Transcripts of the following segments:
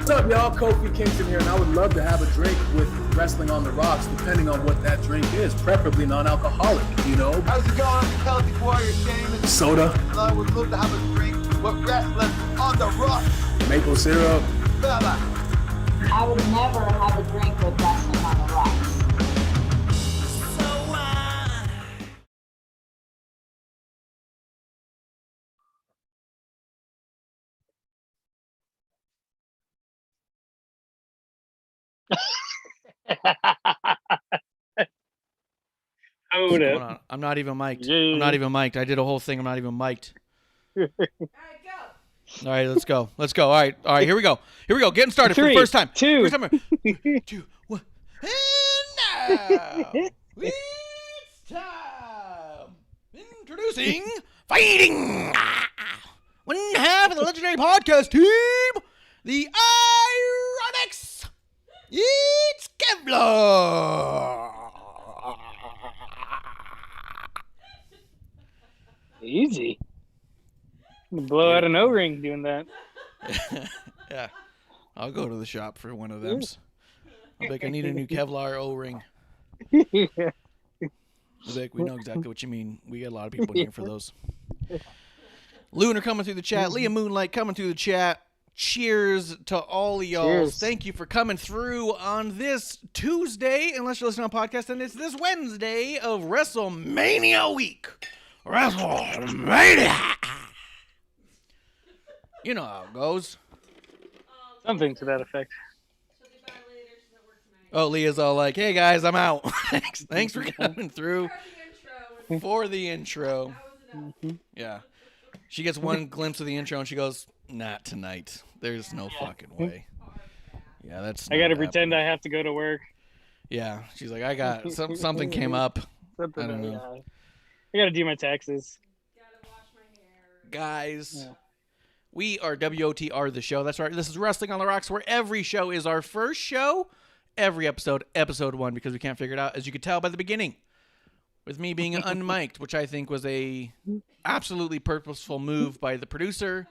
What's up, y'all? Kofi Kingston here, and I would love to have a drink with Wrestling on the Rocks, depending on what that drink is, preferably non-alcoholic, you know? How's it going? Celtic Warrior Shaman. Soda. And I would love to have a drink with Wrestling on the Rocks. Maple syrup. Fella. I would never have a drink with Wrestling on the Rocks. I'm not even mic'd. I'm not even mic'd. I did a whole thing. I'm not even mic'd. All right, go. All right, let's go. Let's go. All right, here we go. Getting started for the first time. Two. First time. 2, 1. And now it's time. Introducing Fighting one half of the legendary podcast team, the Ironics. It's Kevlar. Easy. Blow out an O-ring doing that. Yeah. I'll go to the shop for one of them. I'll be like, I need a new Kevlar O-ring. Yeah. I'll be like, we know exactly what you mean. We get a lot of people in here for those. Lunar coming through the chat. Leah Moonlight coming through the chat. Cheers to all of y'all. Cheers. Thank you for coming through on this Tuesday, unless you're listening on podcast, and it's this Wednesday of WrestleMania week. WrestleMania. You know how it goes. Something to that effect. She'll be back later. She's at work tonight. Oh, Leah's all like, hey guys, I'm out. Thanks for coming through for the intro. That was enough. Yeah. She gets one glimpse of the intro and she goes, not tonight. There's no fucking way. Yeah, that's I gotta not pretend I happening. have to go to work. Yeah. She's like, I got something came up. Something I don't know. yeah. I gotta do my taxes. Gotta wash my hair. Guys, Yeah. we are WOTR the show. That's right. This is Wrestling on the Rocks, where every show is our first show. Every episode 1, because we can't figure it out, as you could tell by the beginning. With me being unmiked, which I think was a absolutely purposeful move by the producer.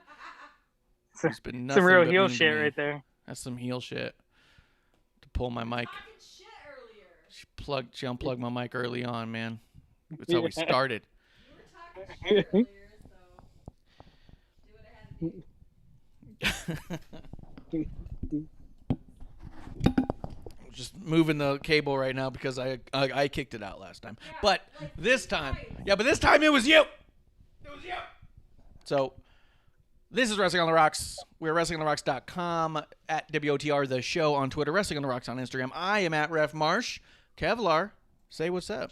There's been nothing Some real but heel mean to shit me. right there. That's some heel shit. To pull my mic. Talking shit earlier. She unplugged my mic early on, man. That's how we started. You were talking shit earlier, so do what I had to do. Just moving the cable right now because I kicked it out last time. But this time, it was you. It was you. So this is Wrestling on the Rocks. We're WrestlingOnTheRocks.com, at WOTR the show on Twitter, Wrestling on the Rocks on Instagram. I am at Ref Marsh. Kevlar, say what's up.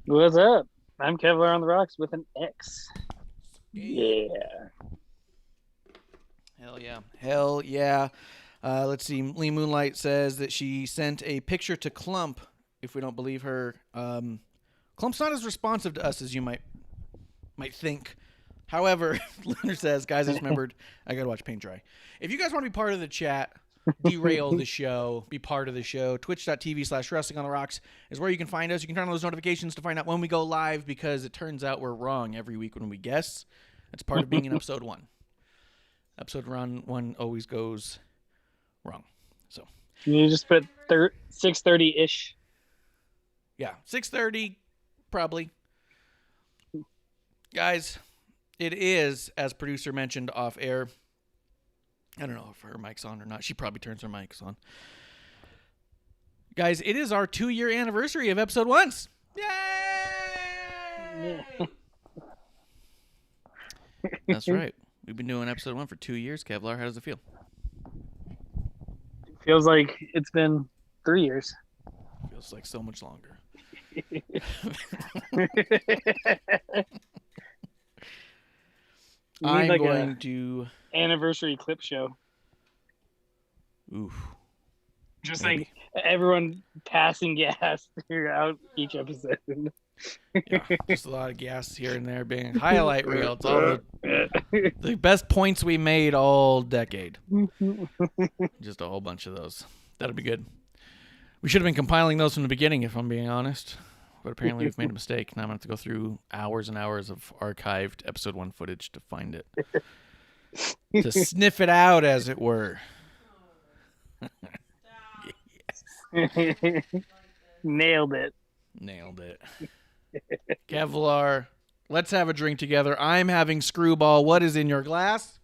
What's up? I'm Kevlar on the Rocks with an X. Yeah. Hell yeah. Let's see. Lee Moonlight says that she sent a picture to Clump. If we don't believe her, Clump's not as responsive to us as you might think. However, Lunar says, guys, I just remembered I gotta watch paint dry. If you guys want to be part of the chat, derail the show, be part of the show, twitch.tv/wrestling on the rocks is where you can find us. You can turn on those notifications to find out when we go live, because it turns out we're wrong every week when we guess. That's part of being in episode 1. Episode 1 always goes wrong. So You just put 6:30-ish. yeah, 6:30 probably. Guys, it is, as producer mentioned off air. I don't know if her mic's on or not. She probably turns her mics on. Guys, it is our 2-year anniversary of episode 1. Yay! Yeah. That's right. We've been doing episode 1 for 2 years. Kevlar, how does it feel? Feels like it's been 3 years. Feels like so much longer. We I'm need like going a to... anniversary clip show. Oof. Just Maybe. like everyone passing gas throughout each episode. Yeah, just a lot of gas here and there being highlight reel. It's all the best points we made all decade. Just a whole bunch of those. That'll be good. We should have been compiling those from the beginning, if I'm being honest. But apparently we've made a mistake. Now I'm going to have to go through hours and hours of archived episode 1 footage to find it. To sniff it out, as it were. Nailed it. Nailed it. Kevlar, let's have a drink together. I'm having Screwball. What is in your glass?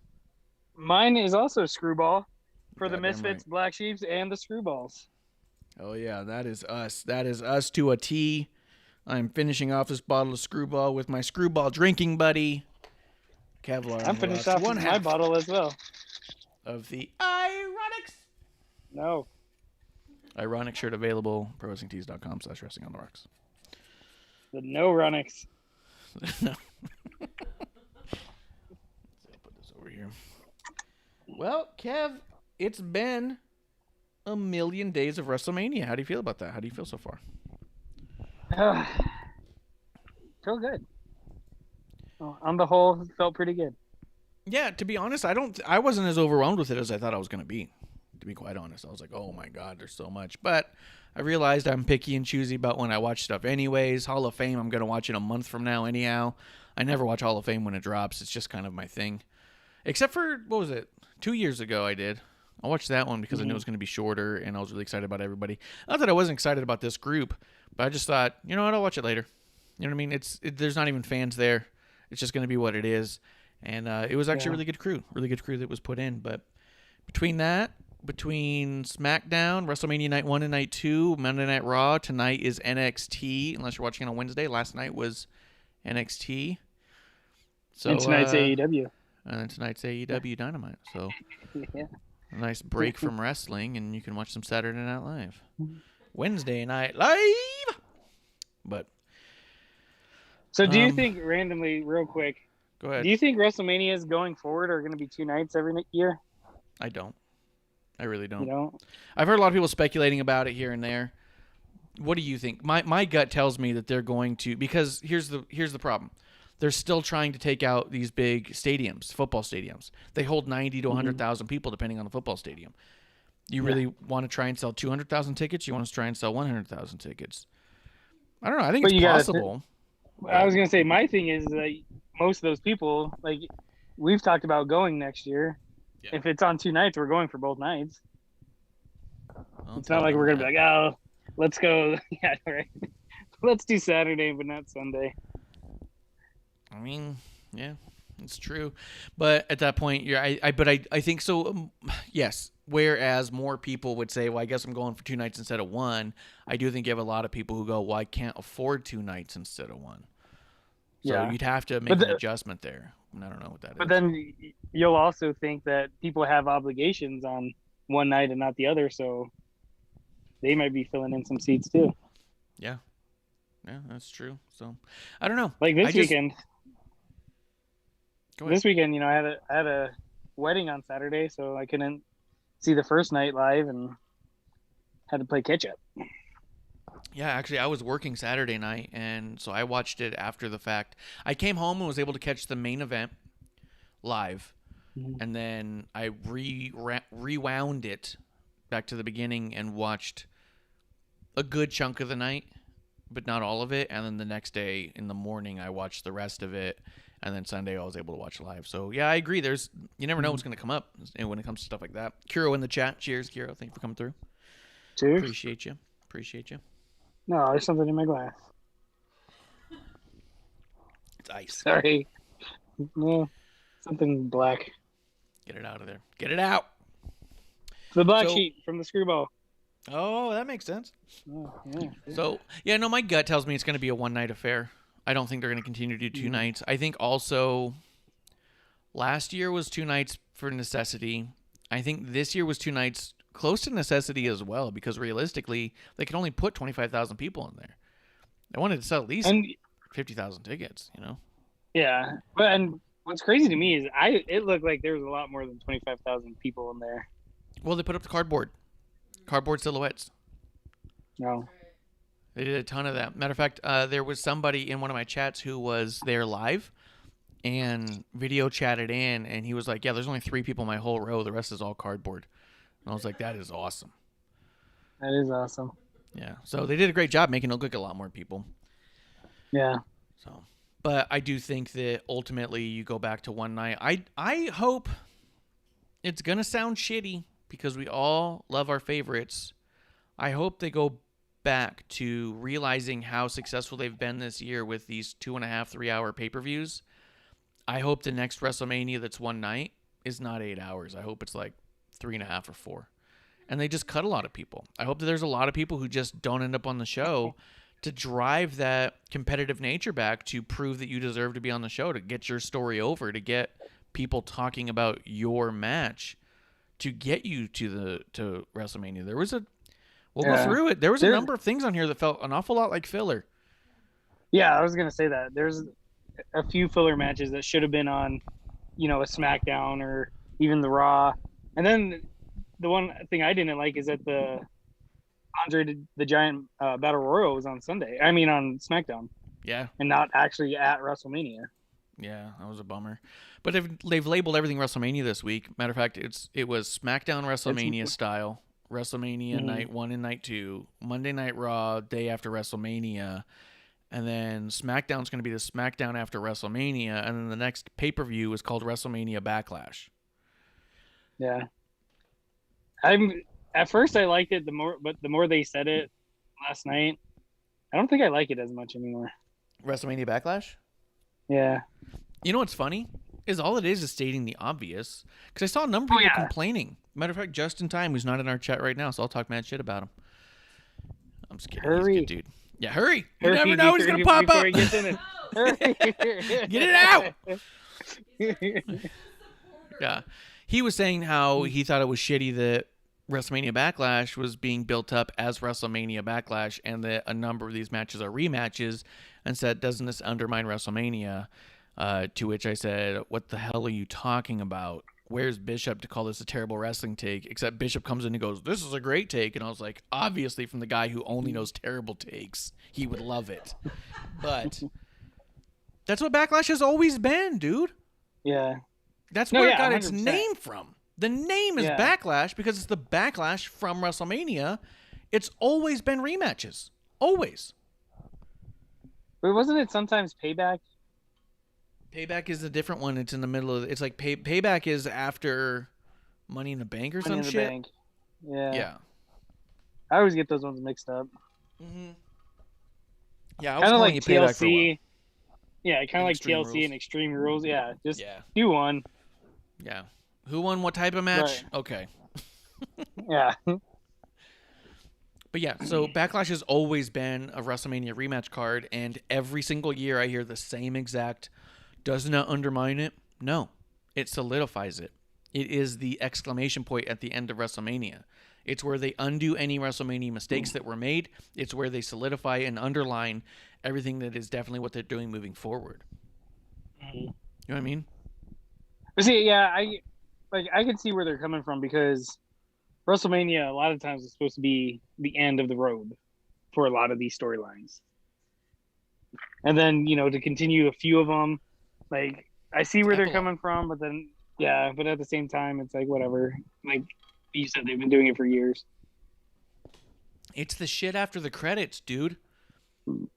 Mine is also Screwball for the Goddamn Misfits, right. Black Sheeps, and the Screwballs. Oh, yeah, that is us. That is us to a T. I'm finishing off this bottle of Screwball with my Screwball drinking buddy, Kevlar. I'm finished off with my bottle as well. Of the Ironics. No. Ironic shirt available, prowrestlingtees.com/wrestling on the rocks. The no Runnix. No. Put this over here. Well, Kev, it's been a million days of WrestleMania. How do you feel about that? How do you feel so far? Feel good. Well, on the whole, felt pretty good. Yeah, to be honest, I wasn't as overwhelmed with it as I thought I was going to be. To be quite honest, I was like, oh my God, there's so much. But I realized I'm picky and choosy about when I watch stuff anyways. Hall of Fame, I'm going to watch it a month from now anyhow. I never watch Hall of Fame when it drops. It's just kind of my thing. Except for, what was it? 2 years ago I did. I watched that one because I knew it was going to be shorter, and I was really excited about everybody. Not that I wasn't excited about this group, but I just thought, you know what, I'll watch it later. You know what I mean? There's not even fans there. It's just going to be what it is. And it was actually a really good crew that was put in. But between SmackDown, WrestleMania Night 1 and Night 2, Monday Night Raw, tonight is NXT, unless you're watching on Wednesday. Last night was NXT. So, and tonight's AEW. And tonight's AEW Dynamite. So Yeah. a nice break from wrestling, and you can watch some Saturday Night Live. Wednesday Night Live! But So do you think, randomly, real quick, go ahead. do you think WrestleManias going forward are going to be 2 nights every year? I don't. I really don't. You know? I've heard a lot of people speculating about it here and there. What do you think? My gut tells me that they're going to, because here's the problem. They're still trying to take out these big stadiums, football stadiums. They hold 90 to 100,000 people depending on the football stadium. You really want to try and sell 200,000 tickets? You want to try and sell 100,000 tickets? I don't know. I think it's possible. I was going to say, my thing is that most of those people, like, we've talked about going next year. Yeah. If it's on 2 nights, we're going for both nights. It's not like we're going to be like, oh, let's go. Yeah, right. Let's do Saturday, but not Sunday. I mean, yeah, it's true. But at that point, I think so. Yes. Whereas more people would say, well, I guess I'm going for 2 nights instead of 1. I do think you have a lot of people who go, well, I can't afford 2 nights instead of 1. So you'd have to make an adjustment there. And I don't know what that is. But then you'll also think that people have obligations on one night and not the other, so they might be filling in some seats too. Yeah. Yeah, that's true. So I don't know. Like this weekend. This weekend, you know, I had a wedding on Saturday, so I couldn't see the first night live and had to play catch up. Yeah, actually, I was working Saturday night, and so I watched it after the fact. I came home and was able to catch the main event live, and then I rewound it back to the beginning and watched a good chunk of the night, but not all of it. And then the next day in the morning, I watched the rest of it. And then Sunday, I was able to watch live. So, yeah, I agree. You never know what's going to come up when it comes to stuff like that. Kiro in the chat. Cheers, Kiro. Thank you for coming through. Cheers. Appreciate you. No, there's something in my glass. It's ice. Sorry. No, something black. Get it out of there. Get it out. The black sheet from the Screwball. Oh, that makes sense. Oh, yeah. So, yeah, no, my gut tells me it's going to be a one-night affair. I don't think they're going to continue to do 2 nights. I think also last year was 2 nights for necessity. I think this year was 2 nights close to necessity as well, because realistically, they could only put 25,000 people in there. They wanted to sell at least 50,000 tickets, you know? Yeah. And what's crazy to me is it looked like there was a lot more than 25,000 people in there. Well, they put up the cardboard silhouettes. No. They did a ton of that. Matter of fact, there was somebody in one of my chats who was there live and video chatted in, and he was like, yeah, there's only 3 people in my whole row. The rest is all cardboard. And I was like, that is awesome. That is awesome. Yeah. So they did a great job making it look like a lot more people. Yeah. So, but I do think that ultimately you go back to one night. I hope it's going to sound shitty, because we all love our favorites. I hope they go back to realizing how successful they've been this year with these 2.5, 3 hour pay-per-views. I hope the next WrestleMania that's one night is not 8 hours. I hope it's like 3.5 or 4. And they just cut a lot of people. I hope that there's a lot of people who just don't end up on the show to drive that competitive nature back, to prove that you deserve to be on the show, to get your story over, to get people talking about your match, to get you to WrestleMania. We'll go through it. There was a number of things on here that felt an awful lot like filler. Yeah, I was gonna say that. There's a few filler matches that should have been on, a SmackDown or even the Raw. And then the one thing I didn't like is that the Andre the Giant Battle Royal was on Sunday. I mean, on SmackDown. Yeah. And not actually at WrestleMania. Yeah, that was a bummer. But they've labeled everything WrestleMania this week. Matter of fact, it was SmackDown WrestleMania style. WrestleMania night 1 and night 2. Monday Night Raw, day after WrestleMania. And then SmackDown's going to be the SmackDown after WrestleMania. And then the next pay-per-view is called WrestleMania Backlash. Yeah. At first I liked it but the more they said it last night, I don't think I like it as much anymore. WrestleMania Backlash? Yeah. You know what's funny? Is all it is stating the obvious. Because I saw a number of people complaining. Matter of fact, just in time, who's not in our chat right now, so I'll talk mad shit about him. I'm just kidding. Hurry. He's a good dude. Yeah, hurry. You never know he's going to pop up. Get it out. Yeah. He was saying how he thought it was shitty that WrestleMania Backlash was being built up as WrestleMania Backlash, and that a number of these matches are rematches, and said, doesn't this undermine WrestleMania? To which I said, what the hell are you talking about? Where's Bishop to call this a terrible wrestling take? Except Bishop comes in and goes, this is a great take. And I was like, obviously from the guy who only knows terrible takes, he would love it. But that's what Backlash has always been, dude. Yeah. That's where it got 100%. its name from. The name is Backlash because it's the backlash from WrestleMania. It's always been rematches. Always. But wasn't it sometimes Payback? Payback is a different one. It's in the middle of. It's like Payback is after Money in the Bank or some shit. Bank. Yeah. Yeah. I always get those ones mixed up. Mm-hmm. Yeah, I was kind of calling like you Payback for a while. TLC. Yeah, kind of like Extreme TLC Rules. and Extreme Rules. Yeah, just Yeah. do one. Yeah. Who won what type of match? Right. Okay. Yeah. But yeah, so Backlash has always been a WrestleMania rematch card, and every single year I hear the same exact. Doesn't that undermine it? No. It solidifies it. It is the exclamation point at the end of WrestleMania. It's where they undo any WrestleMania mistakes that were made. It's where they solidify and underline everything that is definitely what they're doing moving forward. You know what I mean? But see, yeah, I can see where they're coming from, because WrestleMania a lot of times is supposed to be the end of the road for a lot of these storylines. And then, to continue a few of them, like, I see where they're coming from, but then, yeah, but at the same time, it's like, whatever. Like you said, they've been doing it for years. It's the shit after the credits, dude.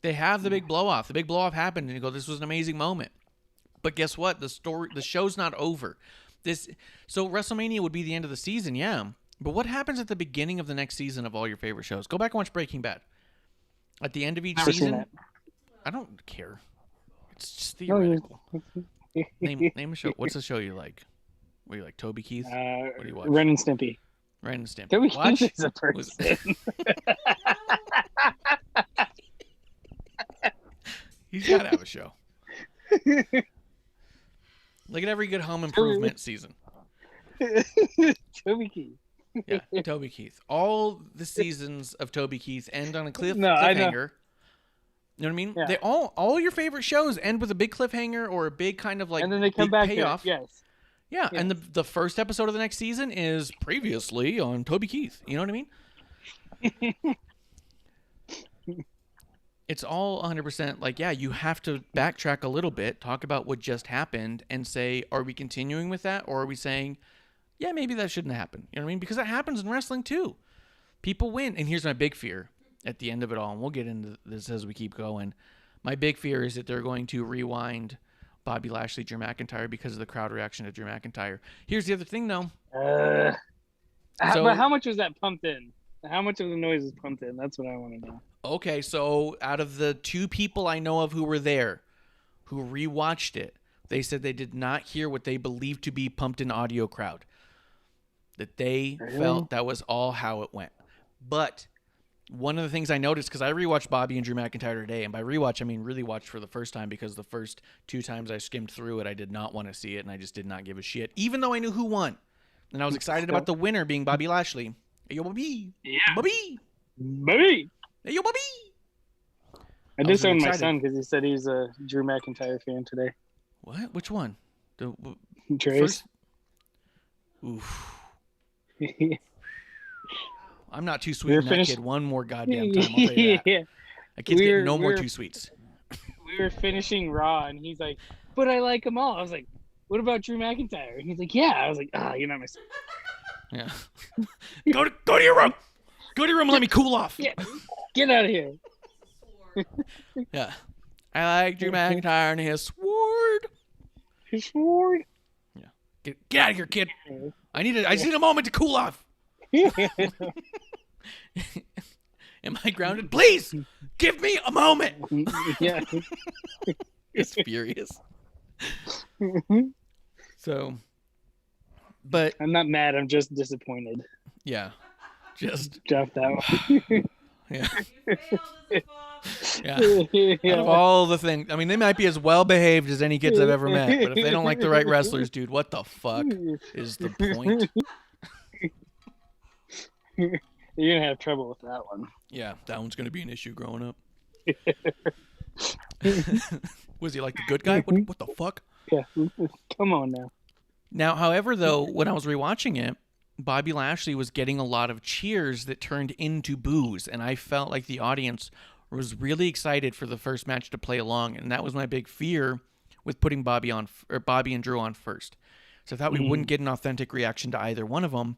They have the big blow-off. The big blow-off happened, and you go, this was an amazing moment. But guess what? The show's not over. So WrestleMania would be the end of the season, yeah. But what happens at the beginning of the next season of all your favorite shows? Go back and watch Breaking Bad. At the end of each Never seen season, that. I don't care. It's just theoretical. Name a show. What's the show you like? What do you like? Toby Keith? What do you watch? Ren and Stimpy. Ren and Stimpy. Toby Watch. Keith is a person. He's got to have a show. Look at every good home improvement season. Toby Keith. Yeah, Toby Keith. All the seasons of Toby Keith end on a cliffhanger. You know what I mean? Yeah. All your favorite shows end with a big cliffhanger or a big kind of like And then they come big back payoff. here. Yes. Yeah, and the first episode of the next season is previously on Toby Keith. You know what I mean? It's all 100% like, yeah, you have to backtrack a little bit, talk about what just happened, and say, are we continuing with that? Or are we saying, yeah, maybe that shouldn't happen? You know what I mean? Because that happens in wrestling too. People win. And here's my big fear at the end of it all, and we'll get into this as we keep going. My big fear is that they're going to rewind Bobby Lashley, Drew McIntyre because of the crowd reaction to Drew McIntyre. Here's the other thing, though. But how much was that pumped in? How much of the noise is pumped in? That's what I want to know. Okay, so out of the 2 people I know of who were there, who rewatched it, they said they did not hear what they believed to be pumped in audio crowd. That they felt that was all how it went. But one of the things I noticed, because I rewatched Bobby and Drew McIntyre today, and by rewatch I mean really watched for the first time, because the first 2 times I skimmed through it, I did not want to see it, and I just did not give a shit, even though I knew who won. And I was excited about the winner being Bobby Lashley. Hey, yo, Bobby. Yeah. Bobby. Bobby. Hey, yo, Bobby. I disowned my son because he said he's a Drew McIntyre fan today. What? Which one? The Trace. Oof. I'm not too sweet in that kid one more goddamn time. I'll tell you that. Yeah. That kid's getting no more too sweets. We were finishing Raw, and he's like, but I like them all. I was like, what about Drew McIntyre? And he's like, yeah. I was like, you're not my son. Yeah. Go to your room. Go to your room and let me cool off. Yeah. Get out of here. Yeah. I like Drew McIntyre and his sword. His sword? Yeah. Get out of here, kid. I just need a moment to cool off. Am I grounded? Please give me a moment. Yeah. He's furious. So, but I'm not mad. I'm just disappointed. Yeah. Just drop that one. Yeah. Yeah. Out of all the things, I mean, they might be as well behaved as any kids I've ever met, but if they don't like the right wrestlers, dude, what the fuck is the point? You're gonna have trouble with that one. Yeah, that one's gonna be an issue growing up. Was he like the good guy? What the fuck? Yeah, come on now. Now, however, though, when I was rewatching it, Bobby Lashley was getting a lot of cheers that turned into boos, and I felt like the audience was really excited for the first match to play along, and that was my big fear with putting Bobby and Drew on first. So I thought we wouldn't get an authentic reaction to either one of them,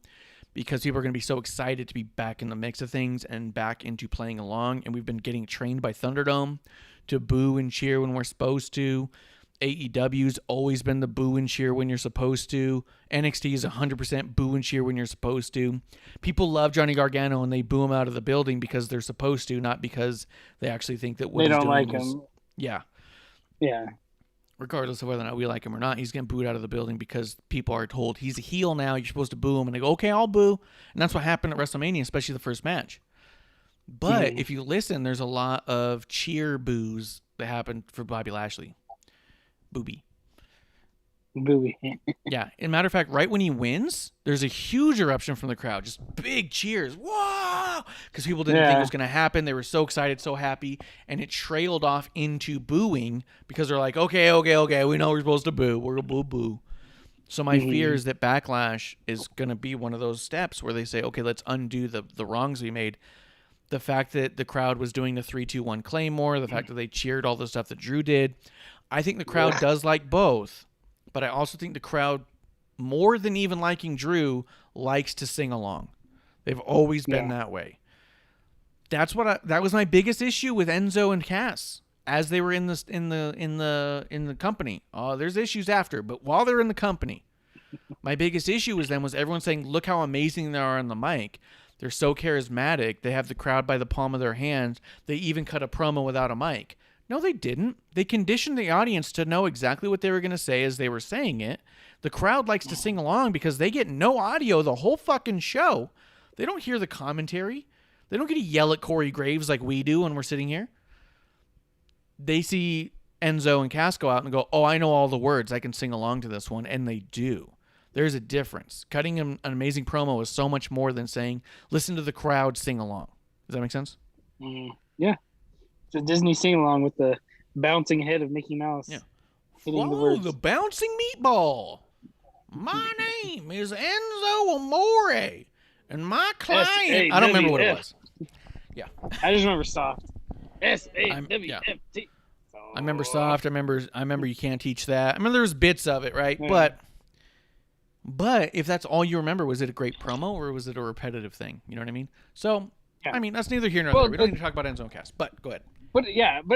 because people are going to be so excited to be back in the mix of things and back into playing along, and we've been getting trained by Thunderdome to boo and cheer when we're supposed to. AEW's always been the boo and cheer when you're supposed to. NXT is 100% boo and cheer when you're supposed to. People love Johnny Gargano and they boo him out of the building because they're supposed to, not because they actually think that what they he's don't doing like him. Yeah. Yeah. Regardless of whether or not we like him or not, he's getting booed out of the building because people are told he's a heel now, you're supposed to boo him, and they go, okay, I'll boo. And that's what happened at WrestleMania, especially the first match. But if you listen, there's a lot of cheer boos that happened for Bobby Lashley. Booby. Yeah. As a matter of fact, right when he wins, there's a huge eruption from the crowd. Just big cheers. Whoa! Because people didn't think it was going to happen. They were so excited, so happy. And it trailed off into booing because they're like, okay. We know we're supposed to boo. We're going to boo. So my fear is that Backlash is going to be one of those steps where they say, okay, let's undo the wrongs we made. The fact that the crowd was doing the 3-2-1 Claymore, the fact that they cheered all the stuff that Drew did. I think the crowd does like both, but I also think the crowd, more than even liking Drew, likes to sing along. They've always been that way. That was my biggest issue with Enzo and Cass as they were in the company. There's issues after, but while they're in the company, my biggest issue was everyone saying, "Look how amazing they are on the mic. They're so charismatic. They have the crowd by the palm of their hands. They even cut a promo without a mic." No, they didn't. They conditioned the audience to know exactly what they were going to say as they were saying it. The crowd likes to sing along because they get no audio the whole fucking show. They don't hear the commentary. They don't get to yell at Corey Graves like we do when we're sitting here. They see Enzo and Cass go out and go, oh, I know all the words. I can sing along to this one. And they do. There's a difference. Cutting an amazing promo is so much more than saying, listen to the crowd sing along. Does that make sense? Yeah. It's a Disney sing-along with the bouncing head of Mickey Mouse. Yeah. Whoa, the bouncing meatball. My name is Enzo Amore, and my client... I don't remember what it was. Yeah. I just remember Soft. S-A-W-F-T. I remember Soft. I remember You Can't Teach That. I remember there was bits of it, right? Yeah. But if that's all you remember, was it a great promo or was it a repetitive thing? You know what I mean? So, I mean, that's neither here nor there. We don't need to talk about Enzo and Cass, but go ahead. But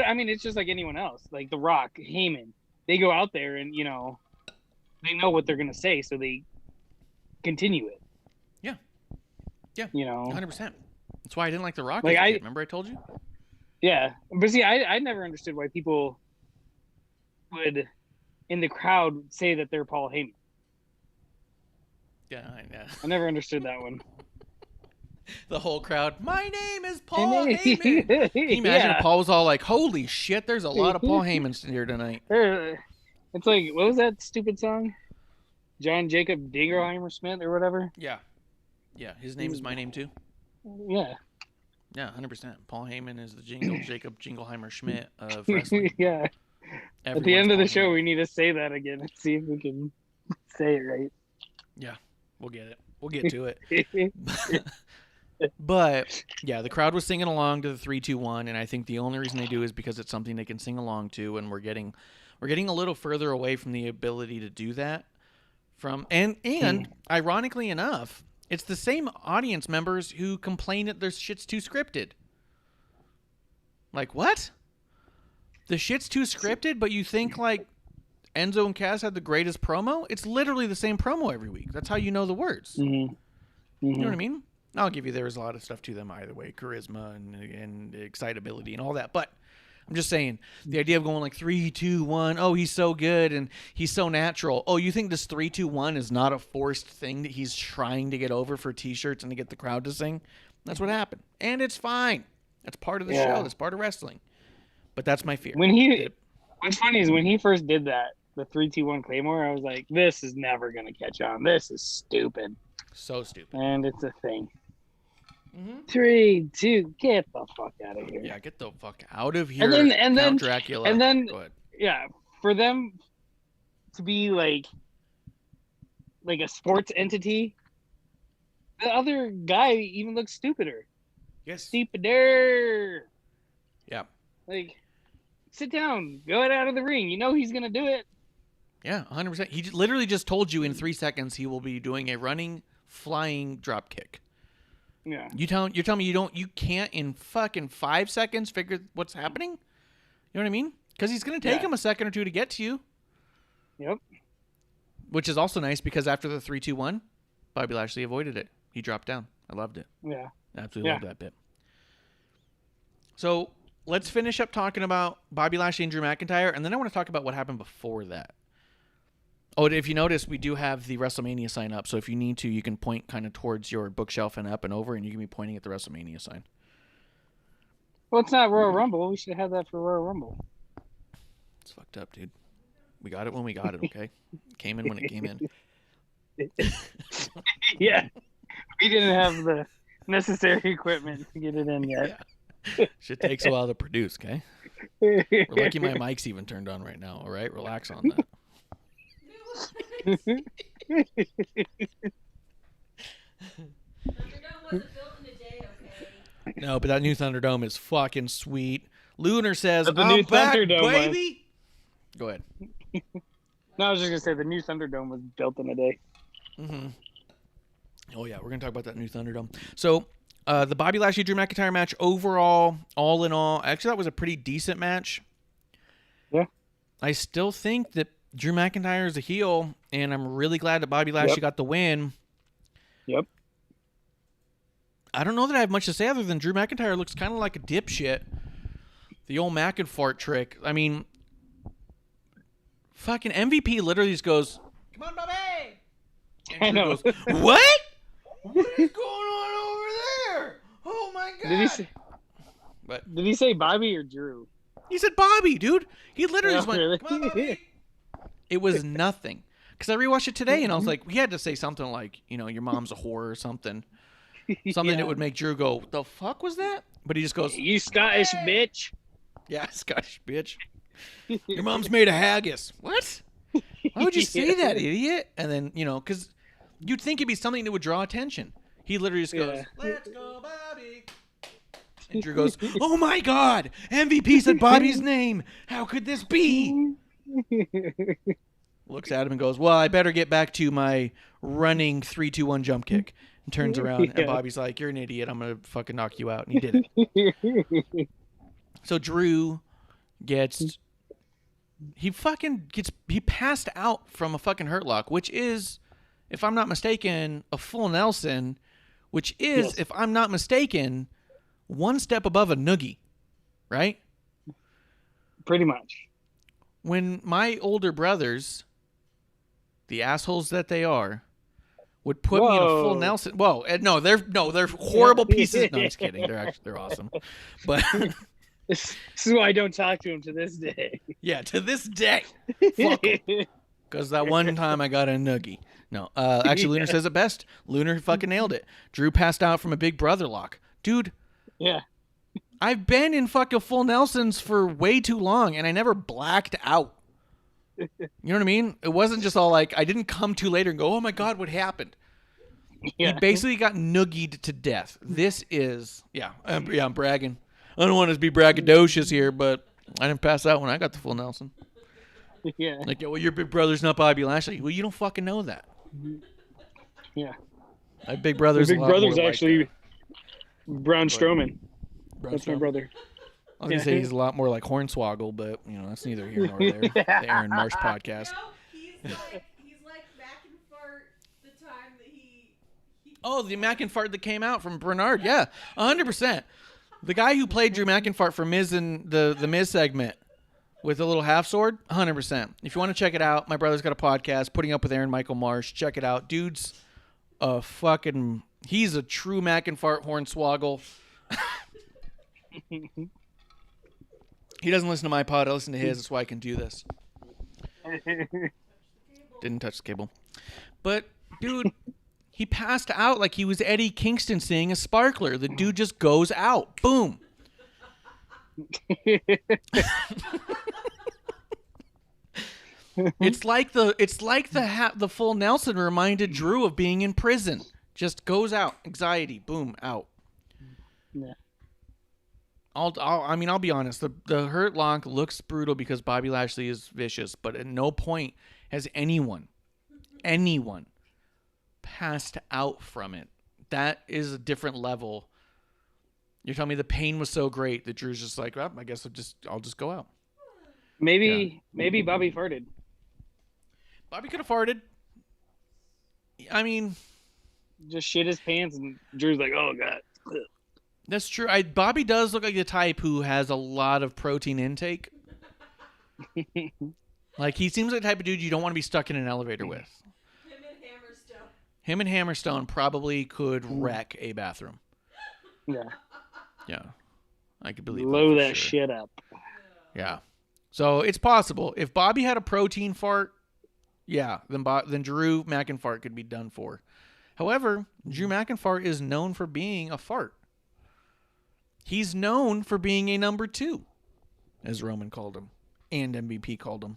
I mean, it's just like anyone else. Like The Rock, Heyman, they go out there and, they know what they're going to say, so they continue it. Yeah. Yeah, you know, 100%. That's why I didn't like The Rock. Like, as a kid. Remember I told you? Yeah, but see, I never understood why people would in the crowd say that they're Paul Heyman. Yeah, I know. I never understood that one. The whole crowd, my name is Paul Heyman. Can you imagine Yeah. if Paul was all like, holy shit, there's a lot of Paul Heymans here tonight. It's like, what was that stupid song? John Jacob Dingerheimer Smith or whatever? Yeah. Yeah, his name is my name too. Yeah. Yeah, 100%. Paul Heyman is the Jacob Jingleheimer Schmidt of wrestling. Yeah. At the end of the show, we need to say that again and see if we can say it right. Yeah, we'll get it. We'll get to it. But yeah, the crowd was singing along to the 3-2-1, and I think the only reason they do is because it's something they can sing along to, and we're getting a little further away from the ability to do that. And ironically enough, it's the same audience members who complain that their shit's too scripted. Like, what? The shit's too scripted, but you think like Enzo and Cass had the greatest promo? It's literally the same promo every week. That's how you know the words. Mm-hmm. You know what I mean? I'll give you there was a lot of stuff to them either way, charisma and excitability and all that. But I'm just saying, the idea of going like 3-2-1, oh, he's so good and he's so natural. Oh, you think this 3-2-1 is not a forced thing that he's trying to get over for T-shirts and to get the crowd to sing? That's what happened. And it's fine. That's part of the show. That's part of wrestling. But that's my fear. What's funny is when he first did that, the 3-2-1 Claymore, I was like, this is never going to catch on. This is stupid. So stupid. And it's a thing. 3, 2, get the fuck out of here. Yeah, get the fuck out of here. And then Count Dracula. And then, go ahead. Yeah, for them to be like a sports entity, the other guy even looks stupider. Yes. Stupider. Yeah. Like, sit down, go out of the ring. You know he's gonna do it. Yeah, 100%. He literally just told you in 3 seconds he will be doing a running, flying drop kick. Yeah. You're telling me you can't in fucking 5 seconds figure what's happening? You know what I mean? Because he's gonna take him a second or two to get to you. Yep. Which is also nice because after the 3-2-1, Bobby Lashley avoided it. He dropped down. I loved it. Yeah. Absolutely loved that bit. So let's finish up talking about Bobby Lashley and Drew McIntyre, and then I want to talk about what happened before that. Oh, if you notice, we do have the WrestleMania sign up, so if you need to, you can point kind of towards your bookshelf and up and over, and you can be pointing at the WrestleMania sign. Well, it's not Royal Rumble. We should have had that for Royal Rumble. It's fucked up, dude. We got it when we got it, okay? It came in when it came in. Yeah. We didn't have the necessary equipment to get it in yet. Yeah. Shit takes a while to produce, okay? We're lucky my mic's even turned on right now, all right? Relax on that. Thunderdome wasn't built in a day, okay? No, but that new Thunderdome is fucking sweet. Lunar says, But the I'm new back, Thunderdome baby. Go ahead. No, I was just going to say the new Thunderdome was built in a day. Mm-hmm. Oh, yeah, we're going to talk about that new Thunderdome. So, the Bobby Lashley-Drew McIntyre match, overall, all in all, actually that was a pretty decent match. Yeah. I still think that Drew McIntyre is a heel, and I'm really glad that Bobby Lashley got the win. Yep. I don't know that I have much to say other than Drew McIntyre looks kind of like a dipshit. The old McInfart trick. I mean, fucking MVP literally just goes, "Come on, Bobby!" And Drew goes, "What? What is going on over there? Oh my god!" Did he say Bobby or Drew? He said Bobby, dude. He literally just went, really? "Come on, Bobby." It was nothing. Because I rewatched it today, and I was like, he had to say something like, you know, your mom's a whore or something. Something that would make Drew go, the fuck was that? But he just goes, You Scottish bitch. Yeah, Scottish bitch. Your mom's made of haggis. What? Why would you say that, idiot? And then, you know, because you'd think it'd be something that would draw attention. He literally just goes, let's go, Bobby. And Drew goes, oh my God, MVP said Bobby's name. How could this be? Looks at him and goes, well, I better get back to my running 3-2-1 jump kick. And turns around, and Bobby's like, you're an idiot. I'm going to fucking knock you out. And he did it. So Drew he passed out from a fucking hurt lock, which is, if I'm not mistaken, a full Nelson, which is, if I'm not mistaken, one step above a noogie, right? Pretty much. When my older brothers, the assholes that they are, would put me in a full Nelson. Whoa, they're horrible pieces. No, I'm just kidding. They're awesome, but this is why I don't talk to him to this day. Yeah, to this day, fuck 'em. Because that one time I got a noogie. No, actually, Lunar says it best. Lunar fucking nailed it. Drew passed out from a big brother lock, dude. Yeah. I've been in fucking full Nelsons for way too long, and I never blacked out. You know what I mean? It wasn't just all like, I didn't come too later and go, oh my God, what happened? Yeah. He basically got noogied to death. This is, I'm bragging. I don't want to be braggadocious here, but I didn't pass out when I got the full Nelson. Yeah. Like, well, your big brother's not Bobby Lashley. Well, you don't fucking know that. Yeah. My big brother's My big brother's actually Braun Strowman. That's my brother. I was going to say he's a lot more like Hornswoggle, but, that's neither here nor there. The Aaron Marsh podcast. No, he's like Mac and Fart the time that he Oh, the Mac and Fart that came out from Bernard. Yeah, 100%. The guy who played Drew McIntyre for Miz in the Miz segment with a little half sword, 100%. If you want to check it out, my brother's got a podcast, Putting Up with Aaron Michael Marsh. Check it out. Dude's he's a true Mac and Fart Hornswoggle. He doesn't listen to my pod. I listen to his. That's why I can do this. Didn't touch the cable. But, dude, he passed out like he was Eddie Kingston seeing a sparkler. The dude just goes out. Boom. It's like the full Nelson reminded Drew of being in prison. Just goes out. Anxiety. Boom. Out. Yeah. I'll be honest. The hurt lock looks brutal because Bobby Lashley is vicious, but at no point has anyone passed out from it. That is a different level. You're telling me the pain was so great that Drew's just like, well, I guess I'll just go out. Maybe Bobby farted. Bobby could have farted. I mean, just shit his pants, and Drew's like, oh God. That's true. Bobby does look like the type who has a lot of protein intake. Like, he seems like the type of dude you don't want to be stuck in an elevator with. Him and Hammerstone probably could wreck a bathroom. Yeah. Yeah. I could believe Blow that. that shit up. Yeah. So it's possible. If Bobby had a protein fart, then Drew McIntyre could be done for. However, Drew McIntyre is known for being a fart. He's known for being a number 2, as Roman called him, and MVP called him.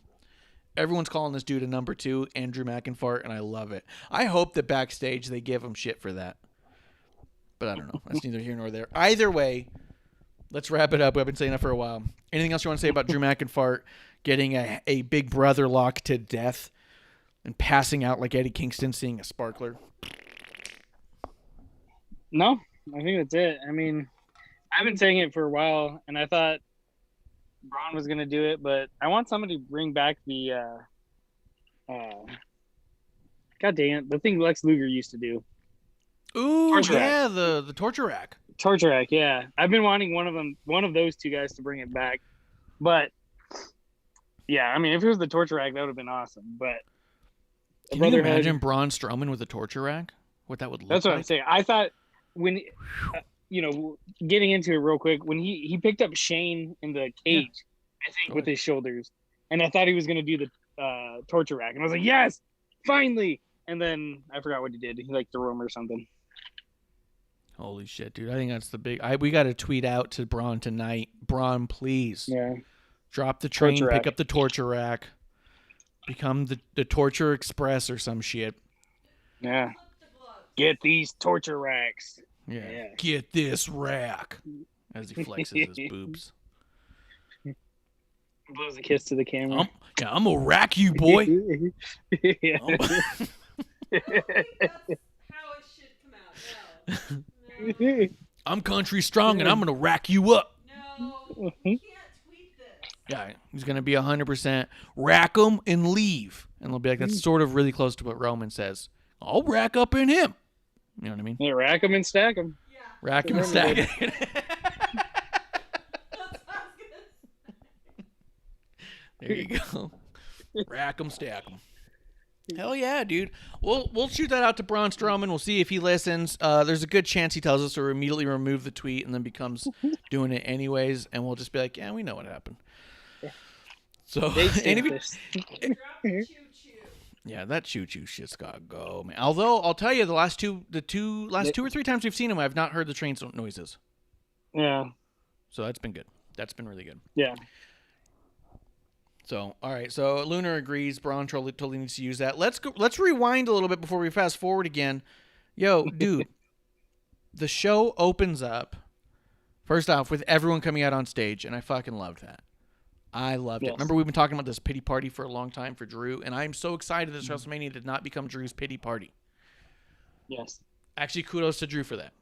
Everyone's calling this dude a number 2, Drew McIntyre, and I love it. I hope that backstage they give him shit for that. But I don't know. That's neither here nor there. Either way, let's wrap it up. I've been saying that for a while. Anything else you want to say about Drew McIntyre getting a big brother lock to death and passing out like Eddie Kingston seeing a sparkler? No, I think that's it. I mean, I've been saying it for a while, and I thought Braun was going to do it, but I want somebody to bring back the God dang it, the thing Lex Luger used to do. Ooh, Torture yeah, the torture rack. Torture rack, yeah. I've been wanting one of those two guys to bring it back. But yeah, I mean, if it was the torture rack, that would have been awesome. But can you imagine Braun Strowman with a torture rack? What that would look like? That's what I'm saying. I thought when getting into it real quick, when he picked up Shane in the cage, I think with his shoulders, and I thought he was going to do the torture rack, and I was like, yes, finally. And then I forgot what he did. He like threw him or something. Holy shit, dude! I think that's the big. We got to tweet out to Braun tonight. Braun, please, drop the train, pick up the torture rack, become the Torture Express or some shit. Yeah. Get these torture racks. Yeah. Get this rack. As he flexes his boobs. Blows a kiss to the camera. I'm gonna rack you, boy. Yeah. That's how it should come out. No. I'm country strong, and I'm gonna rack you up. No, you can't tweet this. Yeah, he's gonna be 100% rack him and leave, and they'll be like, that's sort of really close to what Roman says. I'll rack up in him. You know what I mean? Yeah, rack them and stack them. Yeah. Rack 'em and stack it. That's what I was gonna say. There you go. Rack 'em, stack 'em. Hell yeah, dude. We'll shoot that out to Braun Strowman. We'll see if he listens. There's a good chance he tells us to immediately remove the tweet and then becomes doing it anyways, and we'll just be like, yeah, we know what happened. So, and if you, Drop the choo-choo. yeah, that choo-choo shit's gotta go, man. Although I'll tell you, the last two or three times we've seen him, I've not heard the train noises. Yeah. So that's been good. That's been really good. Yeah. So, all right. So Lunar agrees. Braun totally needs to use that. Let's rewind a little bit before we fast forward again. Yo, dude, the show opens up first off with everyone coming out on stage, and I fucking loved that. I loved it. Remember, we've been talking about this pity party for a long time for Drew, and I'm so excited this WrestleMania did not become Drew's pity party. Yes. Actually, kudos to Drew for that.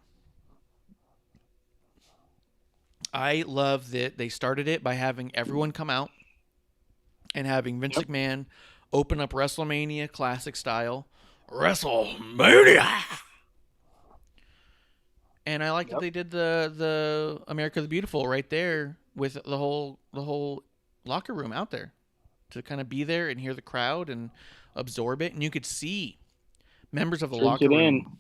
I love that they started it by having everyone come out and having Vince McMahon open up WrestleMania classic style. WrestleMania! And I like that they did the America the Beautiful right there with the whole locker room out there to kind of be there and hear the crowd and absorb it. And you could see members of the locker room.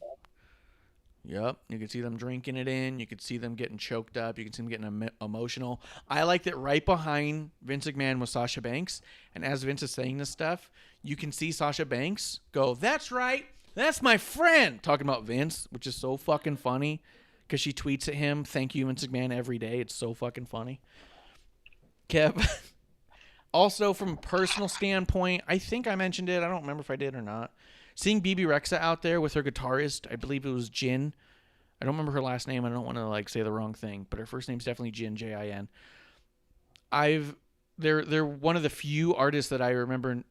Yep. You could see them drinking it in. You could see them getting choked up. You could see them getting emotional. I like that right behind Vince McMahon was Sasha Banks. And as Vince is saying this stuff, you can see Sasha Banks go, "That's right. That's my friend." Talking about Vince, which is so fucking funny because she tweets at him, "Thank you, Vince McMahon," every day. It's so fucking funny. Kev, also from a personal standpoint, I think I mentioned it. I don't remember if I did or not. Seeing BB Rexa out there with her guitarist, I believe it was Jin. I don't remember her last name. I don't want to say the wrong thing, but her first name's definitely Jin, Jin. They're one of the few artists that I remember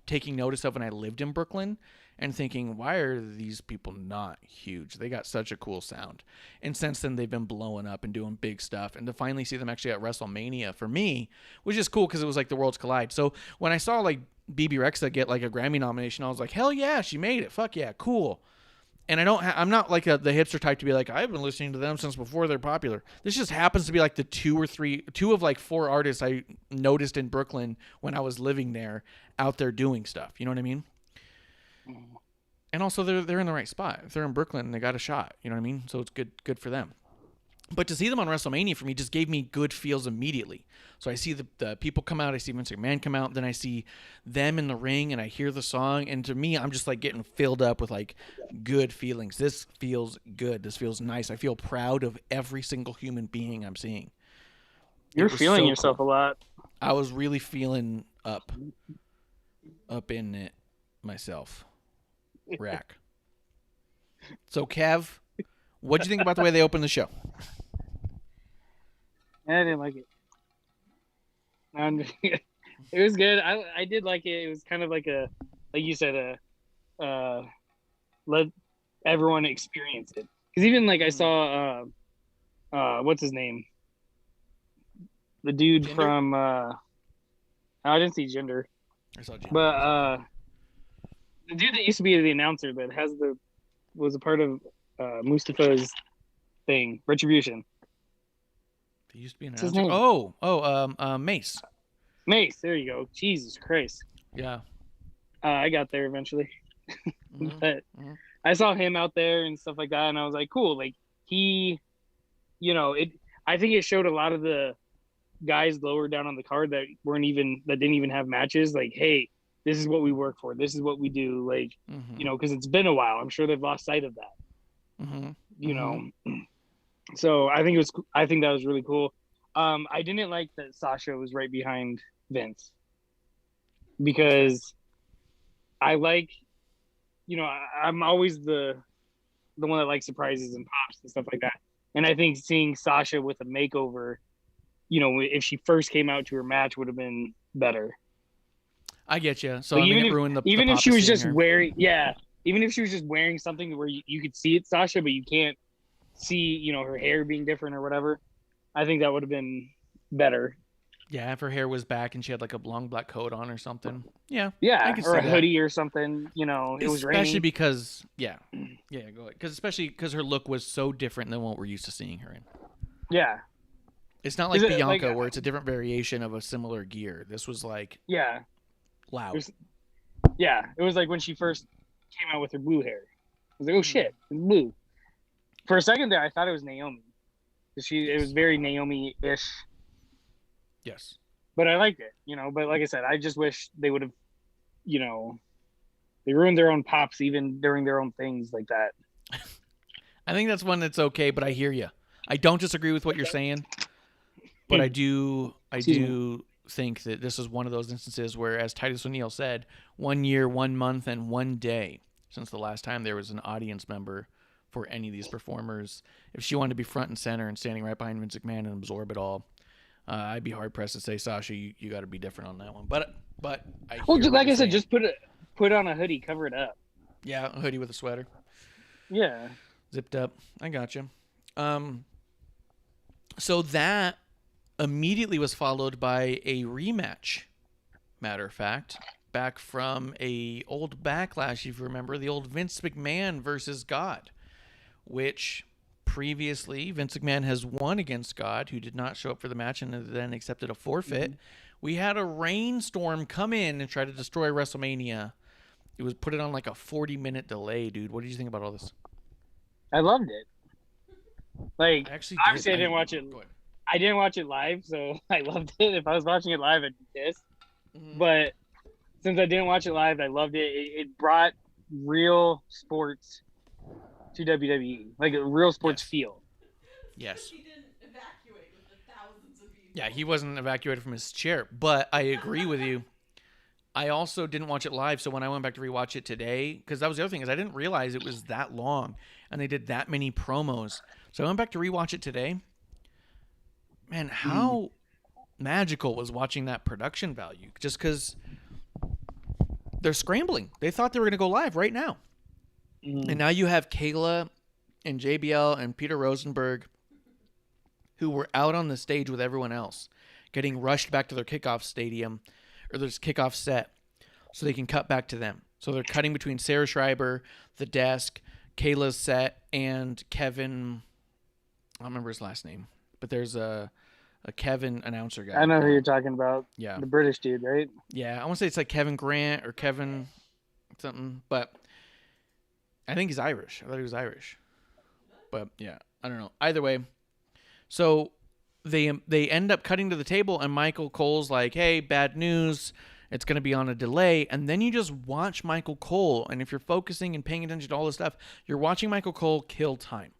taking notice of when I lived in Brooklyn and thinking, why are these people not huge? They got such a cool sound. And since then, they've been blowing up and doing big stuff. And to finally see them actually at WrestleMania for me, which is cool because it was like the worlds collide. So when I saw BB Rexa get a Grammy nomination, I was like, hell yeah, she made it. Fuck yeah, cool. And I'm not the hipster type to be like, I've been listening to them since before they're popular. This just happens to be the two of four artists I noticed in Brooklyn when I was living there out there doing stuff. You know what I mean? And also they're in the right spot. If they're in Brooklyn, they got a shot. You know what I mean? So it's good for them. But to see them on WrestleMania for me just gave me good feels immediately. So I see the people come out, I see Vince McMahon come out, then I see them in the ring and I hear the song, and to me I'm just getting filled up with good feelings. This feels good. This feels nice. I feel proud of every single human being I'm seeing. You're feeling yourself a lot. I was really feeling up in it myself. Rack. So Kev, what'd you think about the way they opened the show? I didn't like it. It was good. I did like it. It was kind of like you said, let everyone experience it. Because even I saw, what's his name? The dude Jinder? from, I didn't see Jinder. I saw Jinder. But the dude that used to be the announcer that was a part of Mustafa's thing, Retribution. They used to be an What's his announcer. name? Mace. Mace, there you go. Jesus Christ. Yeah. I got there eventually. Mhm. But I saw him out there and stuff like that, and I was like, cool. He, I think it showed a lot of the guys lower down on the card that didn't even have matches. Hey, this is what we work for. This is what we do. Because it's been a while. I'm sure they've lost sight of that. Mm-hmm. So I think that was really cool. I didn't like that Sasha was right behind Vince because I I'm always the one that likes surprises and pops and stuff like that. And I think seeing Sasha with a makeover, if she first came out to her match would have been better. I get you. So it ruined the even if she was just here. even if she was just wearing something where you could see it, Sasha, but you can't see, her hair being different or whatever. I think that would have been better. Yeah, if her hair was back and she had a long black coat on or something. Yeah. Yeah, I can or see a that. hoodie or something. It was raining. Especially because, Yeah, go ahead. Because her look was so different than what we're used to seeing her in. Yeah. It's not like Is it, Bianca like, where it's a different variation of a similar gear. This was like Yeah. loud. It was like when she first came out with her blue hair. I was like, oh shit, it's blue. For a second there, I thought it was Naomi. It was very Naomi-ish. Yes. But I liked it, But like I said, I just wish they would have, they ruined their own pops even during their own things like that. I think that's one that's okay, but I hear you. I don't disagree with what you're saying, but I do think that this is one of those instances where, as Titus O'Neil said, 1 year, 1 month, and 1 day since the last time there was an audience member for any of these performers. If she wanted to be front and center and standing right behind Vince McMahon and absorb it all, I'd be hard pressed to say, Sasha, you got to be different on that one. But like I said, just put on a hoodie, cover it up. Yeah, a hoodie with a sweater. Yeah, zipped up. I got you. So that immediately was followed by a rematch. Matter of fact, back from a old Backlash, if you remember, the old Vince McMahon versus God, which previously Vince McMahon has won against God, who did not show up for the match and then accepted a forfeit. We had a rainstorm come in and try to destroy WrestleMania. It was put it on like a 40-minute delay, dude. What did you think about all this? I loved it. Like, obviously, I didn't watch it. I didn't watch it live, so I loved it. If I was watching it live, I'd be pissed. But since I didn't watch it live, I loved it. It brought real sports to WWE, like a real sports feel. Yes. He didn't evacuate with the thousands of people. Yeah, he wasn't evacuated from his chair, but I agree with you. I also didn't watch it live, so when I went back to rewatch it today, because that was the other thing, is I didn't realize it was that long, and they did that many promos. So I went back to rewatch it today. Man, how magical was watching that production value? Just because they're scrambling. They thought they were going to go live right now. And now you have Kayla and JBL and Peter Rosenberg, who were out on the stage with everyone else, getting rushed back to their kickoff stadium, or their kickoff set, so they can cut back to them. So they're cutting between Sarah Schreiber, the desk, Kayla's set, and Kevin. I don't remember his last name, but there's a Kevin announcer guy. I know who you're talking about. Yeah. The British dude, right? Yeah, I want to say it's like Kevin Grant or Kevin something, but I think he's Irish. I thought he was Irish. But yeah, I don't know. Either way, so they end up cutting to the table, and Michael Cole's like, hey, bad news. It's going to be on a delay. And then you just watch Michael Cole, and if you're focusing and paying attention to all this stuff, you're watching Michael Cole kill time.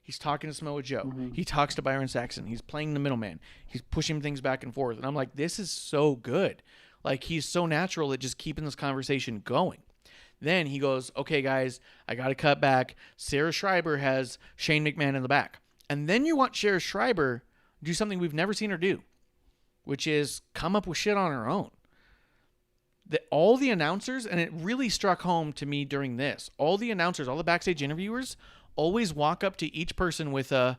He's talking to Samoa Joe. He talks to Byron Saxton. He's playing the middleman. He's pushing things back and forth. And I'm like, this is so good. Like, he's so natural at just keeping this conversation going. Then he goes, okay, guys, I got to cut back. Sarah Schreiber has Shane McMahon in the back. And then you watch Sarah Schreiber do something we've never seen her do, which is come up with shit on her own. All the announcers, and it really struck home to me during this, all the announcers, all the backstage interviewers always walk up to each person with a,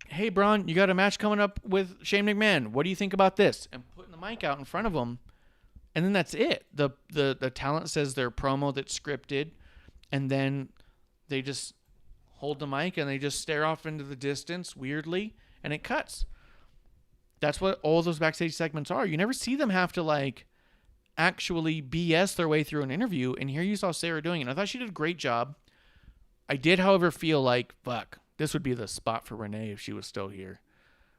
hey, Braun, you got a match coming up with Shane McMahon. What do you think about this? And putting the mic out in front of them. And then that's it. The talent says their promo that's scripted, and then they just hold the mic and they just stare off into the distance weirdly, and it cuts. That's what all those backstage segments are. You never see them have to, like, actually BS their way through an interview, and here you saw Sarah doing it. I thought she did a great job. I did, however, feel like, fuck, this would be the spot for Renee if she was still here.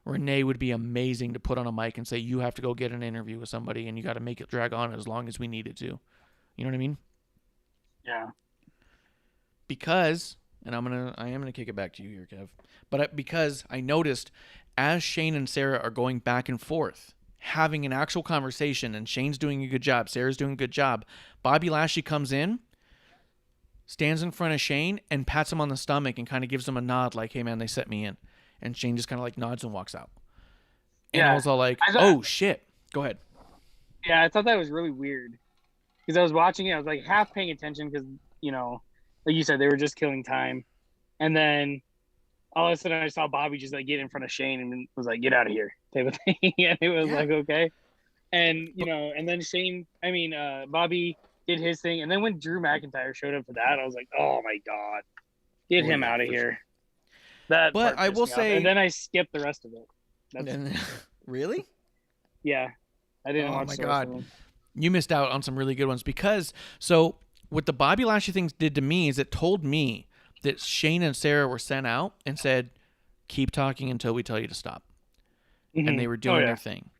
Renee would be amazing to put on a mic and say, you have to go get an interview with somebody, and you got to make it drag on as long as we need it to. You know what I mean? Yeah. Because, and I am gonna kick it back to you here, Kev, but because I noticed as Shane and Sarah are going back and forth, having an actual conversation, and Shane's doing a good job, Sarah's doing a good job, Bobby Lashley comes in, stands in front of Shane, and pats him on the stomach and kind of gives him a nod like, hey, man, they set me in. And Shane just kind of like nods and walks out. And I was all like, oh, shit. Go ahead. Yeah, I thought that was really weird. Because I was watching it, I was like half paying attention because, like you said, they were just killing time. And then all of a sudden I saw Bobby just like get in front of Shane and was like, get out of here type of thing. And it was like, okay. And, and then Bobby did his thing. And then when Drew McIntyre showed up for that, I was like, oh my God. Get Oh, him yeah, out of for here. sure. That But part I pissed will me off. say- and then I skipped the rest of it. Really? Yeah, I didn't Oh watch my the rest of God. them. You missed out on some really good ones because what the Bobby Lashley things did to me is it told me that Shane and Sarah were sent out and said, keep talking until we tell you to stop. And they were doing their thing.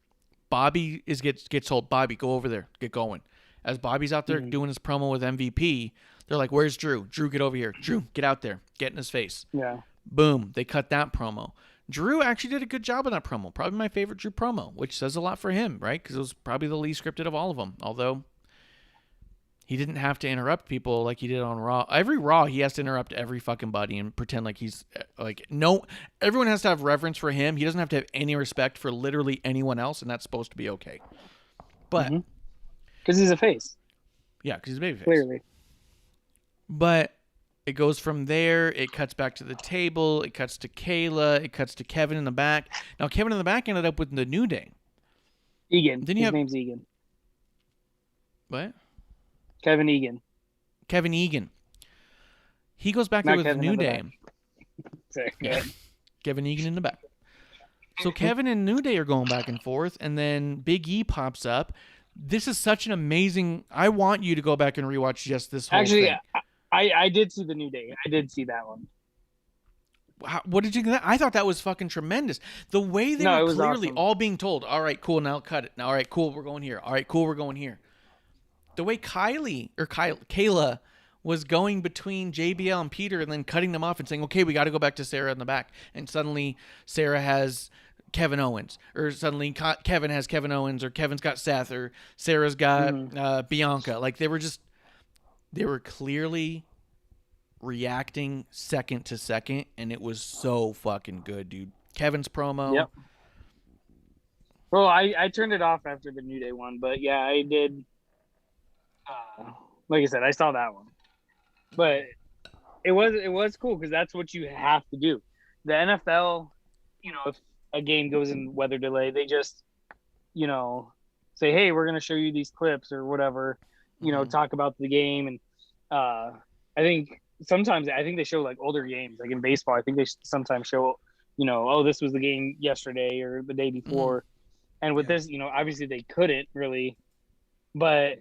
Bobby gets told, Bobby, go over there, get going. As Bobby's out there doing his promo with MVP, they're like, where's Drew? Drew, get over here. Drew, get out there. Get in his face. Yeah. Boom. They cut that promo. Drew actually did a good job on that promo. Probably my favorite Drew promo, which says a lot for him, right? Because it was probably the least scripted of all of them. Although he didn't have to interrupt people like he did on Raw. Every Raw, he has to interrupt every fucking buddy and pretend like he's like, no, everyone has to have reverence for him. He doesn't have to have any respect for literally anyone else, and that's supposed to be okay. But Because he's a face, yeah, because he's a babyface. clearly. But it goes from there. It cuts back to the table. It cuts to Kayla. It cuts to Kevin in the back. Now, Kevin in the back ended up with the New Day. Egan. Then you His have- name's Egan. What? Kevin Egan. Kevin Egan. He goes back Not there with Kevin the New in the Day. Sorry. Yeah. Kevin Egan in the back. So Kevin and New Day are going back and forth, and then Big E pops up. This is such an amazing. I want you to go back and rewatch just this whole Actually, thing. I did see the New Day. I did see that one. What did you think of that? I thought that was fucking tremendous. The way they No, it were was clearly awesome. all being told, all right, cool, now cut it. Now, all right, cool, we're going here. All right, cool, we're going here. The way Kayla was going between JBL and Peter and then cutting them off and saying, okay, we got to go back to Sarah in the back. And suddenly Sarah has Kevin Owens, or suddenly Kevin has Kevin Owens, or Kevin's got Seth, or Sarah's got Bianca. Like they were clearly reacting second to second, and it was so fucking good, dude. Kevin's promo. Yep. Well, I turned it off after the New Day one, but yeah, I did. Like I said, I saw that one, but it was cool because that's what you have to do. The NFL, if a game goes in weather delay, they just, say, hey, we're gonna show you these clips or whatever, talk about the game, and I think they show like older games, like in baseball. I think they sometimes show, oh, this was the game yesterday or the day before, and with this, obviously they couldn't really, but.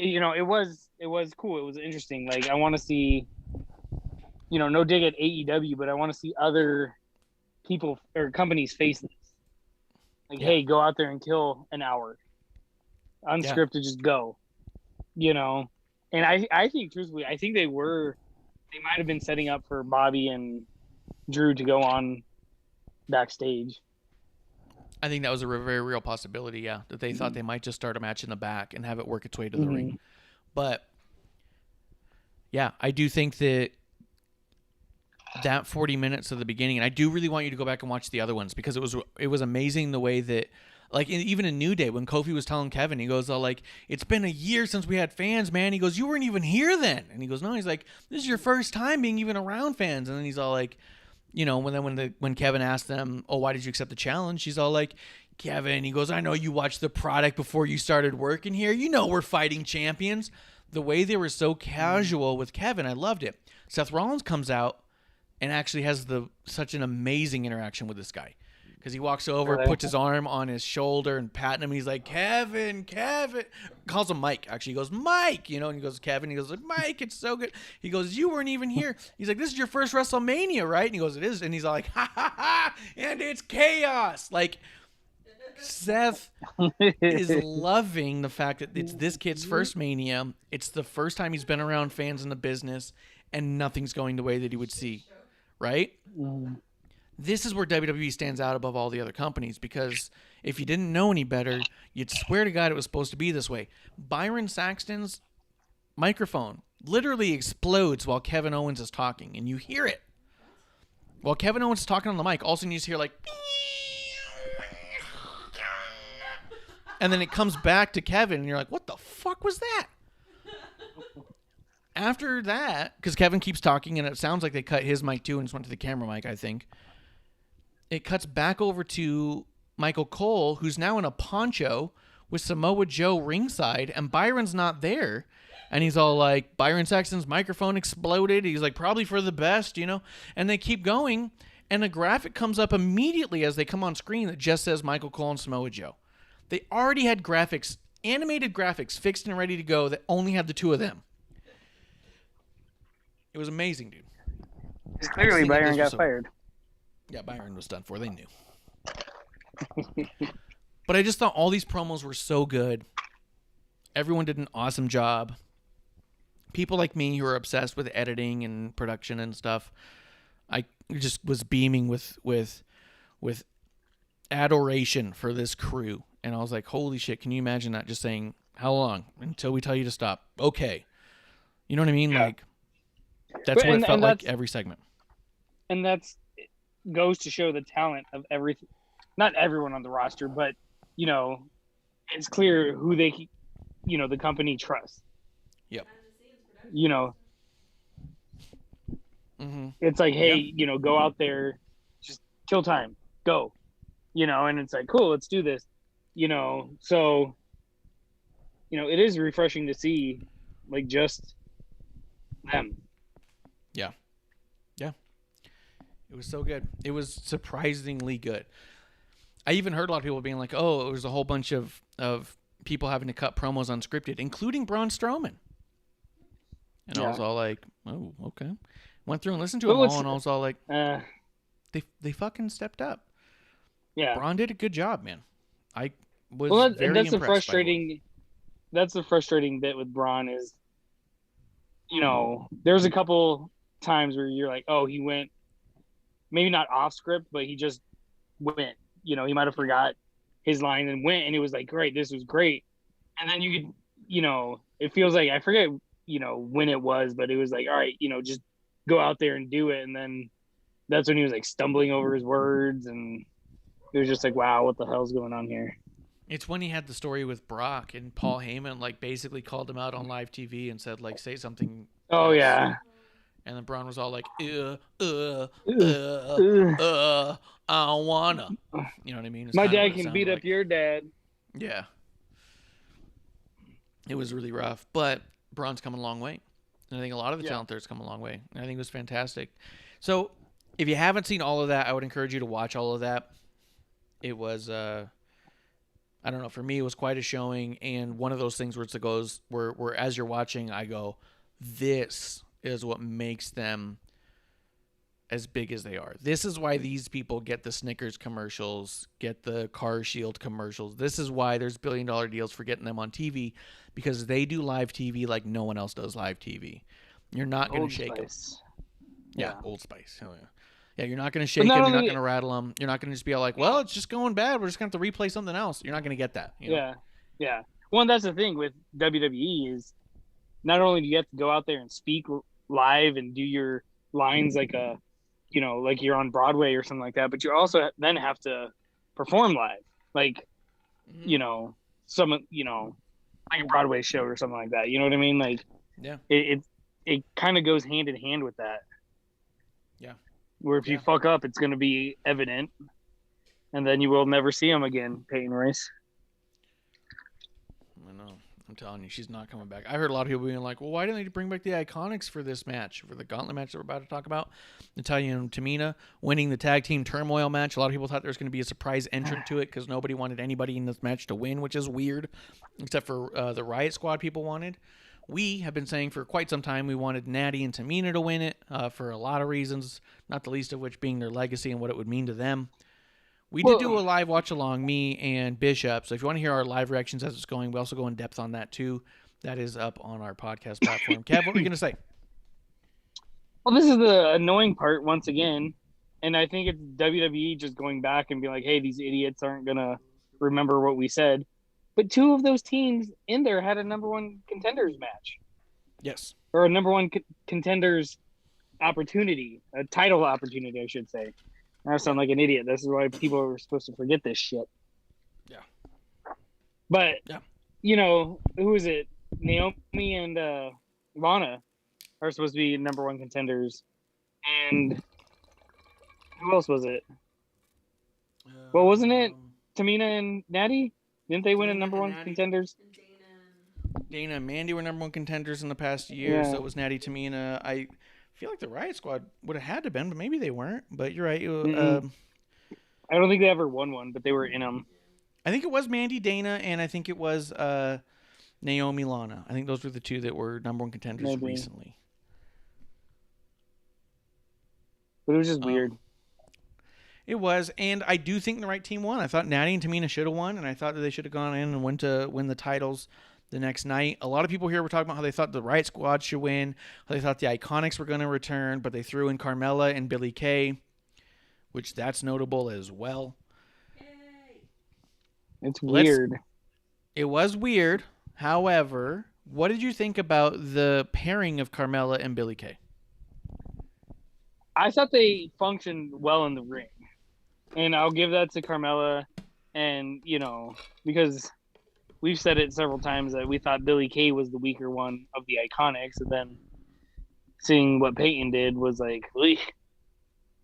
It was cool. It was interesting. Like I want to see, no dig at AEW, but I want to see other people or companies face this. Like, hey, go out there and kill an hour. Unscripted, just go. And I think truthfully, I think they might have been setting up for Bobby and Drew to go on backstage. I think that was a very real possibility, yeah, that they thought they might just start a match in the back and have it work its way to the ring. But, yeah, I do think that 40 minutes of the beginning, and I do really want you to go back and watch the other ones because it was amazing the way that, like, even in New Day, when Kofi was telling Kevin, he goes, it's been a year since we had fans, man. He goes, you weren't even here then. And he goes, no, he's like, this is your first time being even around fans. And then he's all like, when Kevin asked them, oh, why did you accept the challenge? She's all like, Kevin, he goes, I know you watched the product before you started working here. We're fighting champions. The way they were so casual with Kevin, I loved it. Seth Rollins comes out and actually has such an amazing interaction with this guy. Because he walks over, puts his arm on his shoulder and patting him. He's like, Kevin. Calls him Mike. Actually, he goes, Mike. And he goes, Kevin. He goes, Mike, it's so good. He goes, you weren't even here. He's like, this is your first WrestleMania, right? And he goes, it is. And he's all like, ha, ha, ha. And it's chaos. Like, Seth is loving the fact that it's this kid's first Mania. It's the first time he's been around fans in the business, and nothing's going the way that he would see, right? This is where WWE stands out above all the other companies, because if you didn't know any better, you'd swear to God it was supposed to be this way. Byron Saxton's microphone literally explodes while Kevin Owens is talking, and you hear it. While Kevin Owens is talking on the mic, all of a sudden you just hear like, and then it comes back to Kevin, and you're like, what the fuck was that? After that, because Kevin keeps talking, and it sounds like they cut his mic too and just went to the camera mic, I think. It cuts back over to Michael Cole, who's now in a poncho with Samoa Joe ringside, and Byron's not there. And he's all like, Byron Saxton's microphone exploded. He's like, probably for the best, you know? And they keep going, and a graphic comes up immediately as they come on screen that just says Michael Cole and Samoa Joe. They already had graphics, animated graphics, fixed and ready to go that only had the two of them. It was amazing, dude. Clearly, Byron got fired. Yeah, Byron was done for. They knew. But I just thought all these promos were so good. Everyone did an awesome job. People like me who are obsessed with editing and production and stuff, I just was beaming with adoration for this crew. And I was like, holy shit, can you imagine that? Just saying, how long? Until we tell you to stop. Okay. You know what I mean? Yeah. Like, that's what it felt like every segment. And that's goes to show the talent of everything. Not everyone on the roster, but, you know, it's clear who they, you know, the company trusts. Yep. You know, It's like, hey, you know, go out there, just kill time, go, you know, and it's like, cool, let's do this, you know. So, you know, it is refreshing to see, like, just them. Yeah. Yeah. It was so good. It was surprisingly good. I even heard a lot of people being like, oh, it was a whole bunch of people having to cut promos unscripted, including Braun Strowman. And I was all like, oh, okay. Went through and listened to them all, and I was all like, they fucking stepped up. Yeah. Braun did a good job, man. I was very that's impressed. That's the frustrating bit with Braun is, you know, there's a couple times where you're like, oh, he went, maybe not off script, but he just went. You know, he might have forgot his line and went, and it was like, great, this was great. And then you could, you know, it feels like, I forget, you know, when it was, but it was like, all right, you know, just go out there and do it. And then that's when he was like stumbling over his words, and it was just like, wow, what the hell's going on here? It's when he had the story with Brock and Paul Heyman, like, basically called him out on live TV and said, like, say something. Oh, else. yeah. And then Braun was all like, I don't wanna. You know what I mean? It's My kinda dad what it can sounded beat like. up your dad. Yeah. It was really rough. But Braun's come a long way. And I think a lot of the talent there's come a long way. And I think it was fantastic. So if you haven't seen all of that, I would encourage you to watch all of that. It was, I don't know, for me, it was quite a showing. And one of those things where it goes, where as you're watching, I go, this is what makes them as big as they are. This is why these people get the Snickers commercials, get the Car Shield commercials. This is why there's billion-dollar deals for getting them on TV, because they do live TV like no one else does live TV. You're not going to shake them. Yeah, Old Spice. Hell yeah. Yeah, you're not going to shake them. You're not going to rattle them. You're not going to just be all like, well, it's just going bad. We're just going to have to replay something else. You're not going to get that. You know? Yeah, yeah. Well, and that's the thing with WWE is not only do you have to go out there and speak live and do your lines like a, you know, like you're on Broadway or something like that, but you also then have to perform live, like, you know, you know, like a Broadway show or something like that. You know what I mean? Like, yeah, it kind of goes hand in hand with that. Yeah. Where if you fuck up, it's going to be evident, and then you will never see him again, Peyton Royce. I know. I'm telling you, she's not coming back. I heard a lot of people being like, well, why didn't they bring back the Iconics for this match, for the gauntlet match that we're about to talk about? Natalya and Tamina winning the tag team turmoil match. A lot of people thought there was going to be a surprise entrant to it because nobody wanted anybody in this match to win, which is weird, except for the Riot Squad people wanted. We have been saying for quite some time we wanted Natty and Tamina to win it for a lot of reasons, not the least of which being their legacy and what it would mean to them. We did do a live watch-along, me and Bishop, so if you want to hear our live reactions as it's going, we also go in depth on that too. That is up on our podcast platform. Kev, what were you going to say? Well, this is the annoying part once again, and I think it's WWE just going back and being like, hey, these idiots aren't going to remember what we said. But two of those teams in there had a number one contenders match. Yes. Or a number one contenders opportunity, a title opportunity, I should say. I sound like an idiot. This is why people are supposed to forget this shit. Yeah. But, you know, who is it? Naomi and Lana are supposed to be number one contenders. And who else was it? Well, wasn't it Tamina and Natty? Didn't they win a Dana number and one Natty. contenders? And Dana. Dana and Mandy were number one contenders in the past year. Yeah. So was Natty, Tamina. I feel like the Riot Squad would have had to been, but maybe they weren't. But you're right. I don't think they ever won one, but they were in them. I think it was Mandy, Dana, and I think it was Naomi, Lana. I think those were the two that were number one contenders Maybe. recently. But it was just weird. It was, and I do think the right team won. I thought Natty and Tamina should have won, and I thought that they should have gone in and went to win the titles the next night. A lot of people here were talking about how they thought the Riot Squad should win, how they thought the Iconics were going to return, but they threw in Carmella and Billie Kay, which that's notable as well. Yay. It's weird. It was weird. However, what did you think about the pairing of Carmella and Billie Kay? I thought they functioned well in the ring. And I'll give that to Carmella. And, because we've said it several times that we thought Billie Kay was the weaker one of the Iconics. And then seeing what Peyton did was like, "Eek."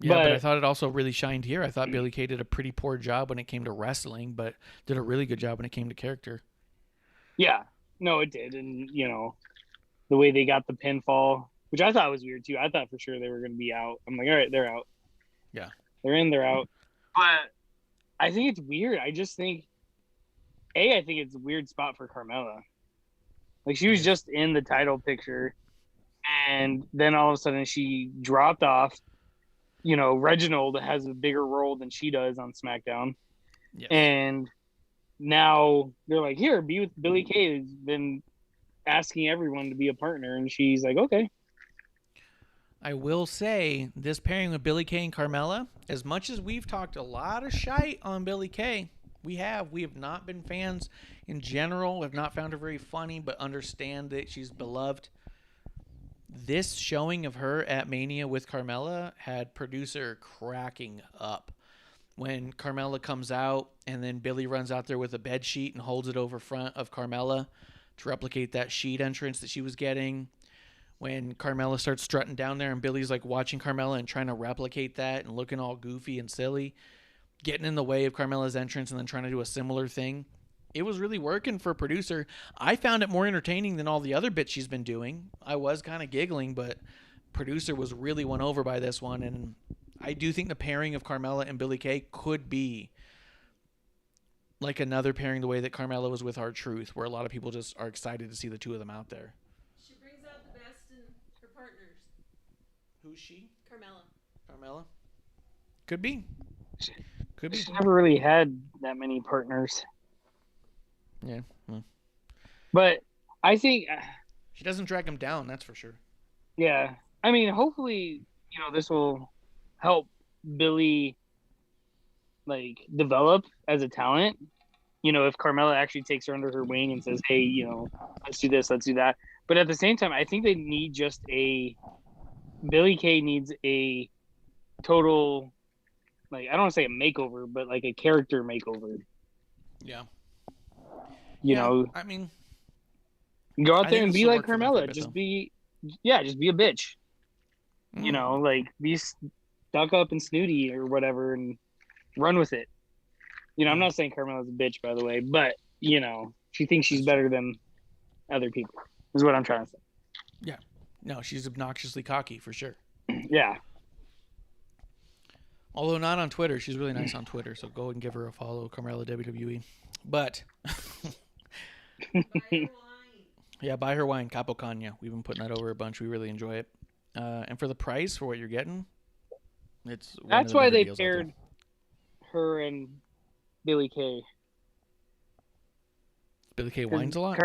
Yeah, but I But- thought it also really shined here. I thought Billie Kay did a pretty poor job when it came to wrestling, but did a really good job when it came to character. Yeah, no, it did. And, the way they got the pinfall, which I thought was weird too. I thought for sure they were going to be out. I'm like, all right, they're out. Yeah. They're in, they're out. But I think it's weird. I just think, I think it's a weird spot for Carmella. Like, she was just in the title picture, and then all of a sudden she dropped off. Reginald has a bigger role than she does on SmackDown. Yes. And now they're like, here, be with Billie Kay, who's been asking everyone to be a partner. And she's like, okay. I will say this pairing with Billie Kay and Carmella, as much as we've talked a lot of shite on Billie Kay, we have not been fans in general, have not found her very funny, but understand that she's beloved. This showing of her at Mania with Carmella had producer cracking up. When Carmella comes out and then Billie runs out there with a bed sheet and holds it over front of Carmella to replicate that sheet entrance that she was getting. When Carmella starts strutting down there and Billie's like watching Carmella and trying to replicate that and looking all goofy and silly, getting in the way of Carmella's entrance and then trying to do a similar thing. It was really working for a producer. I found it more entertaining than all the other bits she's been doing. I was kind of giggling, but producer was really won over by this one. And I do think the pairing of Carmella and Billie Kay could be like another pairing the way that Carmella was with R-Truth, where a lot of people just are excited to see the two of them out there. She brings out the best in her partners. Who's she? Carmella. Carmella? Could be. Could be. She's never really had that many partners. Yeah. Well, But I think, she doesn't drag him down, that's for sure. yeah. I mean, hopefully, this will help Billie, develop as a talent. If Carmella actually takes her under her wing and says, hey, let's do this, let's do that. But at the same time, I think they need Billie Kay needs a total, I don't want to say a makeover, but like a character makeover. Yeah. You know, I mean, go out I there think and this be will like work for them for a Carmella. bit, Just though. just be a bitch. Mm. Be stuck up and snooty or whatever and run with it. I'm not saying Carmella's a bitch, by the way, but, she thinks she's better than other people, is what I'm trying to say. Yeah. No, she's obnoxiously cocky for sure. Yeah. Although not on Twitter. She's really nice on Twitter, so go and give her a follow, Carmella WWE. But, Buy her wine. yeah, buy her wine, Capo Cagna. We've been putting that over a bunch. We really enjoy it. And for the price, for what you're getting, it's one of That's the why better they deals out there. paired her and Billie Kay. Billie Kay wines a lot.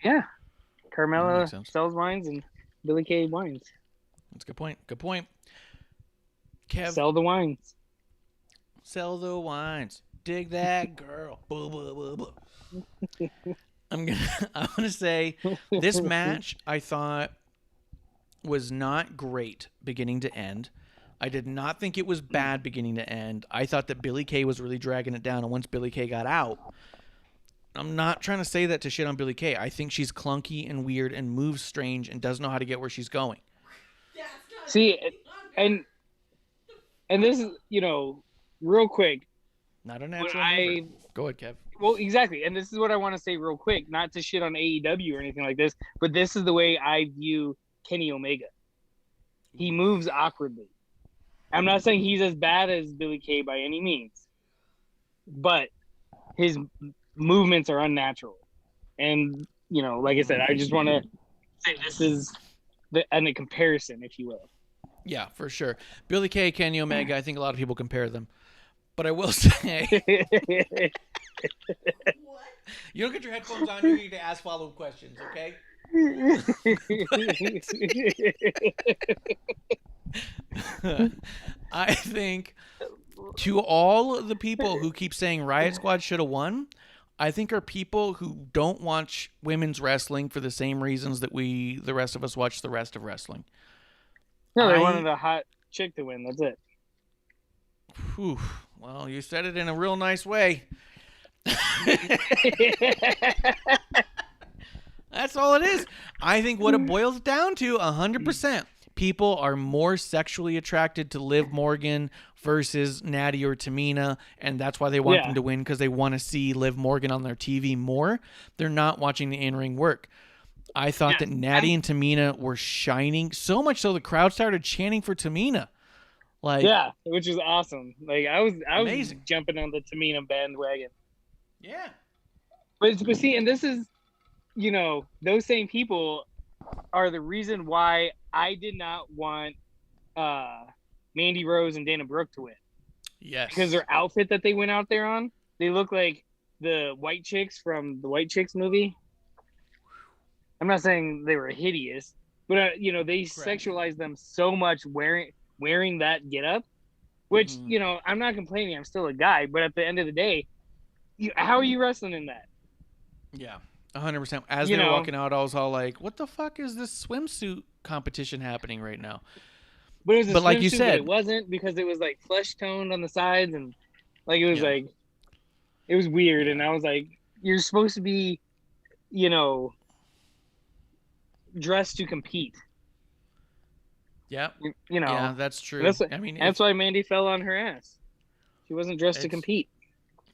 Yeah. That Carmella makes sense. sells wines and Billie Kay wines. That's a good point. Good point. Kev, Sell the wines. sell the wines. Dig that girl. Boo, boo, boo, boo. I want to say this match I thought was not great beginning to end. I did not think it was bad beginning to end. I thought that Billie Kay was really dragging it down, and once Billie Kay got out, I'm not trying to say that to shit on Billie Kay. I think she's clunky and weird and moves strange and doesn't know how to get where she's going. That's not See, okay. and this is, real quick, Not a when natural I mover. Go ahead, Kev. Well, exactly. And this is what I want to say real quick, not to shit on AEW or anything like this, but this is the way I view Kenny Omega. He moves awkwardly. I'm not saying he's as bad as Billy Kay by any means, but his movements are unnatural. And, you know, like I said, I just want to say this is a comparison, if you will. Yeah, for sure. Billy Kay, Kenny Omega, I think a lot of people compare them. But I will say, you don't get your headphones on, you need to ask follow-up questions, okay? I think to all the people who keep saying Riot Squad should have won, I think are people who don't watch women's wrestling for the same reasons that the rest of us watch the rest of wrestling. No, they wanted a hot chick to win. That's it. Whew. Well, you said it in a real nice way. That's all it is. I think what it boils down to, 100%, people are more sexually attracted to Liv Morgan versus Natty or Tamina, and that's why they want them to win, because they want to see Liv Morgan on their TV more. They're not watching the in-ring work. I thought that Natty and Tamina were shining, so much so the crowd started chanting for Tamina. Like, yeah, which is awesome. Like I was amazing. Jumping on the Tamina bandwagon. Yeah. But see, and this is, you know, those same people are the reason why I did not want Mandy Rose and Dana Brooke to win. Yes. Because their outfit that they went out there on, they look like the white chicks from the White Chicks movie. I'm not saying they were hideous, but you know, they sexualized them so much wearing that getup, which, you know, I'm not complaining. I'm still a guy, but at the end of the day, how are you wrestling in that? Yeah, 100%. As they were walking out, I was all like, what the fuck is this swimsuit competition happening right now? But it was like you said, it wasn't, because it was like flesh toned on the sides, and like it was like, it was weird. And I was like, you're supposed to be, you know, dressed to compete. Yeah, you know. Yeah, that's true. That's why Mandy fell on her ass. She wasn't dressed to compete.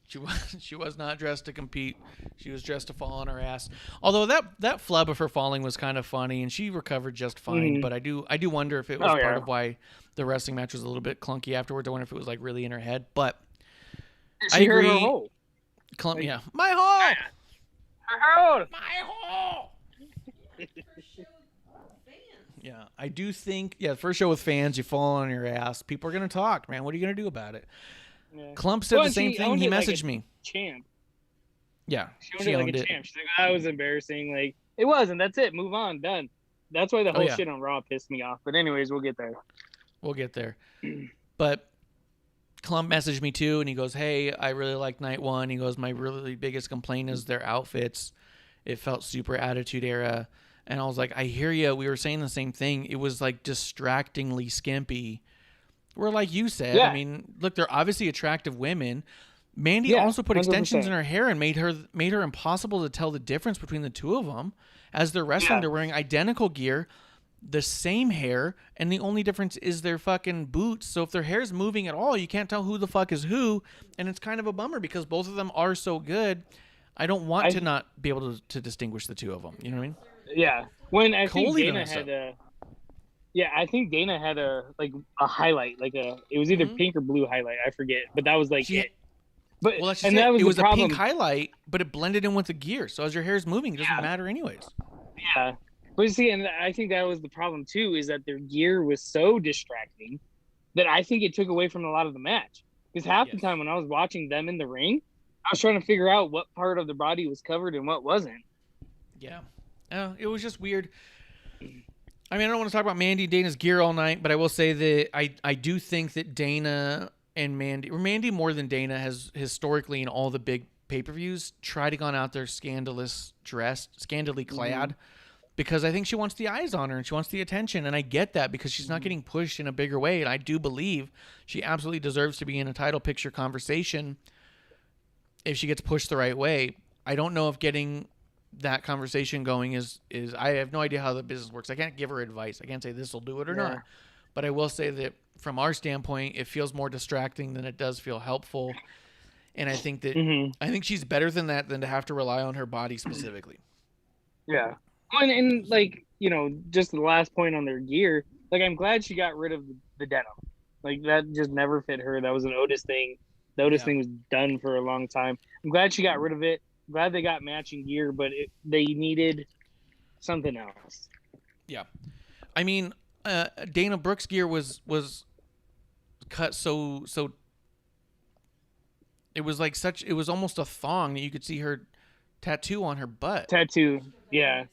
She was not dressed to compete. She was dressed to fall on her ass. Although that flub of her falling was kind of funny, and she recovered just fine. But I do wonder if it was part of why the wrestling match was a little bit clunky afterwards. I wonder if it was like really in her head. But I agree. Her hole. Yeah, my hole. Her hole. My hole. Yeah, I do think, first show with fans, you fall on your ass. People are going to talk, man. What are you going to do about it? Yeah. Clump said the same thing. He messaged me. Champ. Yeah, she owned it. Champ. She's like, that was embarrassing. Like, it wasn't. That's it. Move on. Done. That's why the whole shit on Raw pissed me off. But anyways, we'll get there. But Clump messaged me too, and he goes, hey, I really like night one. He goes, my really biggest complaint is their outfits. It felt super Attitude Era. And I was like, I hear you. We were saying the same thing. It was like distractingly skimpy. Where, like you said, I mean, look, they're obviously attractive women. Mandy also put 100%. Extensions in her hair and made her impossible to tell the difference between the two of them. As they're wrestling, they're wearing identical gear, the same hair, and the only difference is their fucking boots. So if their hair's moving at all, you can't tell who the fuck is who. And it's kind of a bummer because both of them are so good. I don't want to not be able to distinguish the two of them. You know what I mean? Yeah, when I think Dana had I think Dana had a highlight, it was either pink or blue highlight, I forget, but that was it. But it was a pink highlight, but it blended in with the gear. So as your hair is moving, it doesn't matter anyways. Yeah, but see, and I think that was the problem too, is that their gear was so distracting that I think it took away from a lot of the match. Because half the time when I was watching them in the ring, I was trying to figure out what part of the body was covered and what wasn't. Yeah. It was just weird. I mean, I don't want to talk about Mandy and Dana's gear all night, but I will say that I do think that Dana and Mandy more than Dana has historically in all the big pay-per-views tried to gone out there scandally clad, because I think she wants the eyes on her and she wants the attention, and I get that because she's not getting pushed in a bigger way, and I do believe she absolutely deserves to be in a title picture conversation if she gets pushed the right way. I don't know if getting that conversation going is I have no idea how the business works. I can't give her advice. I can't say this will do it or not. But I will say that from our standpoint, it feels more distracting than it does feel helpful. And I think that Mm-hmm. I think she's better than that than to have to rely on her body specifically. Yeah. And like, just the last point on their gear, like I'm glad she got rid of the denim. Like that just never fit her. That was an Otis thing. The Otis thing was done for a long time. I'm glad she got rid of it. I'm glad they got matching gear, but they needed something else. Yeah. I mean, Dana Brooks' gear was cut so it was like it was almost a thong that you could see her tattoo on her butt. Tattoo. Yeah.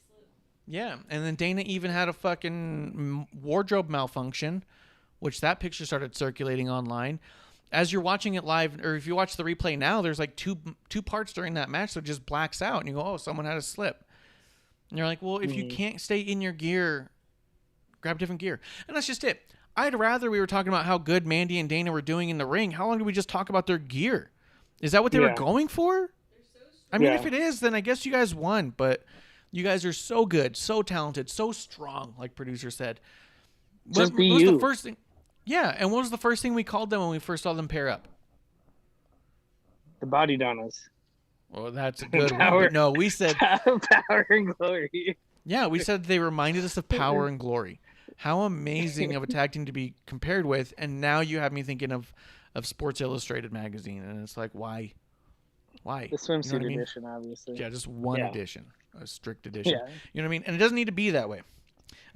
Yeah, and then Dana even had a fucking wardrobe malfunction, which that picture started circulating online. As you're watching it live, or if you watch the replay now, there's like two parts during that match that just blacks out, and you go, "Oh, someone had a slip." And you're like, "Well, if you can't stay in your gear, grab different gear." And that's just it. I'd rather we were talking about how good Mandy and Dana were doing in the ring. How long did we just talk about their gear? Is that what they were going for? I mean, if it is, then I guess you guys won, but you guys are so good, so talented, so strong, like producer said. Just what be was you. the first thing? Yeah, and what was the first thing we called them when we first saw them pair up? The Body Donnas. Well, that's a good one. But no, we said Power and Glory. Yeah, we said they reminded us of Power and Glory. How amazing of a tag team to be compared with, and now you have me thinking of Sports Illustrated magazine, and it's like, why? The swimsuit You know what I mean? edition, obviously. Yeah, just one edition, a strict edition. Yeah. You know what I mean? And it doesn't need to be that way.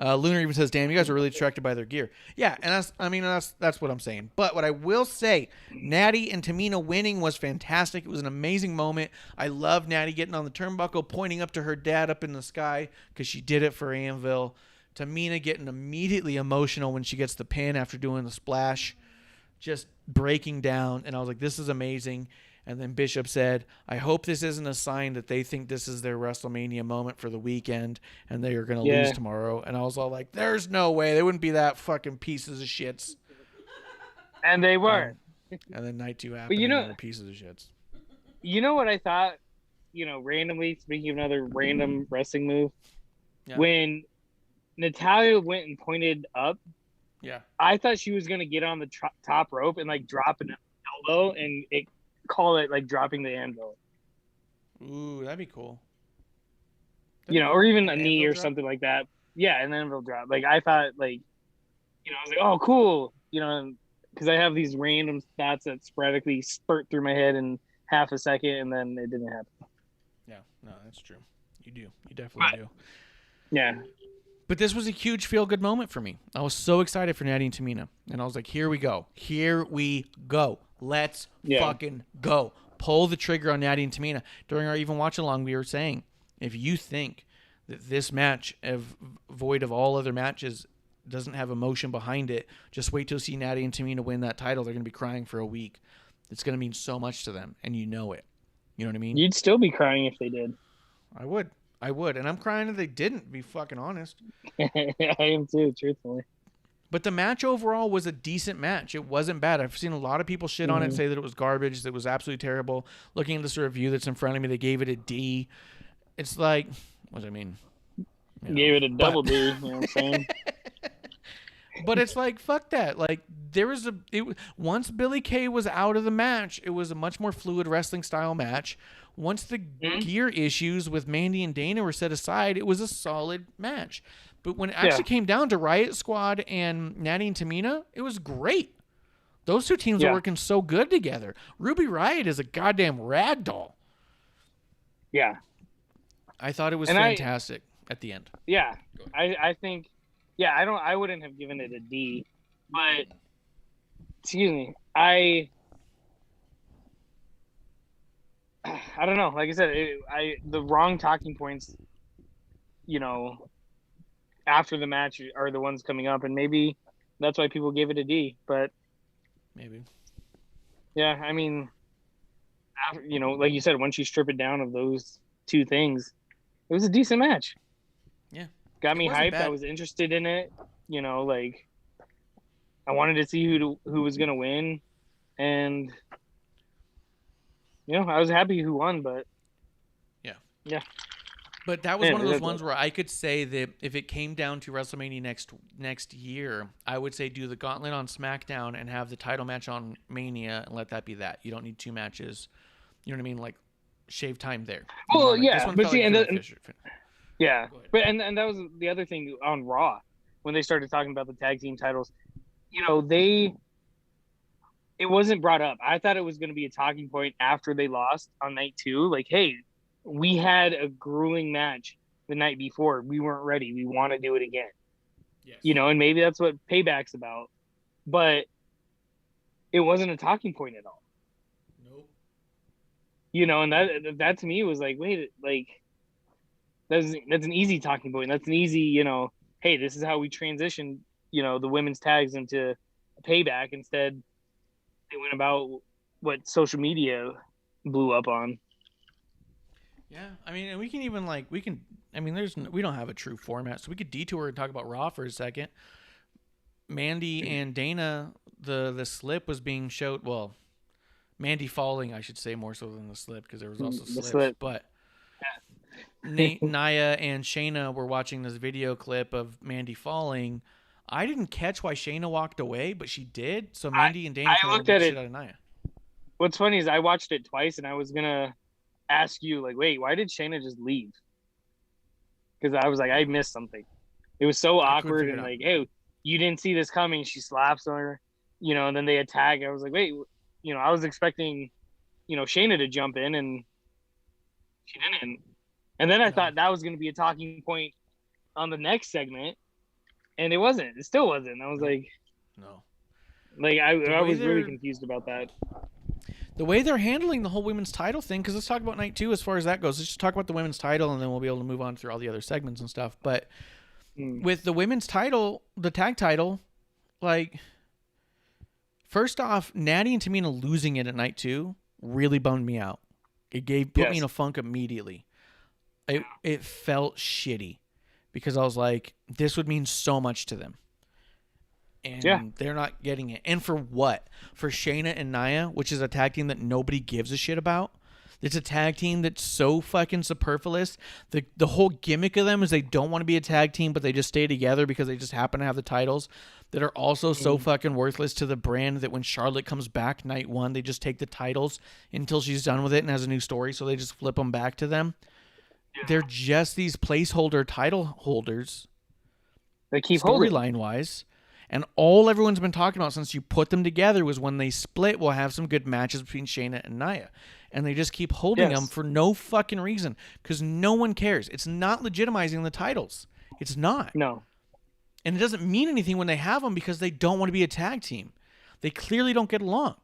Lunar even says, "Damn, you guys are really distracted by their gear." Yeah, and that's what I'm saying. But what I will say, Natty and Tamina winning was fantastic. It was an amazing moment. I love Natty getting on the turnbuckle, pointing up to her dad up in the sky because she did it for Anvil. Tamina getting immediately emotional when she gets the pin after doing the splash, just breaking down. And I was like, "This is amazing." And then Bishop said, "I hope this isn't a sign that they think this is their WrestleMania moment for the weekend and they are going to lose tomorrow." And I was all like, "There's no way. They wouldn't be that fucking pieces of shits." And they were. And then night 2 happened and they were pieces of shits. You know what I thought, randomly, speaking of another random wrestling move? Yeah. When Natalya went and pointed up, I thought she was going to get on the top rope and like drop an elbow and call it like dropping the anvil. Ooh, that'd be cool. Or even a knee or something like that. Yeah, an anvil drop. Like I thought, like, I was like, oh, cool. Because I have these random thoughts that sporadically spurt through my head in half a second, and then it didn't happen. Yeah, no, that's true. You do. You definitely do. Yeah. But this was a huge feel-good moment for me. I was so excited for Natty and Tamina. And I was like, here we go. Here we go. Let's fucking go. Pull the trigger on Natty and Tamina. During our even watch-along, we were saying, if you think that this match, void of all other matches, doesn't have emotion behind it, just wait till you see Natty and Tamina win that title. They're going to be crying for a week. It's going to mean so much to them, and you know it. You know what I mean? You'd still be crying if they did. I would. And I'm crying if they didn't, to be fucking honest. I am too, truthfully. But the match overall was a decent match. It wasn't bad. I've seen a lot of people shit on it and say that it was garbage, that it was absolutely terrible. Looking at this review that's in front of me, they gave it a D. It's like, what do I mean? Gave it a double D, you know what I'm saying? But it's like, fuck that. Like, once Billie Kay was out of the match, it was a much more fluid wrestling style match. Once the gear issues with Mandy and Dana were set aside, it was a solid match. But when it actually came down to Riot Squad and Natty and Tamina, it was great. Those two teams are working so good together. Ruby Riot is a goddamn ragdoll. Yeah. I thought it was fantastic at the end. Yeah. I think, I wouldn't have given it a D, but, excuse me, I don't know. Like I said, the wrong talking points, after the match are the ones coming up, and maybe that's why people gave it a D. But maybe, yeah. I mean, like you said, once you strip it down of those two things, it was a decent match. Yeah, got me hyped. I was interested in it. Like I wanted to see who was gonna win, and I was happy who won. But yeah. But that was one of those that's ones where I could say that if it came down to WrestleMania next year, I would say do the gauntlet on SmackDown and have the title match on Mania and let that be that. You don't need 2 matches. You know what I mean? Like shave time there. Well, Like, yeah, this one but felt see, like and Philip the- Fisher. Yeah, Go ahead. but and that was the other thing on Raw when they started talking about the tag team titles. You know, it wasn't brought up. I thought it was going to be a talking point after they lost on night 2. Like, hey, we had a grueling match the night before. We weren't ready. We want to do it again. Yes. You know, and maybe that's what Payback's about. But it wasn't a talking point at all. Nope. You know, and that to me was like, wait, like that's an easy talking point. That's an easy, you know, hey, this is how we transition, you know, the women's tags into Payback. Instead, they went about what social media blew up on. Yeah, I mean, and we can even we don't have a true format, so we could detour and talk about Raw for a second. Mandy and Dana, the slip was being showed. Well, Mandy falling, I should say, more so than the slip, because there was also The slips. slip. But Nia and Shayna were watching this video clip of Mandy falling. I didn't catch why Shayna walked away, but she did. So Mandy and Dana I looked at the it. shit out of Nia. What's funny is I watched it twice, and I was gonna ask you, like, wait, why did Shayna just leave? Because I was like, I missed something. It was so I couldn't awkward, figure and it out. like, hey, you didn't see this coming. She slaps on her, you know, and then they attack. I was like, wait, you know, I was expecting, you know, Shayna to jump in, and she didn't. And then I thought that was going to be a talking point on the next segment, and it wasn't. It still wasn't. I was like, No. like I way was really they're- confused about that. The way they're handling the whole women's title thing, because let's talk about night 2 as far as that goes. Let's just talk about the women's title, and then we'll be able to move on through all the other segments and stuff. But with the women's title, the tag title, like, first off, Natty and Tamina losing it at night 2 really bummed me out. It put me in a funk immediately. It felt shitty because I was like, this would mean so much to them. And they're not getting it. And for what? For Shayna and Nia, which is a tag team that nobody gives a shit about. It's a tag team that's so fucking superfluous. The whole gimmick of them is they don't want to be a tag team, but they just stay together because they just happen to have the titles that are also so fucking worthless to the brand that when Charlotte comes back night 1, they just take the titles until she's done with it and has a new story, so they just flip them back to them. Yeah. They're just these placeholder title holders. They keep holding storyline-wise. And all everyone's been talking about since you put them together was when they split, we'll have some good matches between Shayna and Nia. And they just keep holding them for no fucking reason because no one cares. It's not legitimizing the titles. It's not. No. And it doesn't mean anything when they have them because they don't want to be a tag team. They clearly don't get along.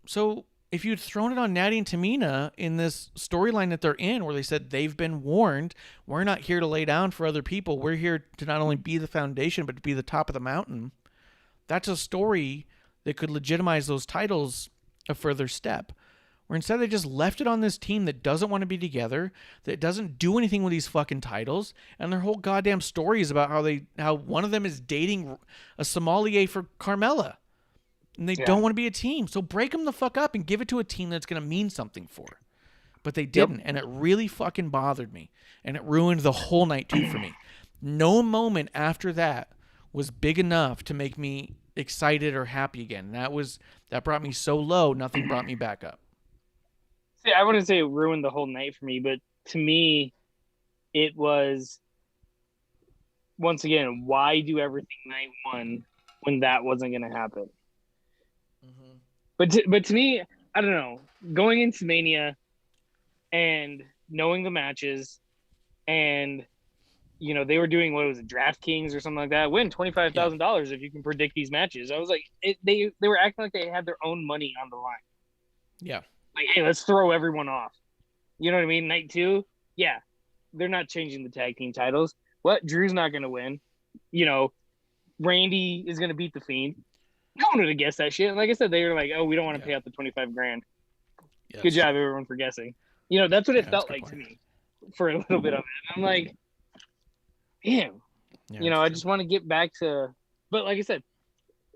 So if you'd thrown it on Natty and Tamina in this storyline that they're in where they said they've been warned, we're not here to lay down for other people. We're here to not only be the foundation, but to be the top of the mountain. That's a story that could legitimize those titles a further step. Where instead they just left it on this team that doesn't want to be together, that doesn't do anything with these fucking titles, and their whole goddamn story is about how one of them is dating a sommelier for Carmella. And they don't want to be a team. So break them the fuck up and give it to a team that's going to mean something for. But they didn't. And it really fucking bothered me. And it ruined the whole night too for me. No moment after that was big enough to make me excited or happy again. That brought me so low, nothing brought me back up. See, I wouldn't say it ruined the whole night for me, but to me, it was, once again, why do everything night 1 when that wasn't going to happen? But to me, I don't know. Going into Mania and knowing the matches, and you know they were doing what was it, DraftKings or something like that. Win $25,000 if you can predict these matches. I was like, they were acting like they had their own money on the line. Yeah. Like, hey, let's throw everyone off. You know what I mean? Night 2, yeah, they're not changing the tag team titles. What? Drew's not going to win. You know, Randy is going to beat the Fiend. No one would have guessed that shit. Like I said, they were like, "Oh, we don't want to pay out the $25,000." Yes. Good job, everyone, for guessing. You know, that's what it felt like point. to me for a little bit of it. And I'm like, damn. Yeah, you know, I just want to get back to. But like I said,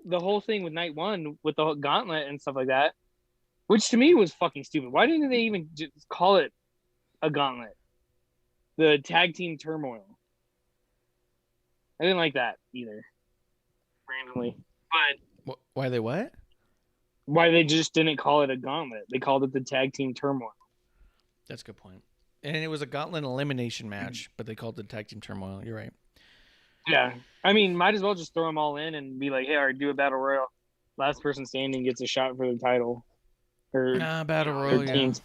the whole thing with night 1 with the gauntlet and stuff like that, which to me was fucking stupid. Why didn't they even just call it a gauntlet? the tag team turmoil. I didn't like that either. Randomly, but Why they what? why they just didn't call it a gauntlet? They called it the tag team turmoil. That's a good point. And it was a gauntlet elimination match, but they called it tag team turmoil. You're right. Yeah, I mean, might as well just throw them all in and be like, hey, all right, do a battle royal. Last person standing gets a shot for the title. Or Battle royal. Yeah. Teams.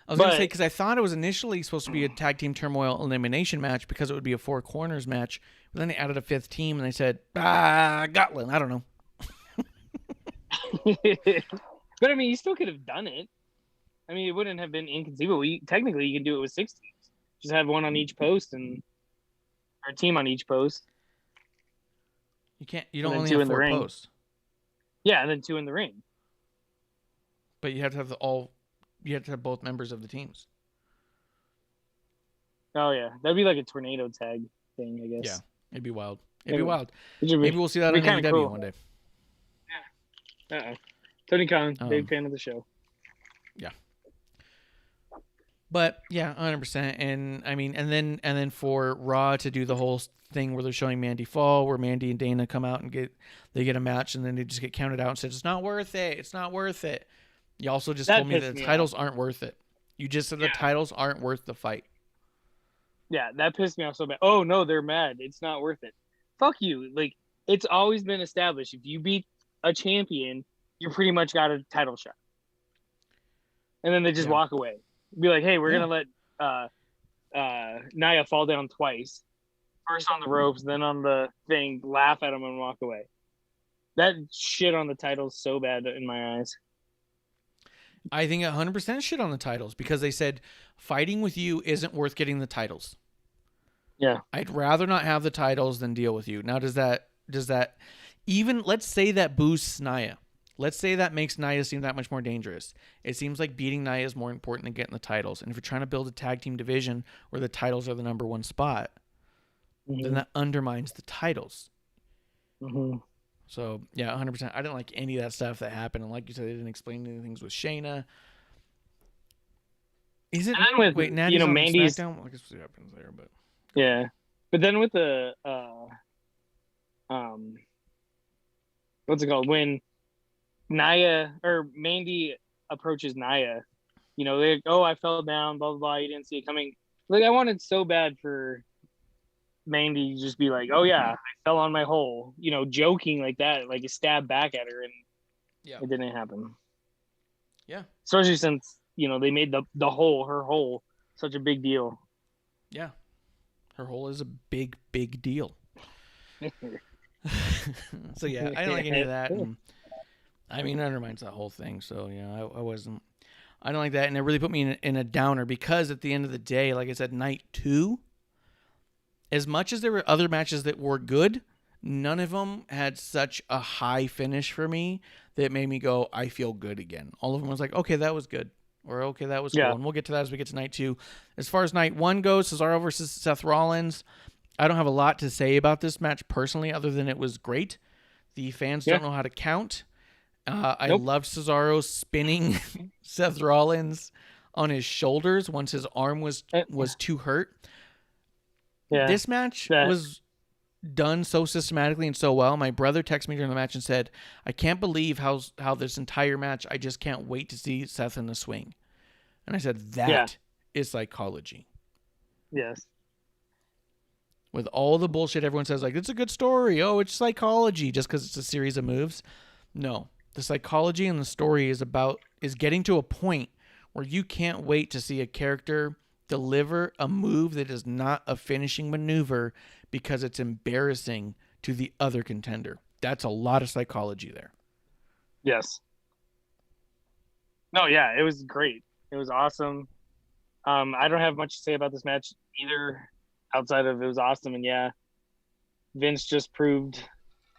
I was gonna say because I thought it was initially supposed to be a tag team turmoil elimination match because it would be a 4 corners match. But then they added a 5th team and they said, gauntlet. I don't know. But I mean, you still could have done it. I mean, it wouldn't have been inconceivable. Technically, you could do it with 6 teams. Just have one on each post or a team on each post. You can't. You don't And then only 2 have in the 4 ring. posts. Yeah, and then 2 in the ring. But you have to have You have to have both members of the teams. Oh yeah, that'd be like a tornado tag thing, I guess. Yeah, it'd be wild. It'd be wild. Maybe Maybe we'll see that on kinda AEW cool. one day. Tony Khan, big fan of the show. Yeah. But yeah, 100%. And I mean, and then for Raw to do the whole thing where they're showing Mandy fall, where Mandy and Dana come out and get a match, and then they just get counted out and said it's not worth it. It's not worth it. You also just told me that the titles aren't worth it. You just said the titles aren't worth the fight. Yeah, that pissed me off so bad. Oh no, they're mad. It's not worth it. Fuck you. Like, it's always been established. If you beat a champion, you pretty much got a title shot. And then they just walk away. Be like, hey, we're gonna let Nia fall down twice. First on the ropes, then on the thing, laugh at him and walk away. That shit on the titles so bad in my eyes. I think 100% shit on the titles because they said fighting with you isn't worth getting the titles. Yeah. I'd rather not have the titles than deal with you. Now, does that even, let's say that boosts Nia. Let's say that makes Nia seem that much more dangerous. It seems like beating Nia is more important than getting the titles. And if you're trying to build a tag team division where the titles are the number 1 spot, then that undermines the titles. Mm-hmm. So, yeah, 100%. I didn't like any of that stuff that happened. And like you said, they didn't explain any things with Shayna. Is it? And then with, wait, Natty's on Mandy's... SmackDown? Well, I guess what happens there, but... Yeah. But then with the... what's it called? When Nia... Or Mandy approaches Nia, they're like, oh, I fell down, blah, blah, blah, you didn't see it coming. Like, I wanted so bad for Mandy to just be like, oh, yeah, I fell on my hole, joking like that, like a stab back at her, and it didn't happen. Yeah. Especially since, they made her hole, such a big deal. Yeah. Her hole is a big, big deal. So, yeah, I didn't like any of that. And, I mean, it undermines that whole thing. So, yeah, I don't like that. And it really put me in a downer because at the end of the day, like I said, night 2, as much as there were other matches that were good, none of them had such a high finish for me that it made me go, I feel good again. All of them was like, okay, that was good. Or, okay, that was cool. And we'll get to that as we get to night 2. As far as night 1 goes, Cesaro versus Seth Rollins, I don't have a lot to say about this match personally other than it was great. The fans don't know how to count. I loved Cesaro spinning Seth Rollins on his shoulders once his arm was too hurt. Yeah. This match was done so systematically and so well. My brother texted me during the match and said, I can't believe how this entire match, I just can't wait to see Seth in the swing. And I said, that is psychology. Yes. With all the bullshit everyone says, like, it's a good story. Oh, it's psychology just because it's a series of moves. No. The psychology in the story is getting to a point where you can't wait to see a character deliver a move that is not a finishing maneuver because it's embarrassing to the other contender. That's a lot of psychology there. Yes. No, yeah, it was great. It was awesome. I don't have much to say about this match either outside of it was awesome. And yeah, Vince just proved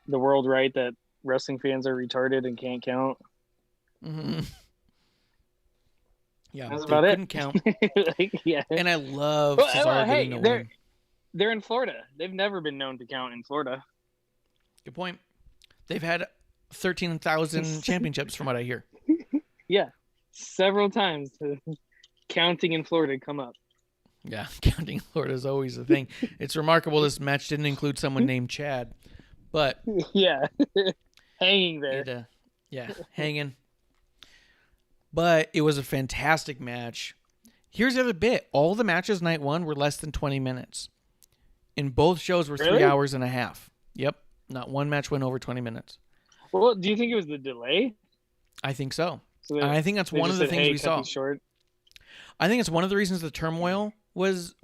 the world right that wrestling fans are retarded and can't count. Mm-hmm. Yeah, that's about couldn't count. And I love Cesaro getting a win. They're in Florida. They've never been known to count in Florida. Good point. They've had 13,000 championships from what I hear. Yeah, several times counting in Florida come up. Yeah, counting Lord is always a thing. It's remarkable this match didn't include someone named Chad, but Yeah. Hanging there. hanging. But it was a fantastic match. Here's the other bit. All the matches night one were less than 20 minutes. And both shows were 3 Really? hours and a half. Yep. Not one match went over 20 minutes. Well, do you think it was the delay? I think so. So And I think that's they one of just the said, things "Hey, we cut saw. these short." I think it's one of the reasons the turmoil was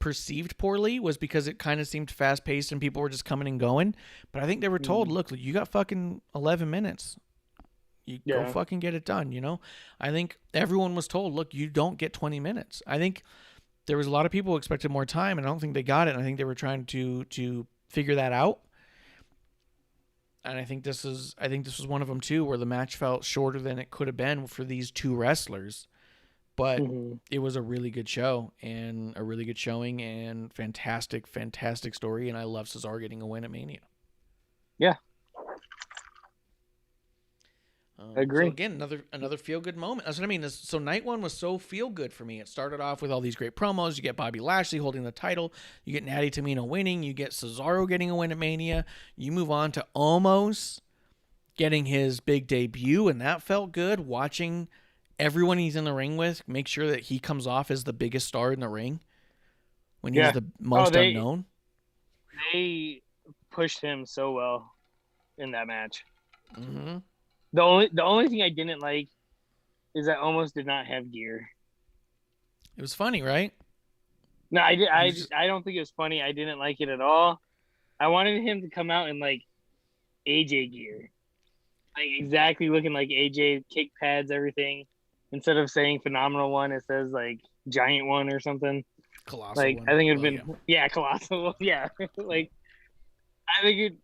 perceived poorly was because it kind of seemed fast paced and people were just coming and going. But I think they were told, look, you got fucking 11 minutes. You go fucking get it done, you know? I think everyone was told, look, you don't get 20 minutes. I think there was a lot of people who expected more time, and I don't think they got it. And I think they were trying to figure that out. And I think this was one of them too, where the match felt shorter than it could have been for these two wrestlers. But it was a really good show and a really good showing and fantastic, fantastic story. And I love Cesaro getting a win at Mania. Yeah. Agree. So again, another feel good moment. That's what I mean. So night one was so feel good for me. It started off with all these great promos. You get Bobby Lashley holding the title. You get Natty Tamina winning. You get Cesaro getting a win at Mania. You move on to Omos getting his big debut, and that felt good. Watching everyone he's in the ring with make sure that he comes off as the biggest star in the ring when he's the most unknown. They pushed him so well in that match. Mm-hmm. The only thing I didn't like is that Omos did not have gear. It was funny, right? No, I don't think it was funny. I didn't like it at all. I wanted him to come out in like AJ gear, like exactly looking like AJ, kick pads, everything. Instead of saying phenomenal one, it says like giant one or something. Colossal like one. I think it'd been colossal. Yeah, like I think it.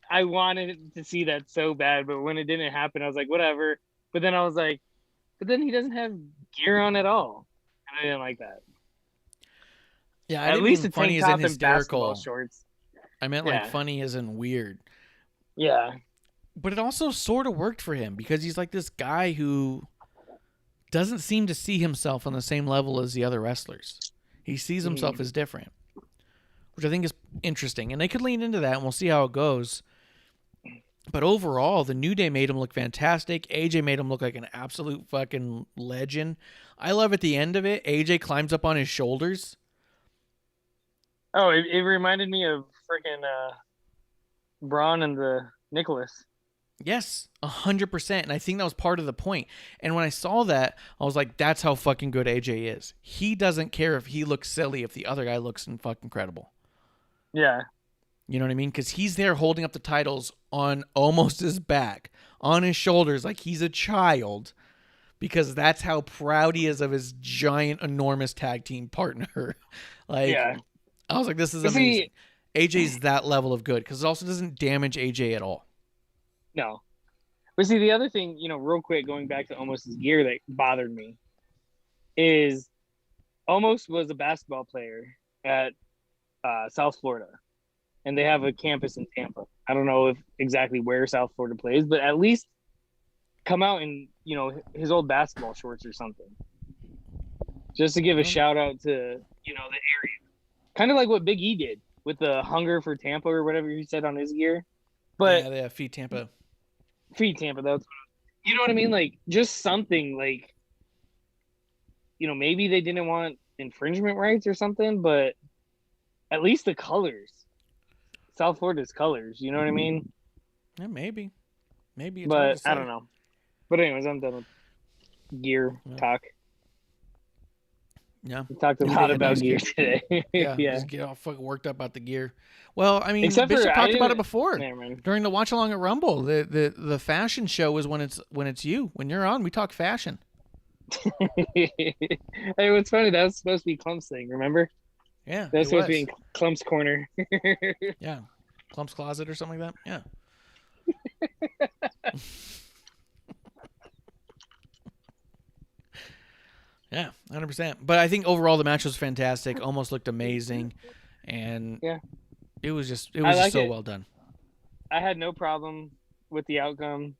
I wanted to see that so bad, but when it didn't happen, I was like, whatever. But then I was like, but then he doesn't have gear on at all. And I didn't like that. Yeah, at least the funny tank is top in and basketball hysterical. shorts. I meant like funny as in weird. Yeah. But it also sort of worked for him because he's like this guy who doesn't seem to see himself on the same level as the other wrestlers. He sees himself as different, which I think is interesting. And they could lean into that, and we'll see how it goes. But overall, the New Day made him look fantastic. AJ made him look like an absolute fucking legend. I love at the end of it, AJ climbs up on his shoulders. Oh, it reminded me of freaking Braun and the Nicholas. Yes, 100%. And I think that was part of the point. And when I saw that, I was like, that's how fucking good AJ is. He doesn't care if he looks silly if the other guy looks fucking incredible. Yeah. You know what I mean? Because he's there holding up the titles on almost his back, on his shoulders, like he's a child, because that's how proud he is of his giant, enormous tag team partner. I was like, this is amazing. AJ's that level of good, because it also doesn't damage AJ at all. No. But see, the other thing, real quick, going back to Omos's gear that bothered me, is Omos was a basketball player at South Florida. And they have a campus in Tampa. I don't know exactly where South Florida plays, but at least come out in, his old basketball shorts or something. Just to give a shout out to, the area. Kind of like what Big E did with the hunger for Tampa or whatever he said on his gear. But yeah, they have Feed Tampa. Feed Tampa, that's you know what I mean? Like, just something like, maybe they didn't want infringement rights or something, but at least the colors. South Florida's colors, you know what I mean? Yeah, maybe. Maybe it's but I don't know. But anyways, I'm done with gear talk. Yeah. We talked a lot about gear today. Just get all fucking worked up about the gear. Well, I mean, Except Bishop for, talked about it before. Man. During the Watch Along at Rumble. The fashion show is when it's you. When you're on, we talk fashion. Hey, what's funny, that was supposed to be Clump's thing, remember? Yeah. That's supposed to be in Clump's corner. Yeah. Clump's closet or something like that. Yeah. Yeah, 100%. But I think overall the match was fantastic. Almost looked amazing, and it was just so well done. I had no problem with the outcome.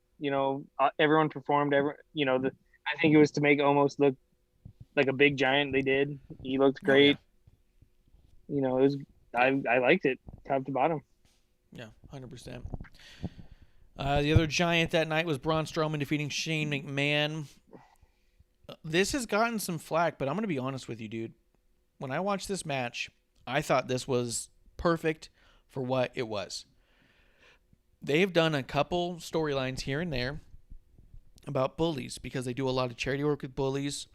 Everyone performed. I think it was to make Omos look like a big giant. They did. He looked great. You know, it was. I liked it top to bottom. Yeah, 100%. The other giant that night was Braun Strowman defeating Shane McMahon. This has gotten some flack, but I'm going to be honest with you, dude. When I watched this match, I thought this was perfect for what it was. They've done a couple storylines here and there about bullies because they do a lot of charity work with bullies.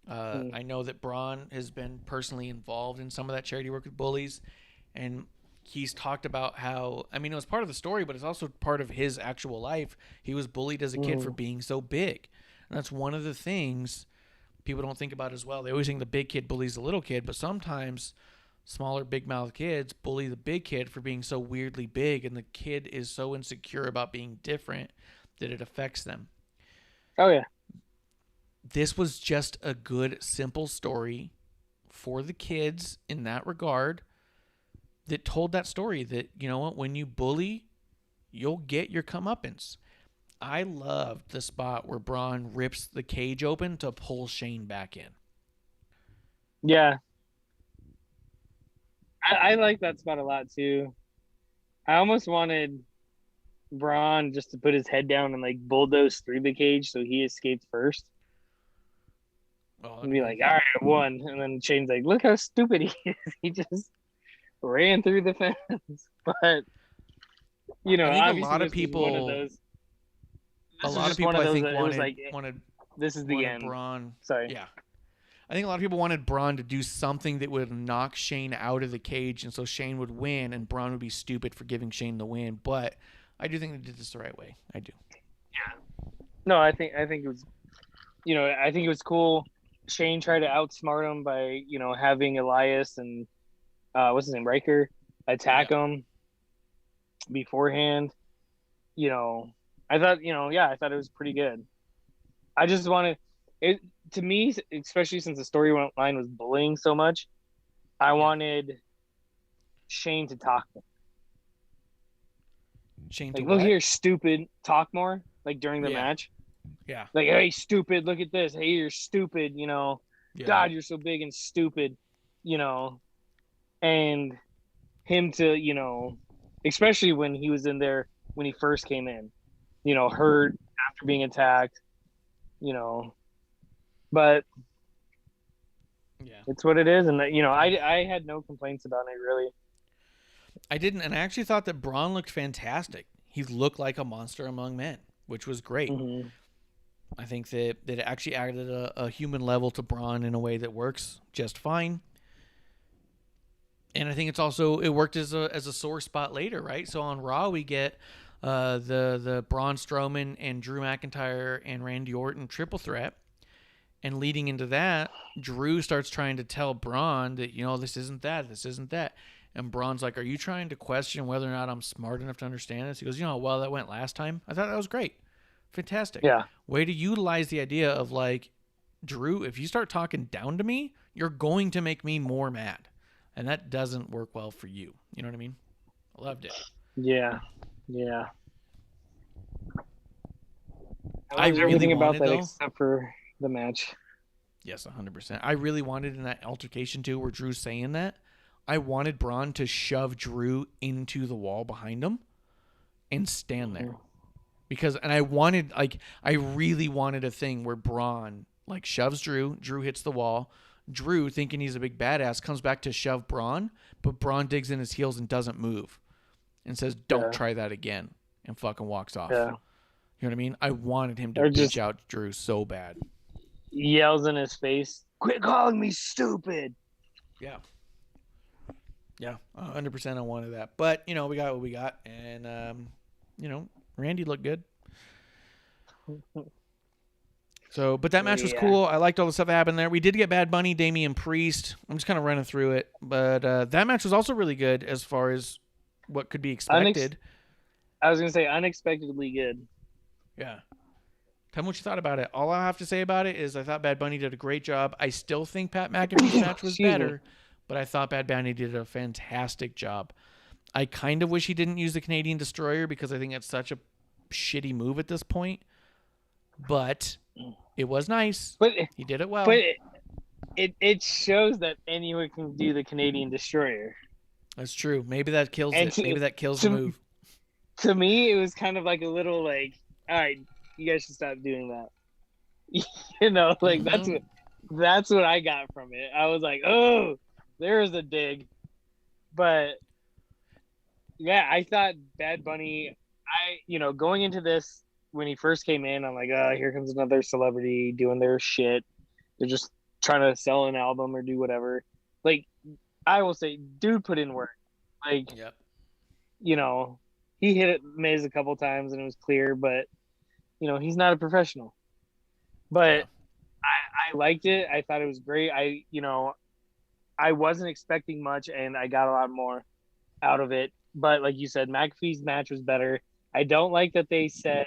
I know that Braun has been personally involved in some of that charity work with bullies, and he's talked about how, I mean, it was part of the story, but it's also part of his actual life. He was bullied as a kid for being so big. And that's one of the things people don't think about as well. They always think the big kid bullies the little kid, but sometimes smaller, big mouth kids bully the big kid for being so weirdly big, and the kid is so insecure about being different that it affects them. Oh, yeah. This was just a good, simple story for the kids in that regard that told that story that, you know what, when you bully, you'll get your comeuppance. I loved the spot where Braun rips the cage open to pull Shane back in. Yeah. I like that spot a lot, too. I almost wanted Braun just to put his head down and, like, bulldoze through the cage so he escaped first. And be like, all right, I won. And then Shane's like, look how stupid he is. He just ran through the fence. But, you know, I think obviously a lot of this was people, one of those. a lot of people, I think, wanted this is the end. Braun. Sorry. Yeah. I think a lot of people wanted Braun to do something that would knock Shane out of the cage, and so Shane would win, and Braun would be stupid for giving Shane the win. But I do think they did this the right way. I do. Yeah. No, I think it was, you know, I think it was cool. Shane tried to outsmart him by, you know, having Elias and what's his name, Riker, attack him beforehand. You know, I thought it was pretty good. I just wanted it to me, especially since the storyline was bullying so much. I wanted Shane to talk more. Shane, like, to look what? here, stupid, talk more, like during the match. Yeah. Like, hey, stupid, look at this. Hey, you're stupid, you know. Yeah. God, you're so big and stupid, you know. And him to, you know, especially when he was in there, when he first came in, you know, hurt after being attacked, you know. But it's what it is. And, you know, I had no complaints about it, really. I didn't. And I actually thought that Braun looked fantastic. He looked like a monster among men, which was great. Mm-hmm. I think that it actually added a human level to Braun in a way that works just fine. And I think it worked as a sore spot later, right? So on Raw we get the Braun Strowman and Drew McIntyre and Randy Orton triple threat, and leading into that, Drew starts trying to tell Braun that, you know, this isn't that, and Braun's like, "Are you trying to question whether or not I'm smart enough to understand this?" He goes, "You know how well that went last time? I thought that was great." Fantastic. Yeah. Way to utilize the idea of, like, Drew, if you start talking down to me, you're going to make me more mad. And that doesn't work well for you. You know what I mean? I loved it. Yeah. Yeah. I loved really everything about wanted, that though, except for the match. Yes, 100%. I really wanted in that altercation, too, where Drew's saying that, I wanted Braun to shove Drew into the wall behind him and stand there. Because, and I really wanted a thing where Braun, like, shoves Drew hits the wall, Drew, thinking he's a big badass, comes back to shove Braun, but Braun digs in his heels and doesn't move and says, "Don't try that again," and fucking walks off. Yeah. You know what I mean? I wanted him to Or bitch just out Drew so bad. Yells in his face, "Quit calling me stupid." Yeah. Yeah, 100% I wanted that. But, you know, we got what we got, and, you know, Randy looked good. So, but that match was cool. I liked all the stuff that happened there. We did get Bad Bunny, Damian Priest. I'm just kind of running through it. But that match was also really good as far as what could be expected. I was going to say unexpectedly good. Yeah. Tell me what you thought about it. All I have to say about it is I thought Bad Bunny did a great job. I still think Pat McAfee's match was better, but I thought Bad Bunny did a fantastic job. I kind of wish he didn't use the Canadian Destroyer because I think it's such a shitty move at this point. But it was nice. But he did it well. But it shows that anyone can do the Canadian Destroyer. That's true. Maybe that kills And it. Maybe that kills the move. To me, it was kind of like a little like, all right, you guys should stop doing that. You know, like that's what I got from it. I was like, oh, there's a dig. But yeah, I thought Bad Bunny, going into this when he first came in, I'm like, oh, here comes another celebrity doing their shit. They're just trying to sell an album or do whatever. Like, I will say, dude put in work. Like, Yep. He hit it Miz a couple times and it was clear, but he's not a professional. But I liked it. I thought it was great. I wasn't expecting much and I got a lot more out of it. But like you said, McAfee's match was better. I don't like that they said,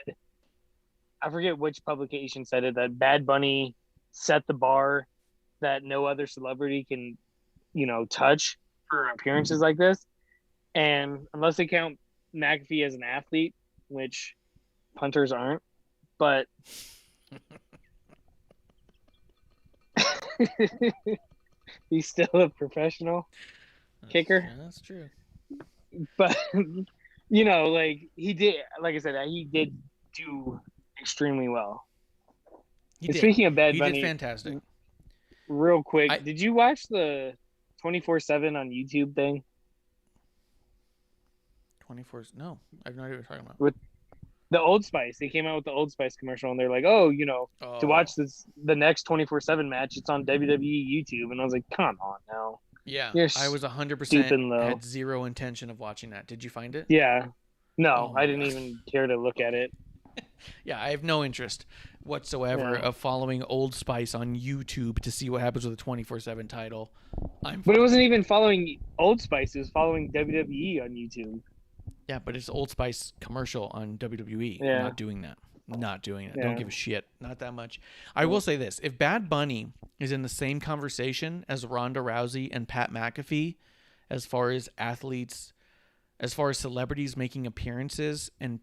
I forget which publication said it, that Bad Bunny set the bar that no other celebrity can, touch for appearances like this. And unless they count McAfee as an athlete, which punters aren't, but he's still a professional kicker. Yeah, that's true. But like he did, like I said, he did do extremely well. Speaking of Bad Bunny, he did fantastic. Real quick, did you watch the 24/7 on YouTube thing? 24? No, I have no idea what you're talking about. With the Old Spice, they came out with the Old Spice commercial, and they're like, "Oh, to watch the next 24/7 match, it's on WWE YouTube." And I was like, "Come on now." Yeah, You're I was 100% low. had zero intention of watching that. Did you find it? Yeah, no, Oh I didn't even care to look at it. Yeah, I have no interest whatsoever of following Old Spice on YouTube to see what happens with the 24/7 title. But it wasn't even following Old Spice; it was following WWE on YouTube. Yeah, but it's Old Spice commercial on WWE. Yeah. Not doing that. Yeah. Don't give a shit. Not that much. I will say this. If Bad Bunny is in the same conversation as Ronda Rousey and Pat McAfee as far as athletes, as far as celebrities making appearances and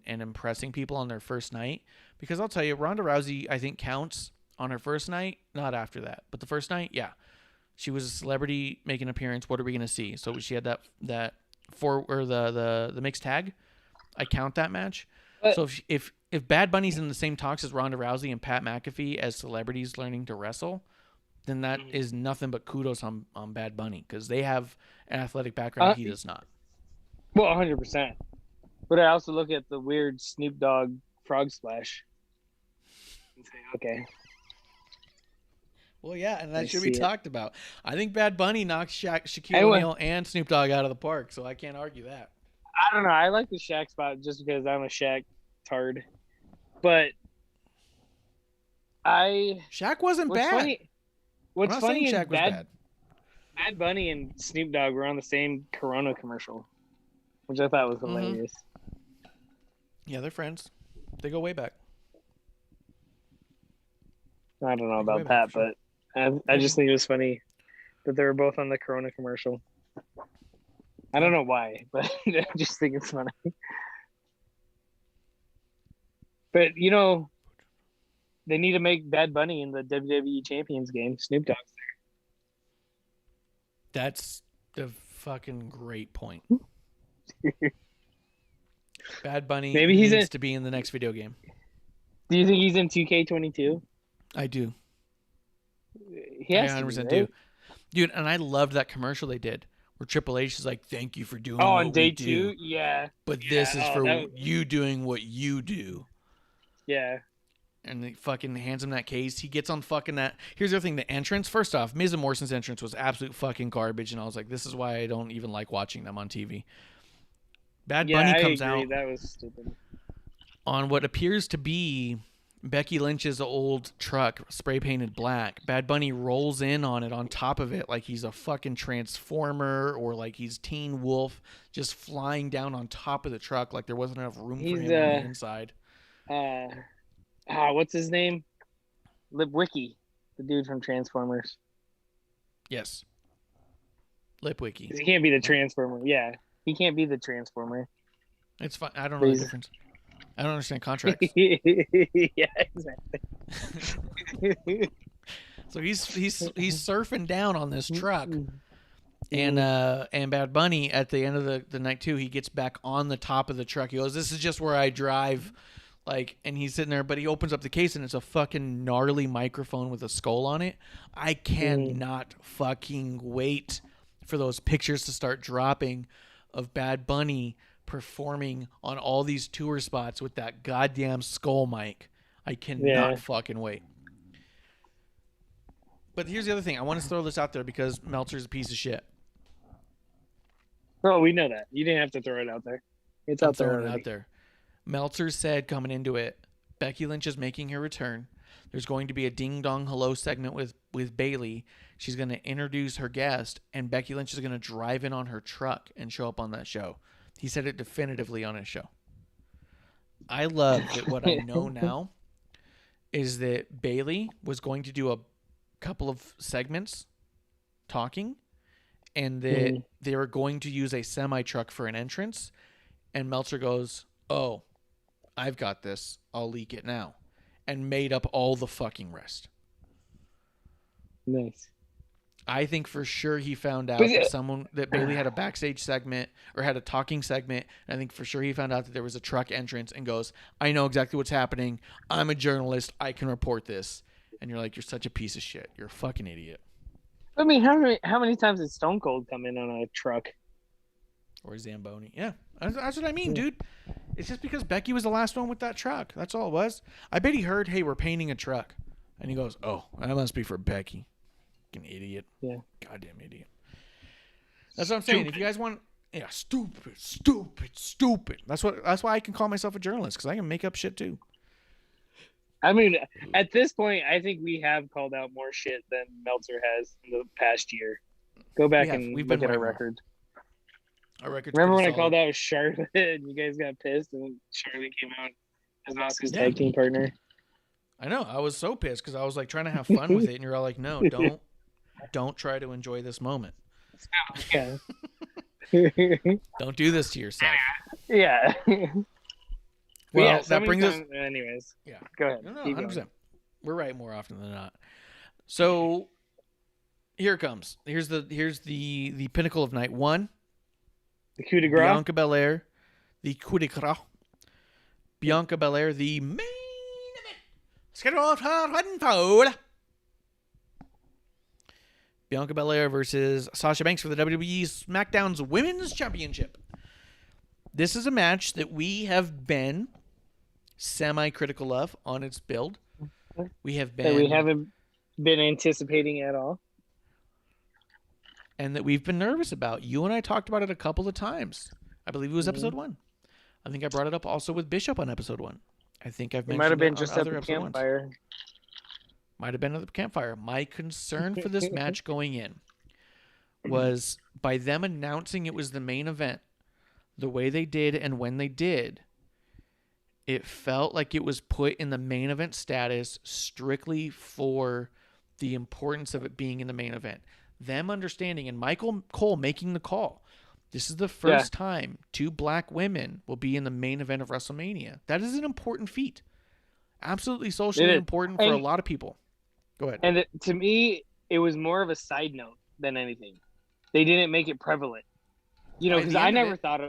impressing people on their first night, because I'll tell you, Ronda Rousey, I think, counts on her first night, not after that. But the first night, yeah. She was a celebrity making an appearance. What are we going to see? So she had that the mixed tag. I count that match. So if Bad Bunny's in the same talks as Ronda Rousey and Pat McAfee as celebrities learning to wrestle, then that is nothing but kudos on Bad Bunny, because they have an athletic background he does not. Well, 100%. But I also look at the weird Snoop Dogg frog splash and say, okay. Well, yeah, and that should be talked about. I think Bad Bunny knocked Shaquille O'Neal and Snoop Dogg out of the park, so I can't argue that. I don't know. I like the Shaq spot just because I'm a Shaq tard. But Shaq wasn't bad. What's funny is Shaq was bad. Bad Bunny and Snoop Dogg were on the same Corona commercial, which I thought was hilarious. Yeah, they're friends. They go way back. I don't know about that, but I just think it was funny that they were both on the Corona commercial. I don't know why, but I just think it's funny. But, they need to make Bad Bunny in the WWE Champions game. Snoop Dogg's there. That's the fucking great point. Bad Bunny needs to be in the next video game. Do you think he's in 2K22? I do. He has I 100% to be, right? do. Dude, and I loved that commercial they did where Triple H is like, thank you for doing what on day we do. 2? Yeah. But this is for you doing what you do. Yeah. And he fucking hands him that case. He gets on fucking that. Here's the other thing. The entrance. First off, Miz and Morrison's entrance was absolute fucking garbage. And I was like, this is why I don't even like watching them on TV. Bad Bunny comes out. That was stupid. On what appears to be Becky Lynch's old truck, spray painted black. Bad Bunny rolls in on it on top of it like he's a fucking transformer or like he's Teen Wolf, just flying down on top of the truck like there wasn't enough room for him on the inside. What's his name? Lipwicki, the dude from Transformers. Yes. Lipwicki. He can't be the Transformer. Yeah, he can't be the Transformer. It's fine. I don't know the difference. I don't understand contracts. Yeah, exactly. So he's surfing down on this truck. And Bad Bunny at the end of the night too, he gets back on the top of the truck. He goes, "This is just where I drive." Like, and he's sitting there, but he opens up the case and it's a fucking gnarly microphone with a skull on it. I cannot fucking wait for those pictures to start dropping of Bad Bunny performing on all these tour spots with that goddamn skull mic. I cannot fucking wait. But here's the other thing. I want to throw this out there because Meltzer's a piece of shit. Oh, we know that. You didn't have to throw it out there. It's out there already. Out there. Meltzer said coming into it, Becky Lynch is making her return. There's going to be a ding dong hello segment with Bayley. She's going to introduce her guest, and Becky Lynch is going to drive in on her truck and show up on that show. He said it definitively on his show. I love that what I know now is that Bayley was going to do a couple of segments talking, and that they were going to use a semi-truck for an entrance, and Meltzer goes, "Oh, I've got this. I'll leak it now," and made up all the fucking rest. Nice. I think for sure he found out that Bayley had a backstage segment or had a talking segment. And I think for sure he found out that there was a truck entrance and goes, "I know exactly what's happening. I'm a journalist. I can report this." And you're like, "You're such a piece of shit. You're a fucking idiot." I mean, how many times did Stone Cold come in on a truck? Or Zamboni. Yeah, that's what I mean, dude. It's just because Becky was the last one with that truck. That's all it was. I bet he heard, "Hey, we're painting a truck." And he goes, "Oh, that must be for Becky." Fucking idiot. Yeah. Goddamn idiot. That's what I'm saying. If you guys want, stupid. That's why I can call myself a journalist, because I can make up shit too. I mean, at this point, I think we have called out more shit than Meltzer has in the past year. Go back and look at our record. Our record's Remember when pretty I called out Charlotte and you guys got pissed and Charlotte came out as Oscar's Yeah. tag team partner? I know. I was so pissed because I was like trying to have fun with it, and you're all like, "No, don't try to enjoy this moment. Yeah. Don't do this to yourself." Yeah. Well, yeah, that brings us. Anyways. Yeah. Go ahead. No, Keep 100%. going. We're right more often than not. So here it comes. Here's the pinnacle of night one. The coup de grace. Bianca Belair, the coup de grace. Bianca Belair, the main event. Scheduled for one fall. Bianca Belair versus Sasha Banks for the WWE SmackDown's Women's Championship. This is a match that we have been semi-critical of on its build. We have been. That we haven't been anticipating at all. And that we've been nervous about. You and I talked about it a couple of times. I believe it was episode 1. I think I brought it up also with Bishop on episode 1. I think I've mentioned It might have been it just on at other the episode campfire. ones. Might have been at the campfire. My concern for this match going in was by them announcing it was the main event, the way they did and when they did, it felt like it was put in the main event status strictly for the importance of it being in the main event. Them understanding, and Michael Cole making the call, this is the first time 2 black women will be in the main event of WrestleMania. That is an important feat. Absolutely socially important for a lot of people. Go ahead. And to me, it was more of a side note than anything. They didn't make it prevalent. You know, because I never thought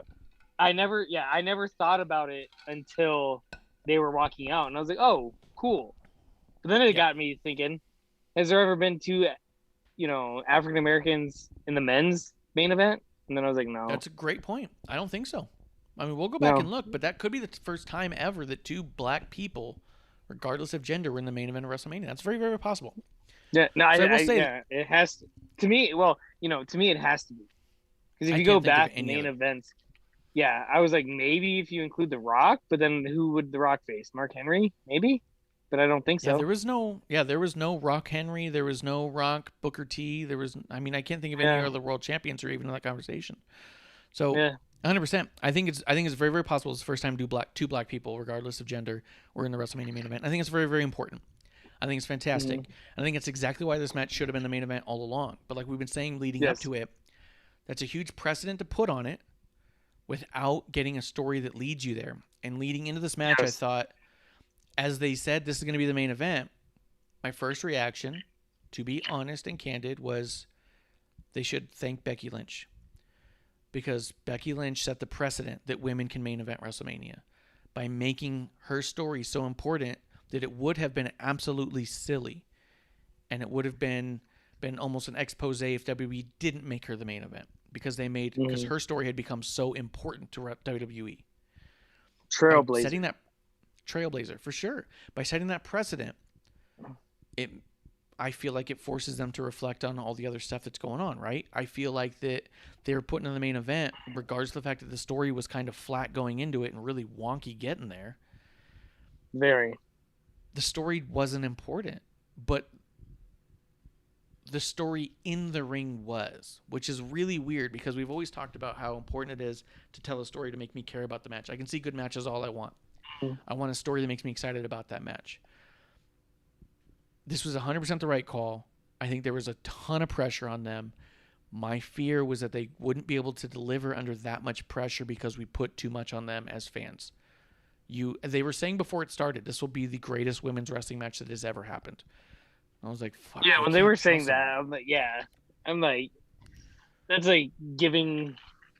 about it until they were walking out. And I was like, oh, cool. But then it got me thinking, has there ever been 2, African Americans in the men's main event? And then I was like, no. That's a great point. I don't think so. I mean, we'll go back and look, but that could be the first time ever that 2 black people, regardless of gender, were in the main event of WrestleMania. That's very, very possible. Yeah, no, So it has to. To me, it has to be. Because if you go back to main events, I was like, maybe if you include The Rock, but then who would The Rock face? Mark Henry? Maybe? But I don't think so. There was no Rock Henry. There was no Rock Booker T. I can't think of any other world champions or even in that conversation. So 100%. I think it's very, very possible it's the first time 2 black people, regardless of gender, were in the WrestleMania main event. I think it's very, very important. I think it's fantastic. And I think it's exactly why this match should have been the main event all along. But like we've been saying leading up to it, that's a huge precedent to put on it without getting a story that leads you there. And leading into this match, I thought, as they said, this is going to be the main event, my first reaction to be honest and candid, was they should thank Becky Lynch. Because Becky Lynch set the precedent that women can main event WrestleMania by making her story so important that it would have been absolutely silly, and it would have been almost an expose if WWE didn't make her the main event, because because her story had become so important to WWE. Trailblazer. Setting that trailblazer for sure. By setting that precedent, I feel like it forces them to reflect on all the other stuff that's going on, right? I feel like that they're putting in the main event, regardless of the fact that the story was kind of flat going into it and really wonky getting there. Very. The story wasn't important, but the story in the ring was, which is really weird because we've always talked about how important it is to tell a story to make me care about the match. I can see good matches all I want. I want a story that makes me excited about that match. This was 100% the right call. I think there was a ton of pressure on them. My fear was that they wouldn't be able to deliver under that much pressure because we put too much on them as fans. They were saying before it started, this will be the greatest women's wrestling match that has ever happened. I was like, fuck. Yeah, when they were saying that, I'm like, yeah. I'm like, that's like giving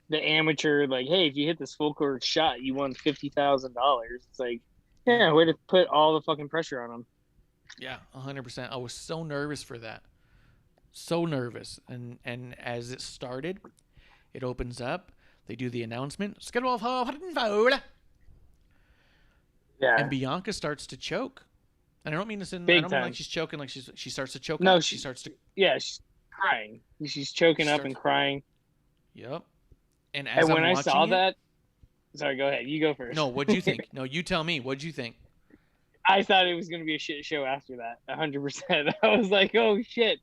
the amateur, like, hey, if you hit this full court shot, you won $50,000. It's like, yeah, way to put all the fucking pressure on them. Yeah, 100%. I was so nervous for that. So nervous. And as it started, it opens up. They do the announcement. Schedule for foul. Yeah. And Bianca starts to choke. And I don't mean this in. Big I don't mean time. like she's choking, like she starts to choke. No, she starts to. Yeah, she's crying. She's choking up and crying. Yep. And as when I'm I saw watching that, sorry, go ahead. You go first. No, what'd you think? No, you tell me. What'd you think? I thought it was going to be a shit show after that. 100%. I was like, oh shit,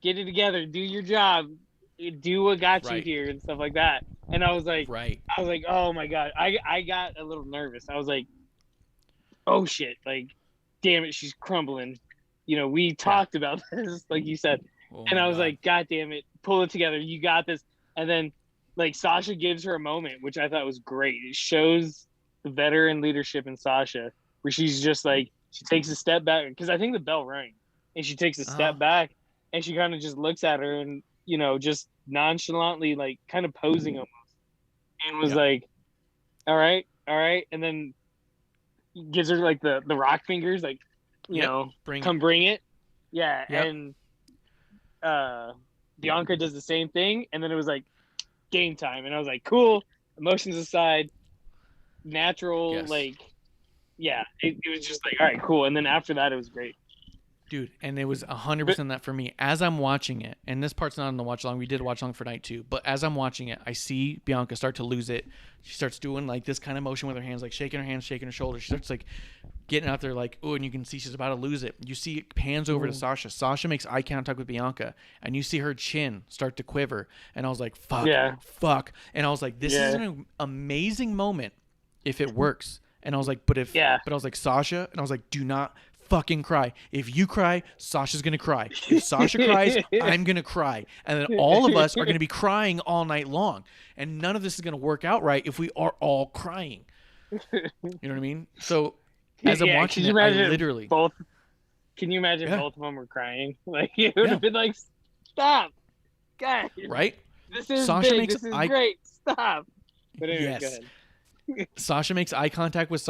get it together, do your job, do what got you here and stuff like that. And I was like, oh my god, I got a little nervous. I was like, oh shit, like, damn it, she's crumbling. You know, we talked about this, like you said, and I was like, god damn it, pull it together, you got this. And then, like, Sasha gives her a moment, which I thought was great. It shows the veteran leadership in Sasha, where she's just like, she takes a step back, because I think the bell rang, and she takes a step back, and she kind of just looks at her and, you know, just nonchalantly, like, kind of posing almost, and was like, all right, and then gives her like the rock fingers, like, you know, bring it. Yeah. And Bianca does the same thing, and then it was like game time, and I was like, cool, emotions aside, natural, like, yeah, it was just like, all right, cool. And then after that, it was great. Dude, and it was 100% that for me. As I'm watching it, and this part's not on the watch along, we did a watch along for night 2, but as I'm watching it, I see Bianca start to lose it. She starts doing like this kind of motion with her hands, like shaking her hands, shaking her shoulders. She starts like getting out there like, oh, and you can see she's about to lose it. You see it pans over to Sasha. Sasha makes eye contact with Bianca, and you see her chin start to quiver. And I was like, fuck. And I was like, this is an amazing moment if it works. And I was like, but I was like, Sasha, and I was like, do not fucking cry. If you cry, Sasha's gonna cry. If Sasha cries, I'm gonna cry. And then all of us are gonna be crying all night long. And none of this is gonna work out right if we are all crying. You know what I mean? So as I'm watching it, I literally can you imagine both of them were crying? Like, it would have been like, stop, guys. Right? This is Sasha big. This is great. Stop. But anyway, go ahead. Sasha makes eye contact with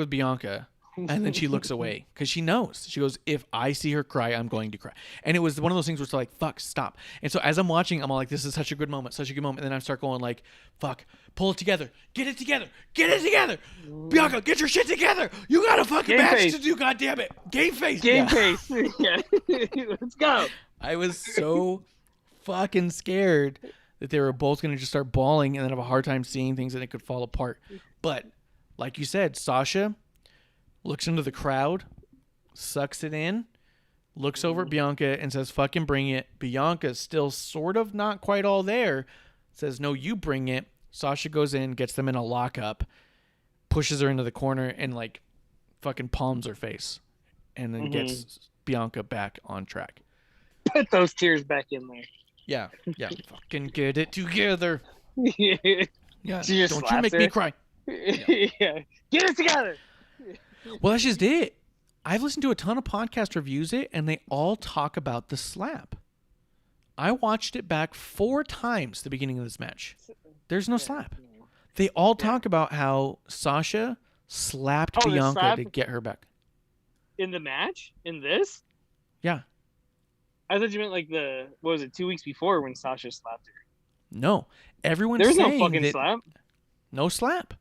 Bianca, and then she looks away because she knows. She goes, if I see her cry, I'm going to cry. And it was one of those things where it's like, fuck, stop. And so as I'm watching, I'm all like, this is such a good moment. And then I start going like, fuck, pull it together. Get it together. Bianca, get your shit together. You got a fucking match to do, goddammit. Game face. Yeah. Let's go. I was so fucking scared that they were both going to just start bawling and then have a hard time seeing things and it could fall apart. But like you said, Sasha looks into the crowd, sucks it in, looks over at Bianca and says, fucking bring it. Bianca's still sort of not quite all there, says, no, you bring it. Sasha goes in, gets them in a lockup, pushes her into the corner and like fucking palms her face and then gets Bianca back on track. Put those tears back in there. Yeah. Fucking get it together. Yeah. Don't you make me cry. Yeah. Get it together. Well, that's just it. I've listened to a ton of podcast reviews and they all talk about the slap. I watched it back 4 times the beginning of this match. There's no slap. They all talk about how Sasha slapped Bianca to get her back. In the match? In this? Yeah. I thought you meant like 2 weeks before when Sasha slapped her. No. Everyone's There's saying no fucking that slap. No slap.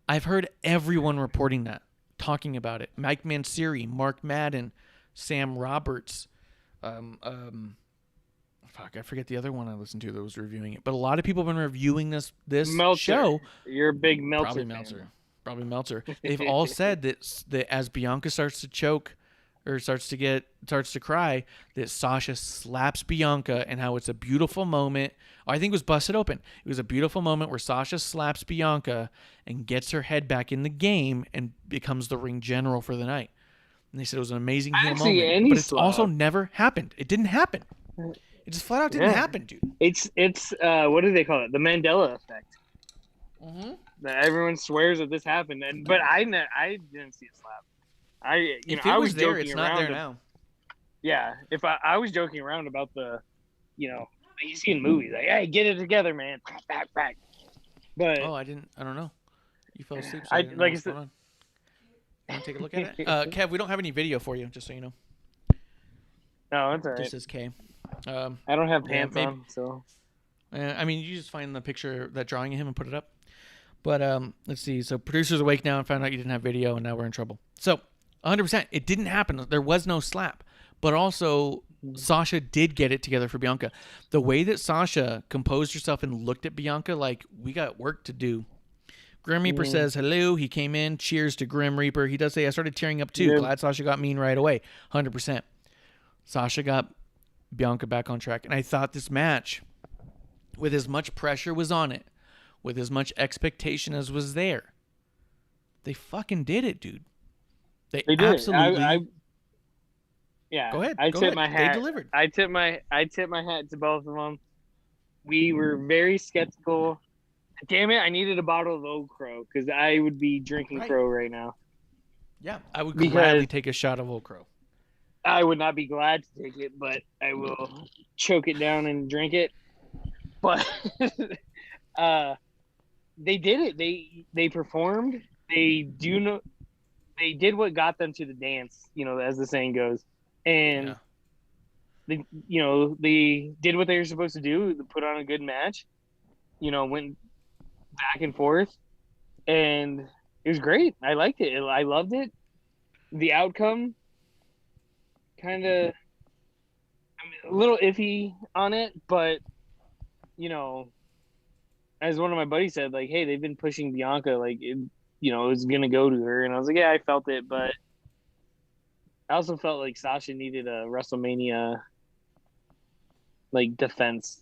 I've heard everyone reporting that, talking about it. Mike Manseri, Mark Madden, Sam Roberts. I forget the other one I listened to that was reviewing it. But a lot of people have been reviewing this Meltzer. show. You're a big Meltzer Probably fan. Meltzer. Probably Meltzer. They've all said that as Bianca starts to choke or starts to cry, that Sasha slaps Bianca and how it's a beautiful moment. I think it was Busted Open. It was a beautiful moment where Sasha slaps Bianca and gets her head back in the game and becomes the ring general for the night. And they said it was an amazing heel moment. But it's also never happened. It didn't happen. It just flat out didn't happen, dude. It's what do they call it? The Mandela effect. Mm-hmm. That everyone swears that this happened, but I didn't see a slap. I was there, joking it's around not there now. Yeah, if I was joking around about the, you see in movies like, hey, get it together, man. Back. But I don't know. You fell asleep. So I I didn't know like what's I going on. You want to take a look at it? Kev, we don't have any video for you, just so you know. No, that's all right. This is K. I don't have pants on, so. I mean, you just find the picture, that drawing of him, and put it up. But let's see. So producer's awake now and found out you didn't have video, and now we're in trouble. So 100%, it didn't happen. There was no slap. But also, Sasha did get it together for Bianca. The way that Sasha composed herself and looked at Bianca like, we got work to do. Grim Reaper says hello. He came in. Cheers to Grim Reaper. He does say, I started tearing up too. Glad Sasha got mean right away. 100%. Sasha got Bianca back on track. And I thought this match, with as much pressure was on it, with as much expectation as was there, they fucking did it, dude. They did. Absolutely. Yeah. Go ahead. I Go tip ahead. my hat. They delivered. I tip my hat to both of them. We were very skeptical. Damn it! I needed a bottle of Old Crow because I would be drinking Crow right now. Yeah, I would gladly take a shot of Old Crow. I would not be glad to take it, but I will choke it down and drink it. But they did it. They performed. They did what got them to the dance, as the saying goes. And they did what they were supposed to do. They put on a good match. Went back and forth, and it was great. I liked it. I loved it. The outcome, kind of, a little iffy on it, but as one of my buddies said, like, hey, they've been pushing Bianca, like, it was gonna go to her, and I was like, yeah, I felt it, but I also felt like Sasha needed a WrestleMania defense.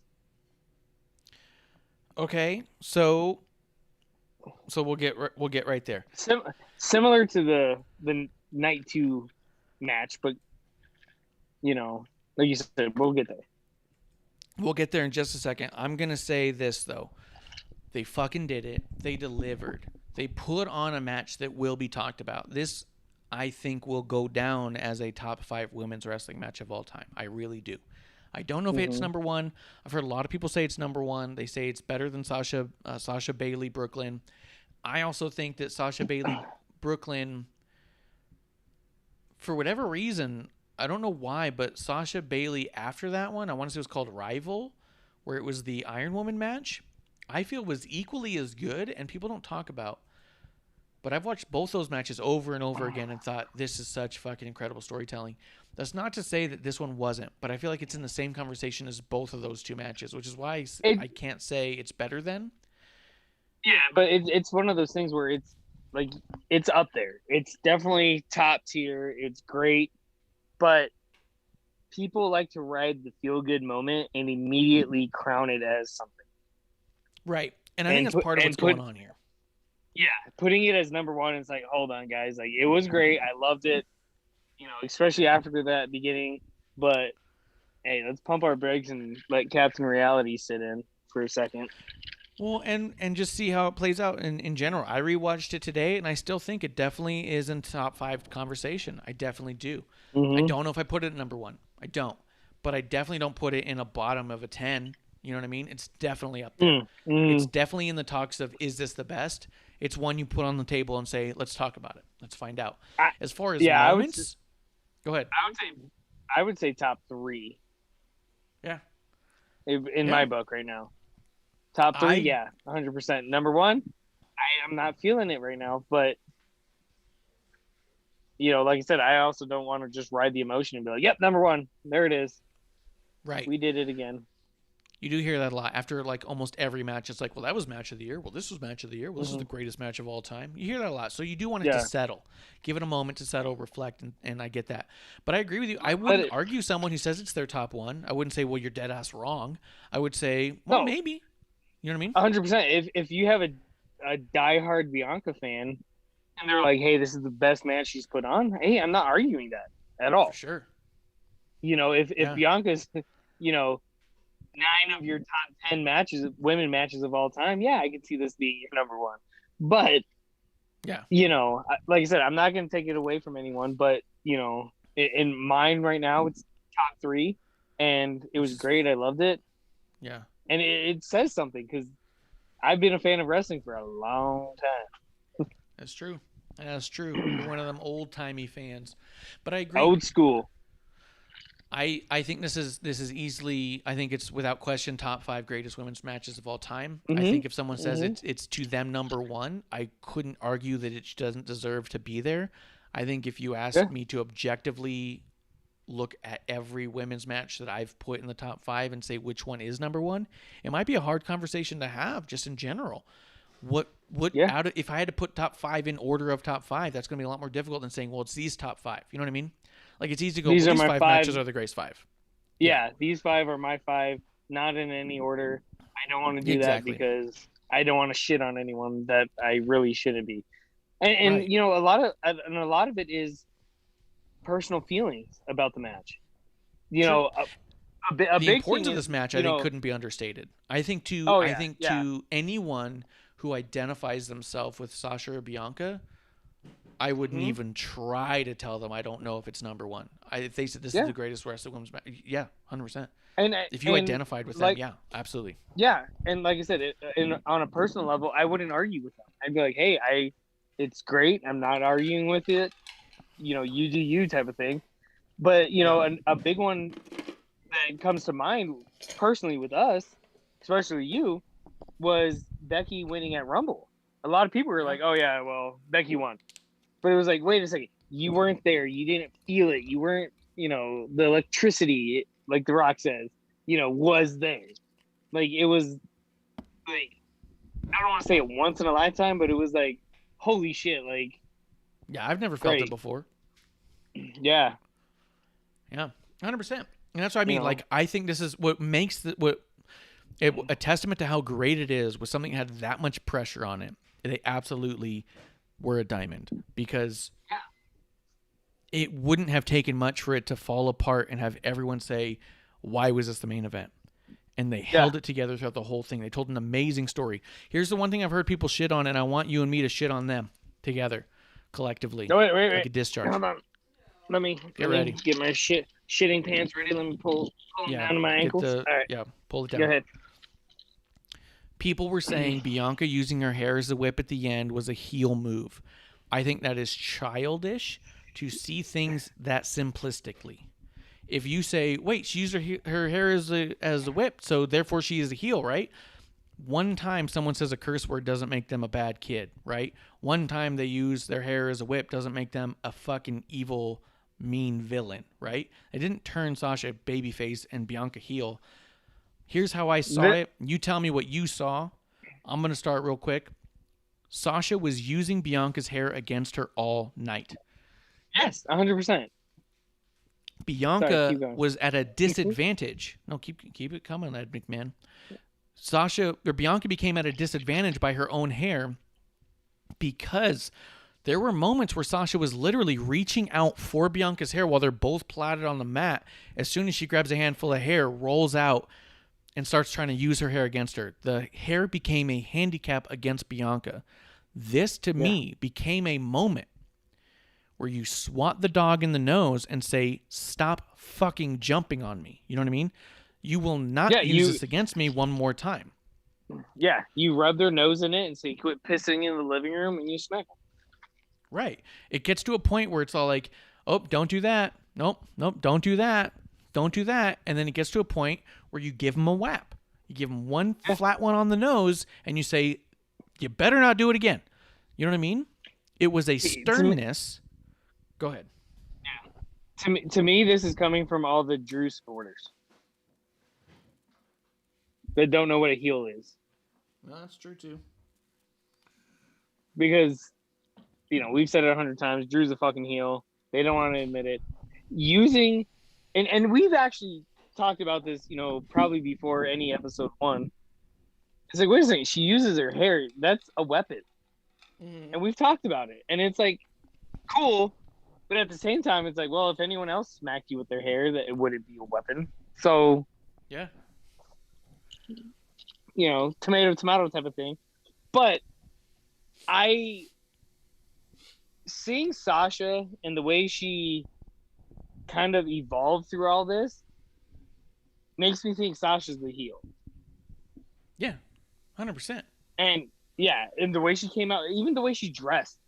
Okay, so we'll get right there. Similar to the night 2 match, but like you said, we'll get there. We'll get there in just a second. I'm gonna say this though: they fucking did it. They delivered. They put on a match that will be talked about. This, I think, will go down as a top 5 women's wrestling match of all time. I really do. I don't know if it's number 1. I've heard a lot of people say it's number 1. They say it's better than Sasha Bayley Brooklyn. I also think that Sasha Bayley Brooklyn, for whatever reason, I don't know why, but Sasha Bayley after that one, I want to say it was called Rival, where it was the Iron Woman match, I feel was equally as good, and people don't talk about. But I've watched both those matches over and over again and thought, this is such fucking incredible storytelling. That's not to say that this one wasn't, but I feel like it's in the same conversation as both of those 2 matches, which is why I can't say it's better than. Yeah, but it's one of those things where it's like, it's up there. It's definitely top tier. It's great, but people like to ride the feel-good moment and immediately crown it as something. Right, and I think that's part of what's going on here. Yeah, putting it as number 1, it's like, hold on, guys. Like, it was great. I loved it, especially after that beginning. But, hey, let's pump our brakes and let Captain Reality sit in for a second. Well, and just see how it plays out in general. I rewatched it today, and I still think it definitely is in top 5 conversation. I definitely do. I don't know if I put it at number 1. I don't. But I definitely don't put it in a bottom of a 10. You know what I mean? It's definitely up there. It's definitely in the talks of, is this the best? It's one you put on the table and say, let's talk about it. Let's find out. As far as moments, go ahead. I would say top 3. Yeah. In my book right now. Top 3, 100%. Number 1, I'm not feeling it right now, but like I said, I also don't want to just ride the emotion and be like, yep, number 1, there it is. Right. We did it again. You do hear that a lot. After like almost every match, it's like, well, that was match of the year. Well, this was match of the year. Well, this is the greatest match of all time. You hear that a lot. So you do want it to settle. Give it a moment to settle, reflect, and I get that. But I agree with you. I wouldn't argue someone who says it's their top 1. I wouldn't say, well, you're dead ass wrong. I would say, well, maybe. You know what I mean? 100%. If you have a diehard Bianca fan and they're like, hey, this is the best match she's put on, hey, I'm not arguing that at all. For sure. If Bianca's, 9 of your top 10 women matches of all time, I could see this being your number 1. But, like I said, I'm not going to take it away from anyone. But, in mine right now, it's top 3. And it was great. I loved it. Yeah. And it says something because I've been a fan of wrestling for a long time. That's true. That's true. You're one of them old-timey fans. But I agree. Old school. I think this is easily, I think it's without question top 5 greatest women's matches of all time. I think if someone says it's to them number 1, I couldn't argue that it doesn't deserve to be there. I think if you asked me to objectively look at every women's match that I've put in the top 5 and say which one is number 1, it might be a hard conversation to have just in general. If I had to put top 5 in order of top 5, that's going to be a lot more difficult than saying, well, it's these top 5. You know what I mean? Like, it's easy to go, these 5 matches are the greatest 5. Yeah, these 5 are my 5, not in any order. I don't want to do that because I don't want to shit on anyone that I really shouldn't be. And right. A lot of it is personal feelings about the match. The big importance thing of this match, I think, couldn't be understated. I think to anyone who identifies themselves with Sasha or Bianca, I wouldn't even try to tell them I don't know if it's number 1. If they said this is the greatest wrestling women's match, 100%. And if you identified with them, absolutely. Yeah, and like I said, on a personal level, I wouldn't argue with them. I'd be like, hey, it's great. I'm not arguing with it. You do you type of thing. But, a big one that comes to mind personally with us, especially you, was Becky winning at Rumble. A lot of people were like, oh, yeah, well, Becky won. But it was like, wait a second. You weren't there. You didn't feel it. You weren't, the electricity, like The Rock says, was there. Like, it was, like, I don't want to say it once in a lifetime, but it was like, holy shit, like. Yeah, I've never felt it before. Yeah. Yeah, 100%. And that's what I mean. Like, I think this is what makes a testament to how great it is with something that had that much pressure on it. They absolutely were a diamond because it wouldn't have taken much for it to fall apart and have everyone say, why was this the main event? And they held it together throughout the whole thing. They told an amazing story. Here's the one thing I've heard people shit on, and I want you and me to shit on them together, collectively. No, wait. Like a discharge. Hold on. Let me get my shitting pants ready. Let me pull them down to my ankles. All right. Yeah, pull it down. Go ahead. People were saying Bianca using her hair as a whip at the end was a heel move. I think that is childish to see things that simplistically. If you say, wait, she used her hair as a whip, so therefore she is a heel, right? One time someone says a curse word doesn't make them a bad kid, right? One time they use their hair as a whip doesn't make them a fucking evil, mean villain, right? They didn't turn Sasha babyface and Bianca heel. Here's how I saw it. You tell me what you saw. I'm going to start real quick. Sasha was using Bianca's hair against her all night. Yes, 100%. Bianca was at a disadvantage. No, keep it coming, Ed McMahon. Bianca became at a disadvantage by her own hair because there were moments where Sasha was literally reaching out for Bianca's hair while they're both plaited on the mat. As soon as she grabs a handful of hair, rolls out, and starts trying to use her hair against her. The hair became a handicap against Bianca. This, to me, became a moment where you swat the dog in the nose and say, stop fucking jumping on me. You know what I mean? You will not use this against me one more time. Yeah, you rub their nose in it and say, quit pissing in the living room, and you smack them. Right. It gets to a point where it's all like, oh, don't do that. Nope, don't do that. Don't do that. And then it gets to a point where you give them a whap. You give them one flat one on the nose, and you say, you better not do it again. You know what I mean? It was a sternness. Go ahead. Yeah. To me, this is coming from all the Drew supporters that don't know what a heel is. No, that's true too. Because, we've said it 100 times. Drew's a fucking heel. They don't want to admit it. Using, and we've actually talked about this, probably before any episode 1. It's like, wait a second, she uses her hair. That's a weapon. And we've talked about it. And it's like, cool. But at the same time, it's like, well, if anyone else smacked you with their hair, that it wouldn't be a weapon. So, yeah. Tomato type of thing. But seeing Sasha and the way she kind of evolved through all this makes me think Sasha's the heel. Yeah, 100%. And and the way she came out, even the way she dressed,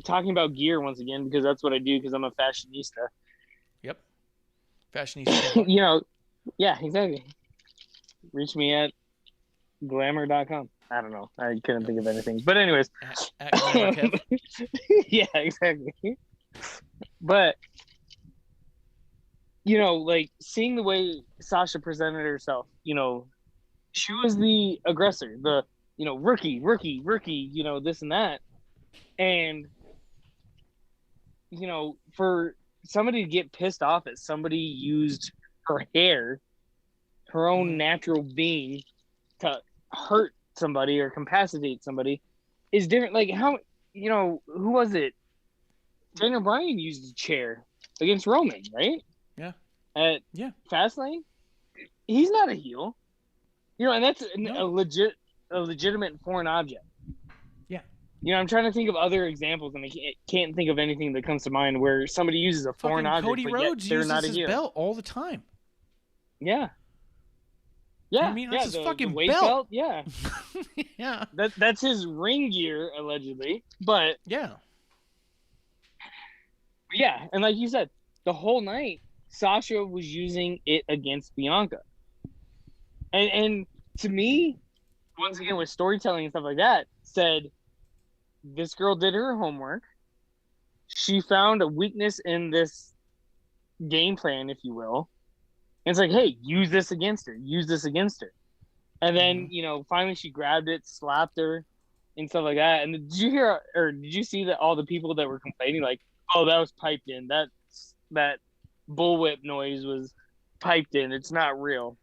talking about gear once again, because that's what I do, because I'm a fashionista. Yep. Fashionista. Yeah, exactly. Reach me at glamour.com. I don't know. I couldn't think of anything. But anyways. At Glamour Kev. Yeah, exactly. But, like seeing the way Sasha presented herself, she was the aggressor, the, rookie, this and that. And, for somebody to get pissed off at somebody used her hair, her own natural being, to hurt somebody or incapacitate somebody is different. Like, how, who was it? Daniel Bryan used a chair against Roman, right? Yeah. At Fastlane. He's not a heel. And that's a legitimate foreign object. Yeah. I'm trying to think of other examples, and I can't think of anything that comes to mind where somebody uses a foreign object, Cody but Rhodes yet they're uses not a his heel. belt all the time. Yeah. Yeah, I mean, that's his fucking the weight belt. Yeah. Yeah. That's his ring gear, allegedly. But yeah. Yeah, and like you said, the whole night, Sasha was using it against Bianca. And to me, once again, with storytelling and stuff like that, said, this girl did her homework. She found a weakness in this game plan, if you will. And it's like, hey, use this against her. And then, finally she grabbed it, slapped her, and stuff like that. And did you see that all the people that were complaining, like, oh, that was piped in. That bullwhip noise was piped in. It's not real.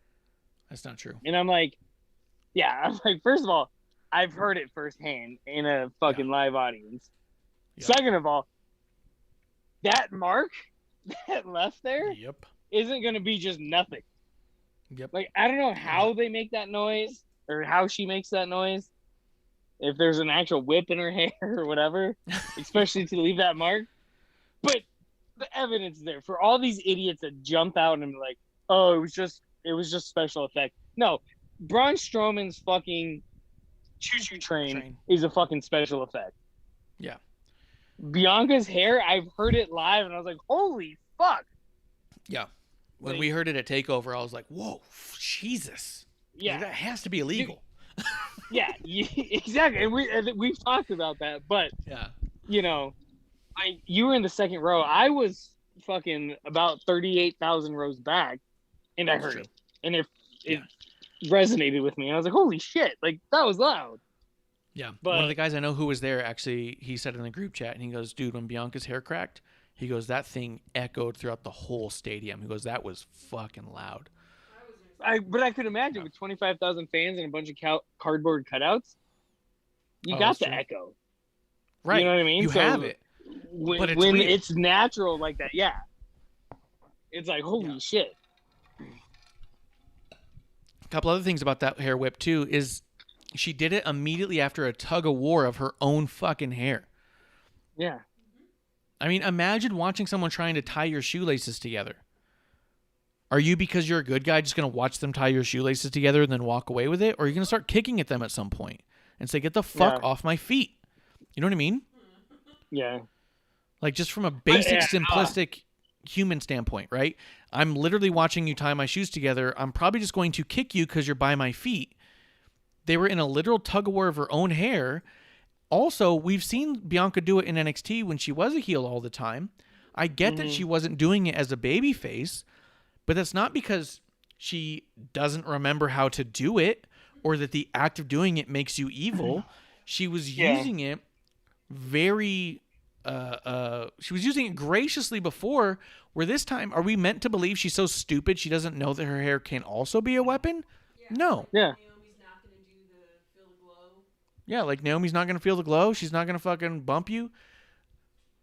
That's not true. And I'm like, first of all, I've heard it firsthand in a fucking live audience. Yep. Second of all, that mark that left there isn't going to be just nothing. Yep. Like, I don't know how they make that noise or how she makes that noise. If there's an actual whip in her hair or whatever, especially to leave that mark. But the evidence is there for all these idiots that jump out and be like, oh, it was just special effect. No, Braun Strowman's fucking choo-choo train is a fucking special effect. Yeah. Bianca's hair, I've heard it live, and I was like, holy fuck. Yeah. When we heard it at TakeOver, I was like, whoa, Jesus. Yeah. That has to be illegal. Yeah, exactly. And we've talked about that, but, you were in the second row. I was fucking about 38,000 rows back, and I heard it. And it resonated with me. And I was like, holy shit, like, that was loud. Yeah. But one of the guys I know who was there, actually, he said in the group chat, and he goes, dude, when Bianca's hair cracked, he goes, that thing echoed throughout the whole stadium. He goes, that was fucking loud. But I could imagine with 25,000 fans and a bunch of cardboard cutouts, you got the echo. Right. You know what I mean? You have it. When it's natural like that, it's like, holy shit. couple other things about that hair whip too is she did it immediately after a tug of war of her own fucking hair. Yeah. I mean, imagine watching someone trying to tie your shoelaces together. Are you, because you're a good guy, just going to watch them tie your shoelaces together and then walk away with it? Or are you going to start kicking at them at some point and say, get the fuck off my feet? You know what I mean? Yeah. Like, just from a basic, simplistic human standpoint, right? I'm literally watching you tie my shoes together. I'm probably just going to kick you because you're by my feet. They were in a literal tug of war of her own hair. Also, we've seen Bianca do it in NXT when she was a heel all the time. I get that she wasn't doing it as a baby face, but that's not because she doesn't remember how to do it or that the act of doing it makes you evil. She was using it very... she was using it graciously before, where this time, are we meant to believe she's so stupid she doesn't know that her hair can also be a weapon? No. Yeah. Naomi's not gonna do the feel the glow. Yeah, like Naomi's not going to feel the glow. She's not going to fucking bump you.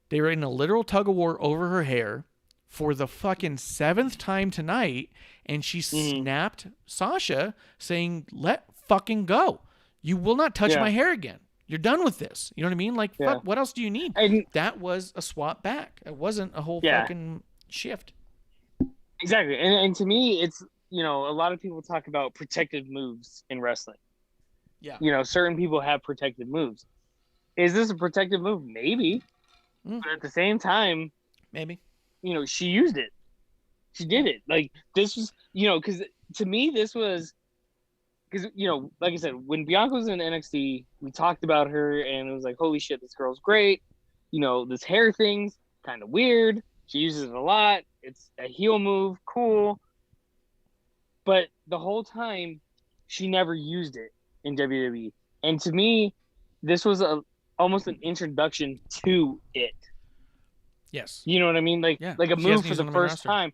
They were in a literal tug of war over her hair for the fucking 7th time tonight, and she snapped Sasha saying, let fucking go. You will not touch my hair again. You're done with this. You know what I mean? Like, fuck, what else do you need? That was a swap back. It wasn't a whole fucking shift. Exactly. And to me, it's, you know, a lot of people talk about protective moves in wrestling. Yeah. You know, certain people have protective moves. Is this a protective move? Maybe. But at the same time, maybe. You know, she used it. She did it. Like, this was, you know, because to me, this was, because, you know, like I said, when Bianca was in NXT, we talked about her and it was like, holy shit, this girl's great. You know, this hair thing's kind of weird. She uses it a lot. It's a heel move. Cool. But the whole time, she never used it in WWE. And to me, this was almost an introduction to it. Yes. You know what I mean? Like, like a move for the first roster. time.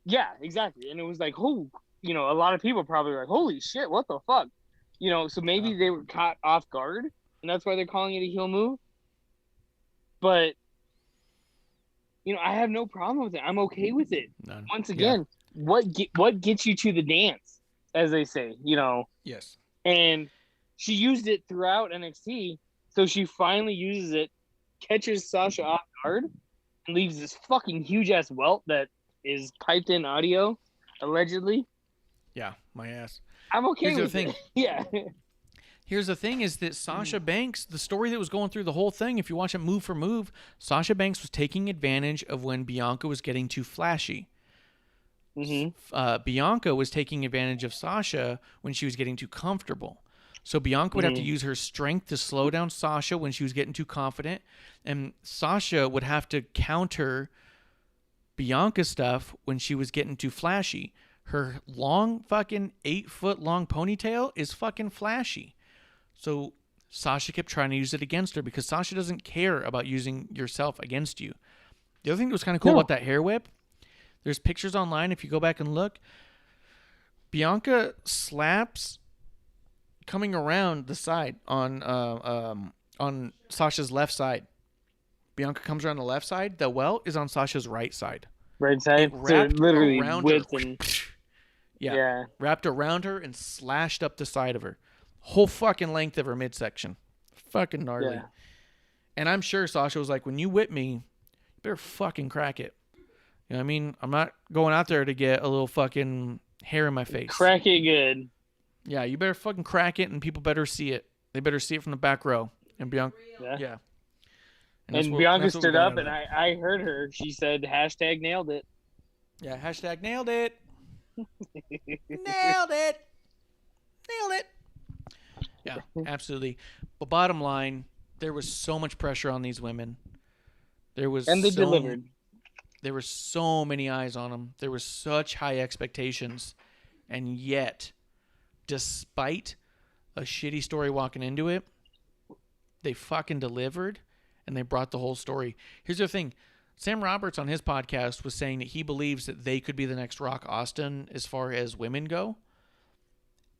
Yeah, exactly. And it was like, oh, you know, a lot of people probably were like, holy shit, what the fuck? You know, so maybe they were caught off guard, and that's why they're calling it a heel move. But, you know, I have no problem with it. I'm okay with it. None. Once again, what gets you to the dance, as they say, you know? Yes. And she used it throughout NXT, so she finally uses it, catches Sasha off guard, and leaves this fucking huge-ass welt that is piped in audio, allegedly. Yeah, my ass. I'm okay Here's with the thing. it. Yeah. Here's the thing is that Sasha Banks, the story that was going through the whole thing, if you watch it move for move, Sasha Banks was taking advantage of when Bianca was getting too flashy. Bianca was taking advantage of Sasha when she was getting too comfortable. So Bianca would have to use her strength to slow down Sasha when she was getting too confident, and Sasha would have to counter Bianca stuff when she was getting too flashy. Her long fucking 8-foot long ponytail is fucking flashy. So Sasha kept trying to use it against her because Sasha doesn't care about using yourself against you. The other thing that was kind of cool about that hair whip, there's pictures online if you go back and look. Bianca slaps coming around the side on Sasha's left side. Bianca comes around the left side. The welt is on Sasha's right side. Right side. It wrapped literally around whipped her. and Yeah. Wrapped around her and slashed up the side of her. Whole fucking length of her midsection. Fucking gnarly. Yeah. And I'm sure Sasha was like, when you whip me, you better fucking crack it. You know what I mean? I'm not going out there to get a little fucking hair in my face. Crack it good. Yeah, you better fucking crack it and people better see it. They better see it from the back row. And Bianca, Yeah. And Bianca stood up and I heard her. She said, hashtag nailed it. Yeah, hashtag nailed it. Nailed it. Nailed it. Yeah, absolutely. But bottom line, there was so much pressure on these women. They delivered. There were so many eyes on them. There were such high expectations. And yet, despite a shitty story walking into it, they fucking delivered and they brought the whole story. Here's the thing. Sam Roberts on his podcast was saying that he believes that they could be the next Rock Austin as far as women go,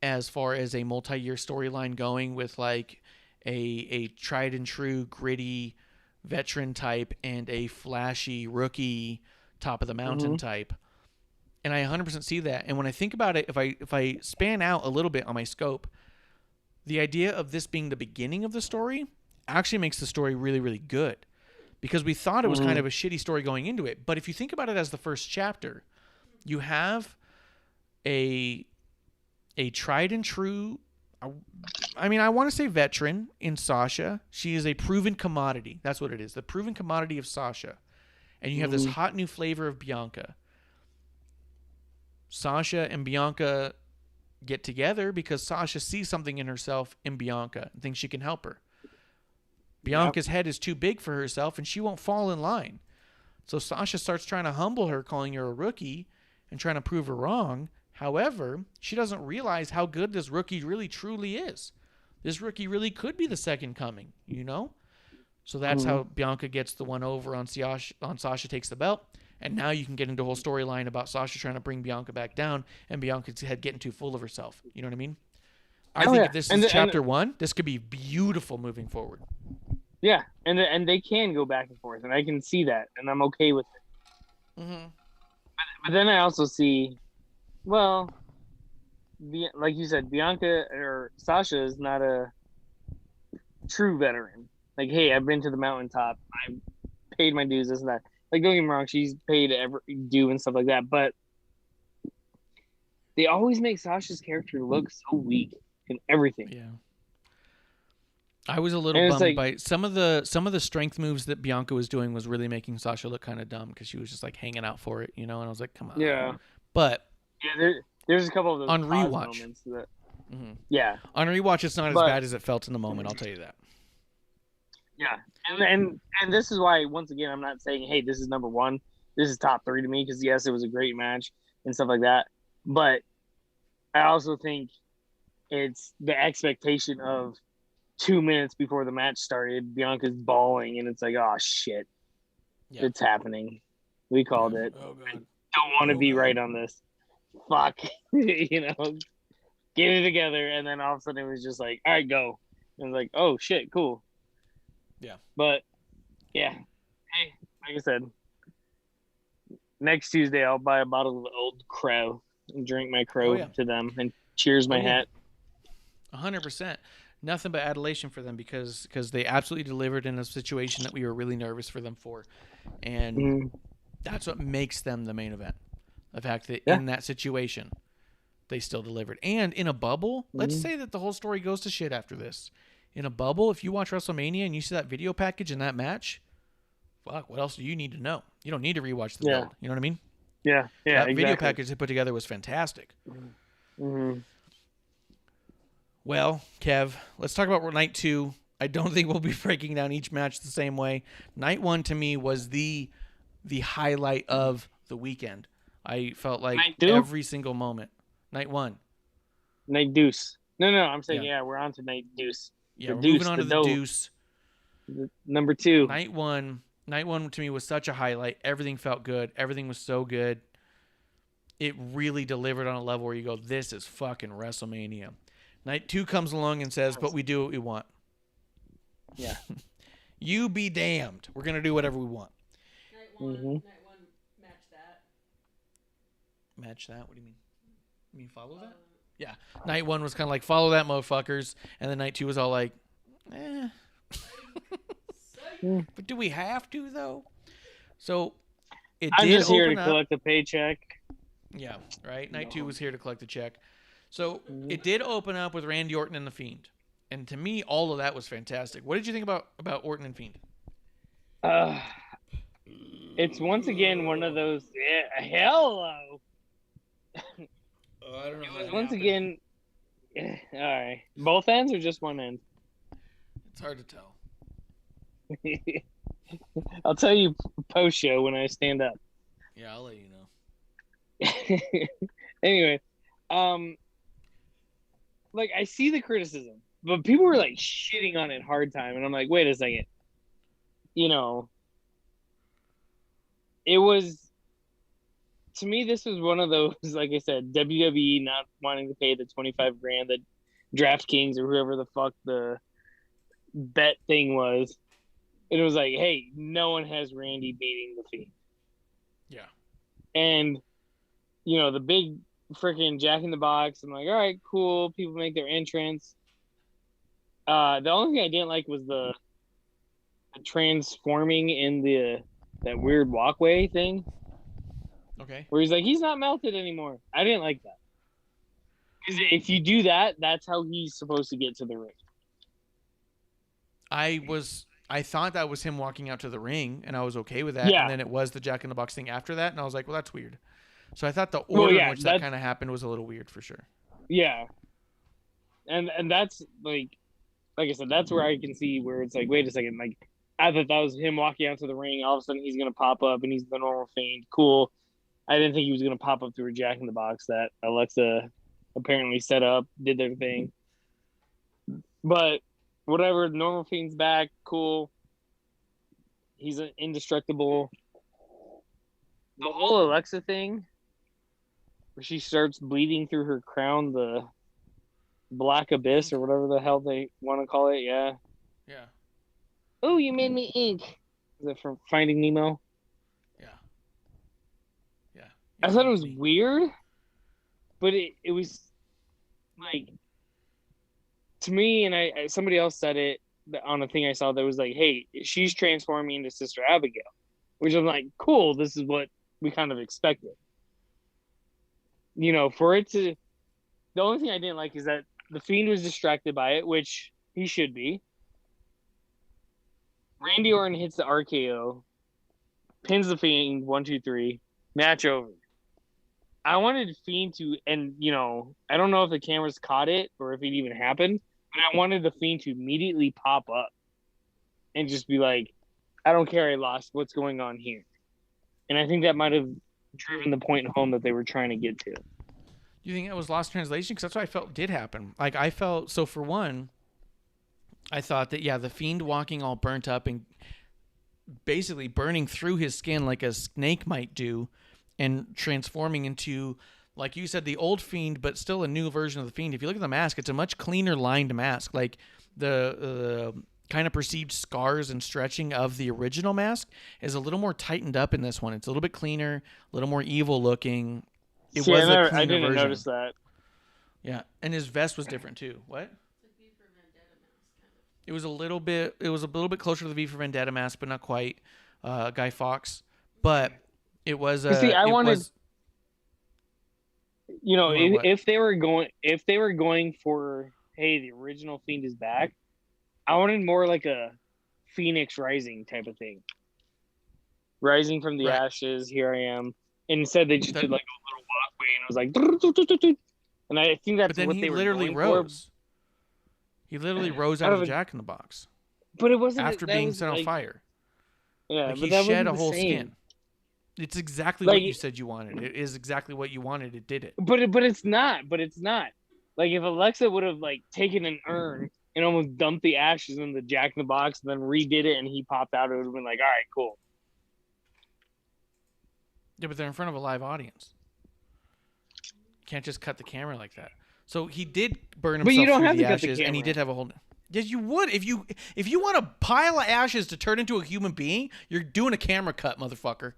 as far as a multi-year storyline going with like a tried and true gritty veteran type and a flashy rookie top of the mountain type. And I 100% see that. And when I think about it, if I span out a little bit on my scope, the idea of this being the beginning of the story actually makes the story really, really good. Because we thought it was kind of a shitty story going into it. But if you think about it as the first chapter, you have a tried and true, I mean, I want to say veteran in Sasha. She is a proven commodity. That's what it is. The proven commodity of Sasha. And you have this hot new flavor of Bianca. Sasha and Bianca get together because Sasha sees something in herself in Bianca and thinks she can help her. Bianca's head is too big for herself and she won't fall in line. So Sasha starts trying to humble her, calling her a rookie and trying to prove her wrong. However, she doesn't realize how good this rookie really truly is. This rookie really could be the second coming, you know? So that's how Bianca gets the one over on Sasha takes the belt. And now you can get into a whole storyline about Sasha trying to bring Bianca back down and Bianca's head getting too full of herself. You know what I mean? I think if this is chapter 1, this could be beautiful moving forward. Yeah, and they can go back and forth, and I can see that, and I'm okay with it. But then I also see, well, like you said, Bianca or Sasha is not a true veteran. Like, hey, I've been to the mountaintop. I paid my dues, this and that. Like, don't get me wrong, she's paid every due and stuff like that. But they always make Sasha's character look so weak in everything. Yeah. I was a little bummed by some of the strength moves that Bianca was doing was really making Sasha look kind of dumb because she was just like hanging out for it, you know. And I was like, come on. Yeah. But there's a couple of those on rewatch moments that. Yeah. On rewatch, it's not as bad as it felt in the moment. I'll tell you that. Yeah, and this is why, once again, I'm not saying, hey, this is number 1. This is top 3 to me because, yes, it was a great match and stuff like that. But I also think it's the expectation of 2 minutes before the match started, Bianca's bawling, and it's like, oh, shit. Yeah. It's happening. We called it. Oh, God. I don't want to be right on this. Fuck. You know, get it together. And then all of a sudden it was just like, all right, go. And it was like, oh, shit, cool. Yeah. But, yeah. Hey, like I said, next Tuesday I'll buy a bottle of Old Crow and drink my crow to them and cheers my hat. 100%. Nothing but adulation for them because they absolutely delivered in a situation that we were really nervous for them for. And that's what makes them the main event. The fact that in that situation, they still delivered. And in a bubble, let's say that the whole story goes to shit after this. In a bubble, if you watch WrestleMania and you see that video package in that match, fuck, what else do you need to know? You don't need to rewatch the build. You know what I mean? Yeah, that video package they put together was fantastic. Well, Kev, let's talk about night 2. I don't think we'll be breaking down each match the same way. Night 1 to me was the highlight of the weekend. I felt like every single moment. Night 1. Night Deuce. No, I'm saying, we're on to Night Deuce. Yeah, we're moving on to the Deuce. Number 2. Night 1 to me was such a highlight. Everything felt good. Everything was so good. It really delivered on a level where you go, this is fucking WrestleMania. Night 2 comes along and says, but we do what we want. Yeah. You be damned. We're going to do whatever we want. Night 1, match that. Match that? What do you mean? You mean follow that? Yeah. Night 1 was kind of like, follow that, motherfuckers. And then night 2 was all like, But do we have to, though? So I'm just here to collect a paycheck. Yeah, right? Night 2 was here to collect a check. So it did open up with Randy Orton and The Fiend. And to me, all of that was fantastic. What did you think about Orton and Fiend? It's once again one of those, hello. I don't know. It was once again, all right. Both ends or just one end? It's hard to tell. I'll tell you post-show when I stand up. Yeah, I'll let you know. Anyway, like, I see the criticism, but people were like shitting on it hard time, and I'm like, wait a second. You know, it was, to me, this was one of those, like I said, WWE not wanting to pay the $25,000 that DraftKings or whoever the fuck the bet thing was. It was like, hey, no one has Randy beating The Fiend. Yeah. And the big freaking Jack in the Box. I'm like, all right, cool. People make their entrance. The only thing I didn't like was the transforming in that weird walkway thing. Okay. Where he's like, he's not melted anymore. I didn't like that. Because if you do that, that's how he's supposed to get to the ring. I thought that was him walking out to the ring, and I was okay with that. Yeah. And then it was the Jack in the Box thing after that, and I was like, well, that's weird. So I thought the order in which that kind of happened was a little weird for sure. Yeah. And that's like I said, that's where I can see where it's like, wait a second, like I thought that was him walking out to the ring. All of a sudden he's gonna pop up and he's the normal Fiend. Cool. I didn't think he was gonna pop up through a Jack in the Box that Alexa apparently set up, did their thing. But whatever, normal Fiend's back, cool. He's indestructible. The whole Alexa thing, where she starts bleeding through her crown, the Black Abyss or whatever the hell they want to call it, yeah. Yeah. Oh, you made me ink. Is it from Finding Nemo? Yeah. Yeah. I thought it was weird, but it was like, to me, and somebody else said it on a thing I saw that was like, hey, she's transforming into Sister Abigail, which I'm like, cool, this is what we kind of expected. For it to, the only thing I didn't like is that the Fiend was distracted by it, which he should be. Randy Orton hits the RKO, pins the Fiend, 1, 2, 3, match over. I wanted Fiend to, and I don't know if the cameras caught it or if it even happened, but I wanted the Fiend to immediately pop up and just be like, I don't care, I lost, what's going on here? And I think that might have driven the point home that they were trying to get to. You think it was lost translation? Because that's what I felt did happen. Like, I felt, so for one, I thought that, yeah, the Fiend walking all burnt up and basically burning through his skin like a snake might do and transforming into, like you said, the old Fiend, but still a new version of the Fiend. If you look at the mask, it's a much cleaner lined mask. Like, the kind of perceived scars and stretching of the original mask is a little more tightened up in this one. It's a little bit cleaner, a little more evil looking. It was a cleaner I didn't version. notice that. Yeah, and his vest was different too. What? It was a little bit. It was a little bit closer to the V for Vendetta mask, but not quite. Guy Fawkes, but it was. See, I wanted. Was, if they were going for, hey, the original Fiend is back, I wanted more like a Phoenix Rising type of thing. Rising from the ashes, here I am. And instead, they just did like a little walkway, and it was like, and I think that's what they were literally going rose. for. He literally rose out of the Jack in the Box. But it wasn't after being set on fire. Yeah, like but he that shed a wasn't whole the same. skin. It's exactly what you said you wanted. It is exactly what you wanted. It did it. But it's not. Like if Alexa would have like taken an urn and almost dumped the ashes in the Jack in the Box, and then redid it, and he popped out, it would have been like, all right, cool. Yeah, but they're in front of a live audience. You can't just cut the camera like that. So he did burn himself through the ashes, and he did have a whole. Yes, you would. If you want a pile of ashes to turn into a human being, you're doing a camera cut, motherfucker.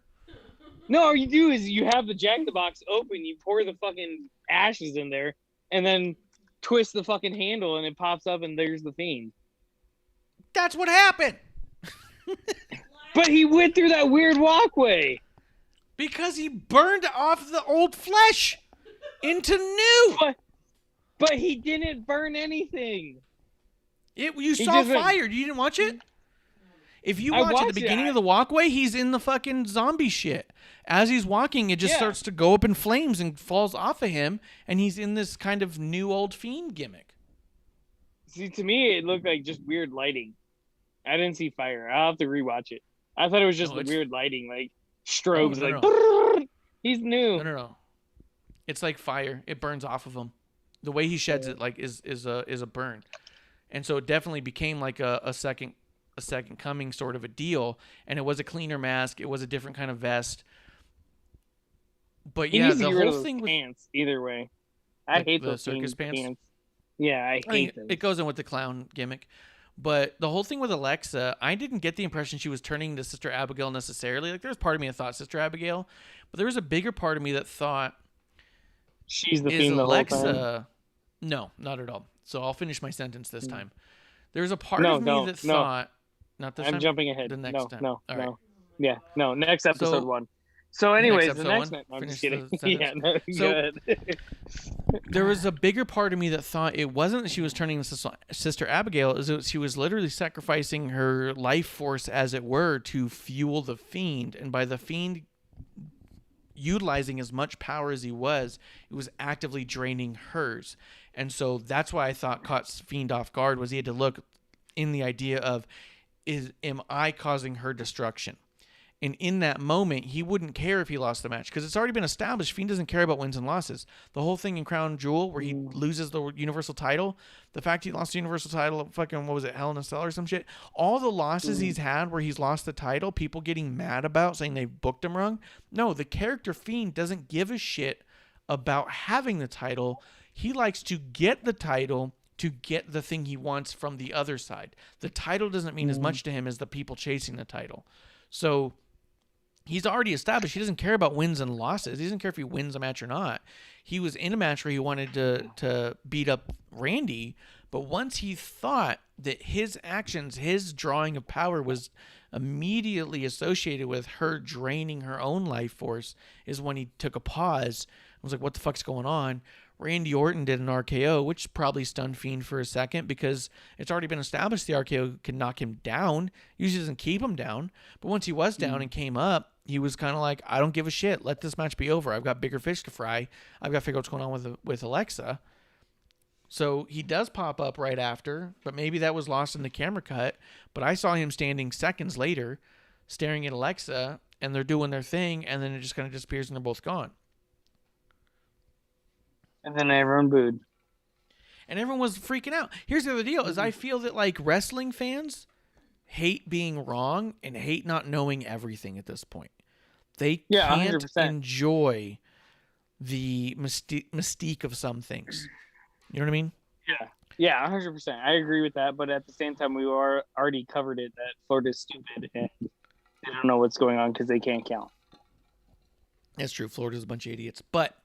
No, all you do is you have the Jack in the Box open, you pour the fucking ashes in there, and then twist the fucking handle, and it pops up, and there's the Fiend. That's what happened. But he went through that weird walkway. Because he burned off the old flesh into new. But he didn't burn anything. You saw fire. You didn't watch it? If you watch at the beginning of the walkway, he's in the fucking zombie shit. As he's walking, it just starts to go up in flames and falls off of him, and he's in this kind of new old Fiend gimmick. See, to me, it looked like just weird lighting. I didn't see fire. I'll have to rewatch it. I thought it was just the weird lighting, like strobes, he's new. No. It's like fire. It burns off of him. The way he sheds it, like, is a burn, and so it definitely became like a second coming sort of a deal. And it was a cleaner mask. It was a different kind of vest. But he yeah, the whole thing with pants. Either way, I hate the circus pants. Yeah, I hate them. It goes in with the clown gimmick. But the whole thing with Alexa, I didn't get the impression she was turning into Sister Abigail necessarily. Like, there was part of me that thought Sister Abigail, but there was a bigger part of me that thought she's the is Fiend the whole time? Alexa. No, not at all. So I'll finish my sentence this time. There's a part No, of me no, that no. thought, not this I'm time. jumping ahead. The next No, time. no, All no. right. Yeah, no. Next episode So- 1. So, anyways, episode the next one? night. No, I'm just Finish kidding. the Yeah, no, So- go ahead. There was a bigger part of me that thought it wasn't that she was turning into Sister Abigail, is that she was literally sacrificing her life force, as it were, to fuel the Fiend. And by the Fiend utilizing as much power as he was, it was actively draining hers. And so that's why I thought caught Fiend off guard, was he had to look in the idea of, am I causing her destruction? And in that moment, he wouldn't care if he lost the match, because it's already been established Fiend doesn't care about wins and losses. The whole thing in Crown Jewel where he loses the Universal title, the fact he lost the Universal title, fucking, what was it, Hell in a Cell or some shit? All the losses he's had where he's lost the title, people getting mad about, saying they booked him wrong. No, the character Fiend doesn't give a shit about having the title. He likes to get the title to get the thing he wants from the other side. The title doesn't mean as much to him as the people chasing the title. So he's already established he doesn't care about wins and losses. He doesn't care if he wins a match or not. He was in a match where he wanted to beat up Randy, but once he thought that his actions, his drawing of power was immediately associated with her draining her own life force, is when he took a pause. I was like, what the fuck's going on? Randy Orton did an RKO, which probably stunned Fiend for a second, because it's already been established the RKO can knock him down. Usually doesn't keep him down. But once he was down and came up, he was kind of like, I don't give a shit. Let this match be over. I've got bigger fish to fry. I've got to figure out what's going on with Alexa. So he does pop up right after, but maybe that was lost in the camera cut. But I saw him standing seconds later, staring at Alexa, and they're doing their thing, and then it just kind of disappears and they're both gone. And then everyone booed. And everyone was freaking out. Here's the other deal, is I feel that like wrestling fans hate being wrong and hate not knowing everything at this point. They can't 100%. enjoy the mystique of some things. You know what I mean? Yeah, 100%. I agree with that. But at the same time, we already covered it that Florida's stupid and they don't know what's going on because they can't count. That's true. Florida's a bunch of idiots. But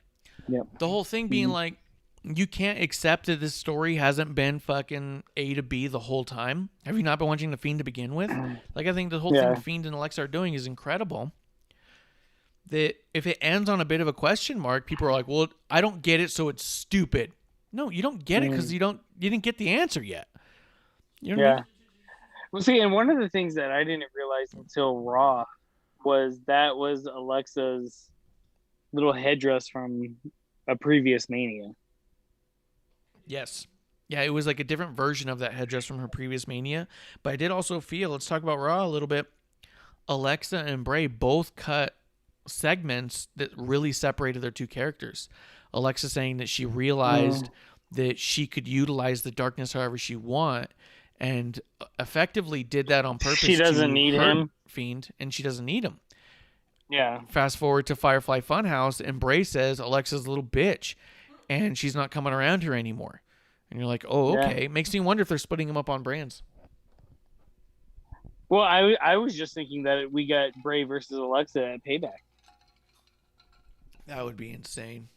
Yep. the whole thing being like, you can't accept that this story hasn't been fucking A to B the whole time. Have you not been watching The Fiend to begin with? Like, I think the whole thing The Fiend and Alexa are doing is incredible. That if it ends on a bit of a question mark, people are like, well, I don't get it, so it's stupid. No, you don't get it because you didn't get the answer yet. You know what I mean? Well, see, and one of the things that I didn't realize until Raw was Alexa's little headdress from a previous Mania. Yes. Yeah, it was like a different version of that headdress from her previous Mania. But I did also feel, let's talk about Raw a little bit, Alexa and Bray both cut segments that really separated their two characters. Alexa saying that she realized that she could utilize the darkness however she want, and effectively did that on purpose. She doesn't need him. Fiend, and she doesn't need him. Yeah. Fast forward to Firefly Funhouse, and Bray says Alexa's a little bitch, and she's not coming around here anymore. And you're like, oh, okay. Yeah. Makes me wonder if they're splitting them up on brands. Well, I was just thinking that we got Bray versus Alexa at Payback. That would be insane.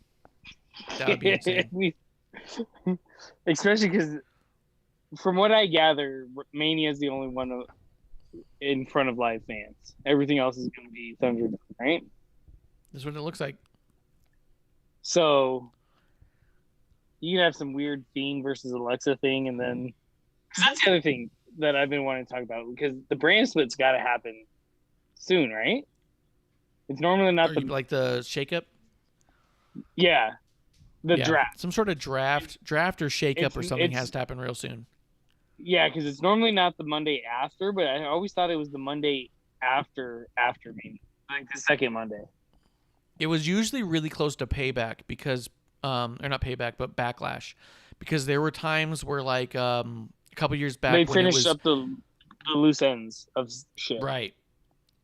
That would be insane. Especially because, from what I gather, Mania is the only one in front of live fans. Everything else is going to be Thunderdome, right? That's what it looks like. So you can have some weird Fiend versus Alexa thing, and then that's the other thing that I've been wanting to talk about, because the brand split's got to happen soon, right? It's normally not like the shakeup. Yeah, the draft. Some sort of draft or shakeup or something has to happen real soon. Yeah, because it's normally not the Monday after, but I always thought it was the Monday after Mania, like the second Monday. It was usually really close to Payback because, or not Payback, but Backlash, because there were times where like a couple years back they finished up the loose ends of shit. Right.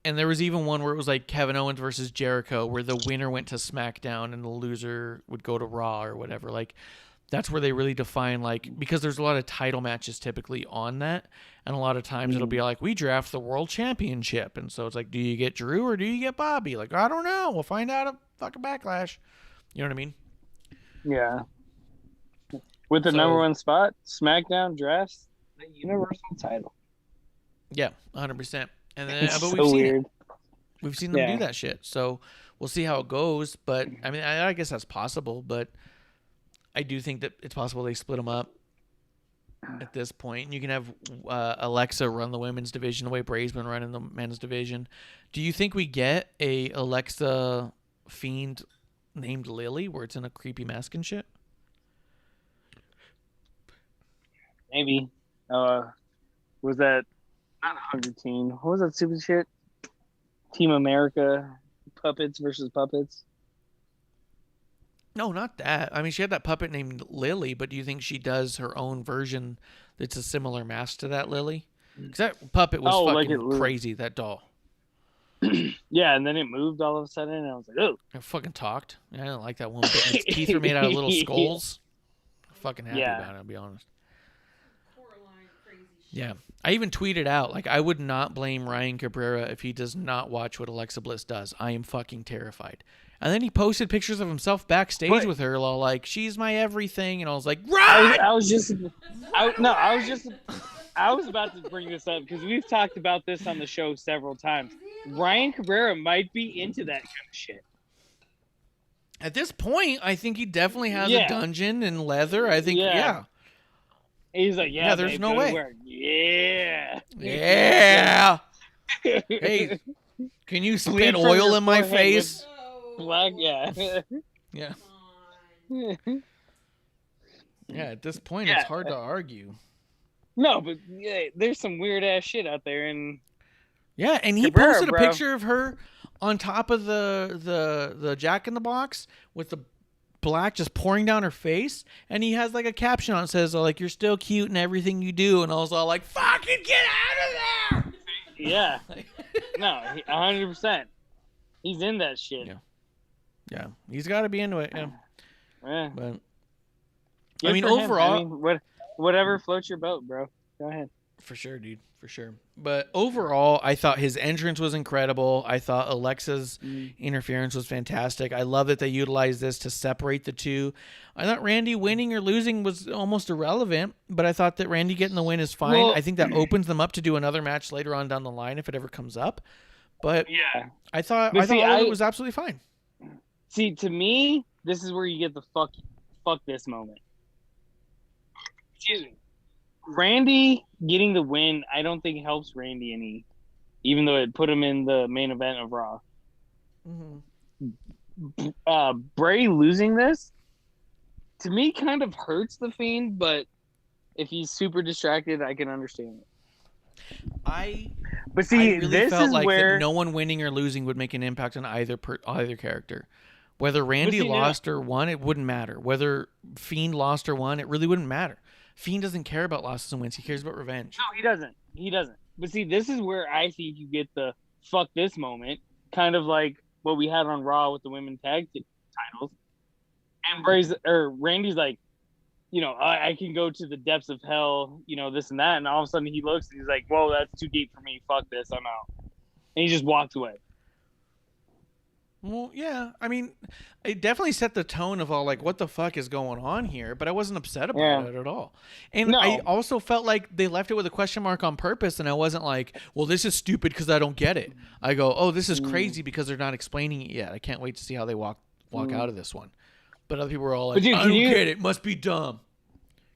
And there was even one where it was like Kevin Owens versus Jericho, where the winner went to SmackDown and the loser would go to Raw or whatever. Like, that's where they really define, like, because there's a lot of title matches typically on that, and a lot of times it'll be like, we draft the world championship, and so it's like, do you get Drew or do you get Bobby? Like, I don't know. We'll find out at fucking Backlash. You know what I mean? Yeah. With the number one spot, SmackDown drafts the Universal title. Yeah, 100%. And then, It's but so weird. We've seen them do that shit. So we'll see how it goes. But I mean, I guess that's possible. But I do think that it's possible they split them up at this point. And you can have Alexa run the women's division the way Bray's been running the men's division. Do you think we get a Alexa Fiend named Lily where it's in a creepy mask and shit? Maybe. Was that not 100 Team? What was that stupid shit? Team America puppets versus puppets? No, not that. I mean, she had that puppet named Lily, but do you think she does her own version that's a similar mask to that Lily? Because that puppet was fucking crazy, that doll. Yeah, and then it moved all of a sudden, and I was like, oh. It fucking talked. I didn't like that one bit. Its teeth were made out of little skulls. I'm fucking happy about it, I'll be honest. Yeah. I even tweeted out, like, I would not blame Ryan Cabrera if he does not watch what Alexa Bliss does. I am fucking terrified. And then he posted pictures of himself backstage with her, all like, she's my everything. And I was like, right! I was about to bring this up because we've talked about this on the show several times. Ryan Cabrera might be into that kind of shit. At this point, I think he definitely has a dungeon and leather. I think, He's like, there's babe, no way. Yeah. Hey, can you spit oil in my face? Black, Yeah. At this point, it's hard to argue. No, but there's some weird ass shit out there, and and he Cabrera, posted a picture of her on top of the Jack in the Box with the black just pouring down her face, and he has like a caption on it that says like, you're still cute in everything you do, and I was all like, fucking get out of there. Yeah. No, 100%. He's in that shit. Yeah, he's got to be into it. Yeah. But Good I mean, for him. overall, whatever floats your boat, bro. Go ahead. For sure, dude. For sure. But overall, I thought his entrance was incredible. I thought Alexa's interference was fantastic. I love that they utilized this to separate the two. I thought Randy winning or losing was almost irrelevant, but I thought that Randy getting the win is fine. Well, I think that opens them up to do another match later on down the line if it ever comes up. But I thought all of it was absolutely fine. See, to me, this is where you get the fuck this moment. Excuse me. Randy getting the win, I don't think helps Randy any, even though it put him in the main event of Raw. Bray losing this, to me, kind of hurts the Fiend, but if he's super distracted, I can understand it. I really this felt like that no one winning or losing would make an impact on either character. Whether Randy lost or won, it wouldn't matter. Whether Fiend lost or won, it really wouldn't matter. Fiend doesn't care about losses and wins. He cares about revenge. No, he doesn't. But see, this is where I think you get the fuck this moment, kind of like what we had on Raw with the women's tag titles. And Randy's like, I can go to the depths of hell, this and that. And all of a sudden he looks and he's like, whoa, that's too deep for me. Fuck this. I'm out. And he just walks away. Well, yeah. I mean, it definitely set the tone of all like, what the fuck is going on here? But I wasn't upset about it at all. And I also felt like they left it with a question mark on purpose. And I wasn't like, well, this is stupid because I don't get it. I go, oh, this is crazy because they're not explaining it yet. I can't wait to see how they walk out of this one. But other people were all like, I don't get it. Must be dumb.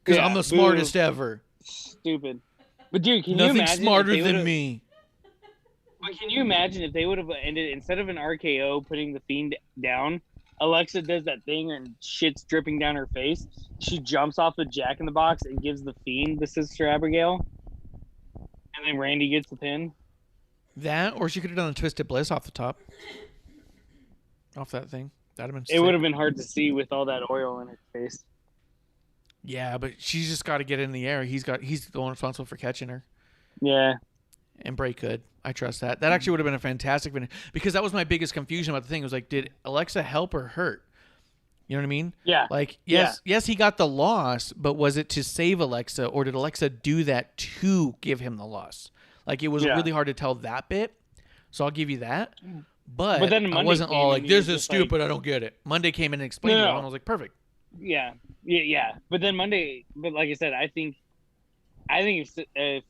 Because I'm the smartest ever. Stupid. But dude, can Nothing you imagine smarter than me. But can you imagine if they would have ended, instead of an RKO putting the Fiend down, Alexa does that thing and shit's dripping down her face. She jumps off the Jack in the Box and gives the Fiend the Sister Abigail. And then Randy gets the pin. That, or she could have done a Twisted Bliss off the top. Off that thing. That'd have been It would have been hard to see with all that oil in her face. Yeah, but she's just got to get in the air. He's the one responsible for catching her. Yeah. And Bray could. I trust that. That actually would have been a fantastic finish because that was my biggest confusion about the thing. It was like, did Alexa help or hurt? You know what I mean? Yeah. Like, yes, he got the loss, but was it to save Alexa or did Alexa do that to give him the loss? Like, it was really hard to tell that bit. So I'll give you that. But then I wasn't all like, this is stupid. I don't get it. Monday came in and explained it, and I was like, perfect. Yeah. But then Monday, but like I said, I think if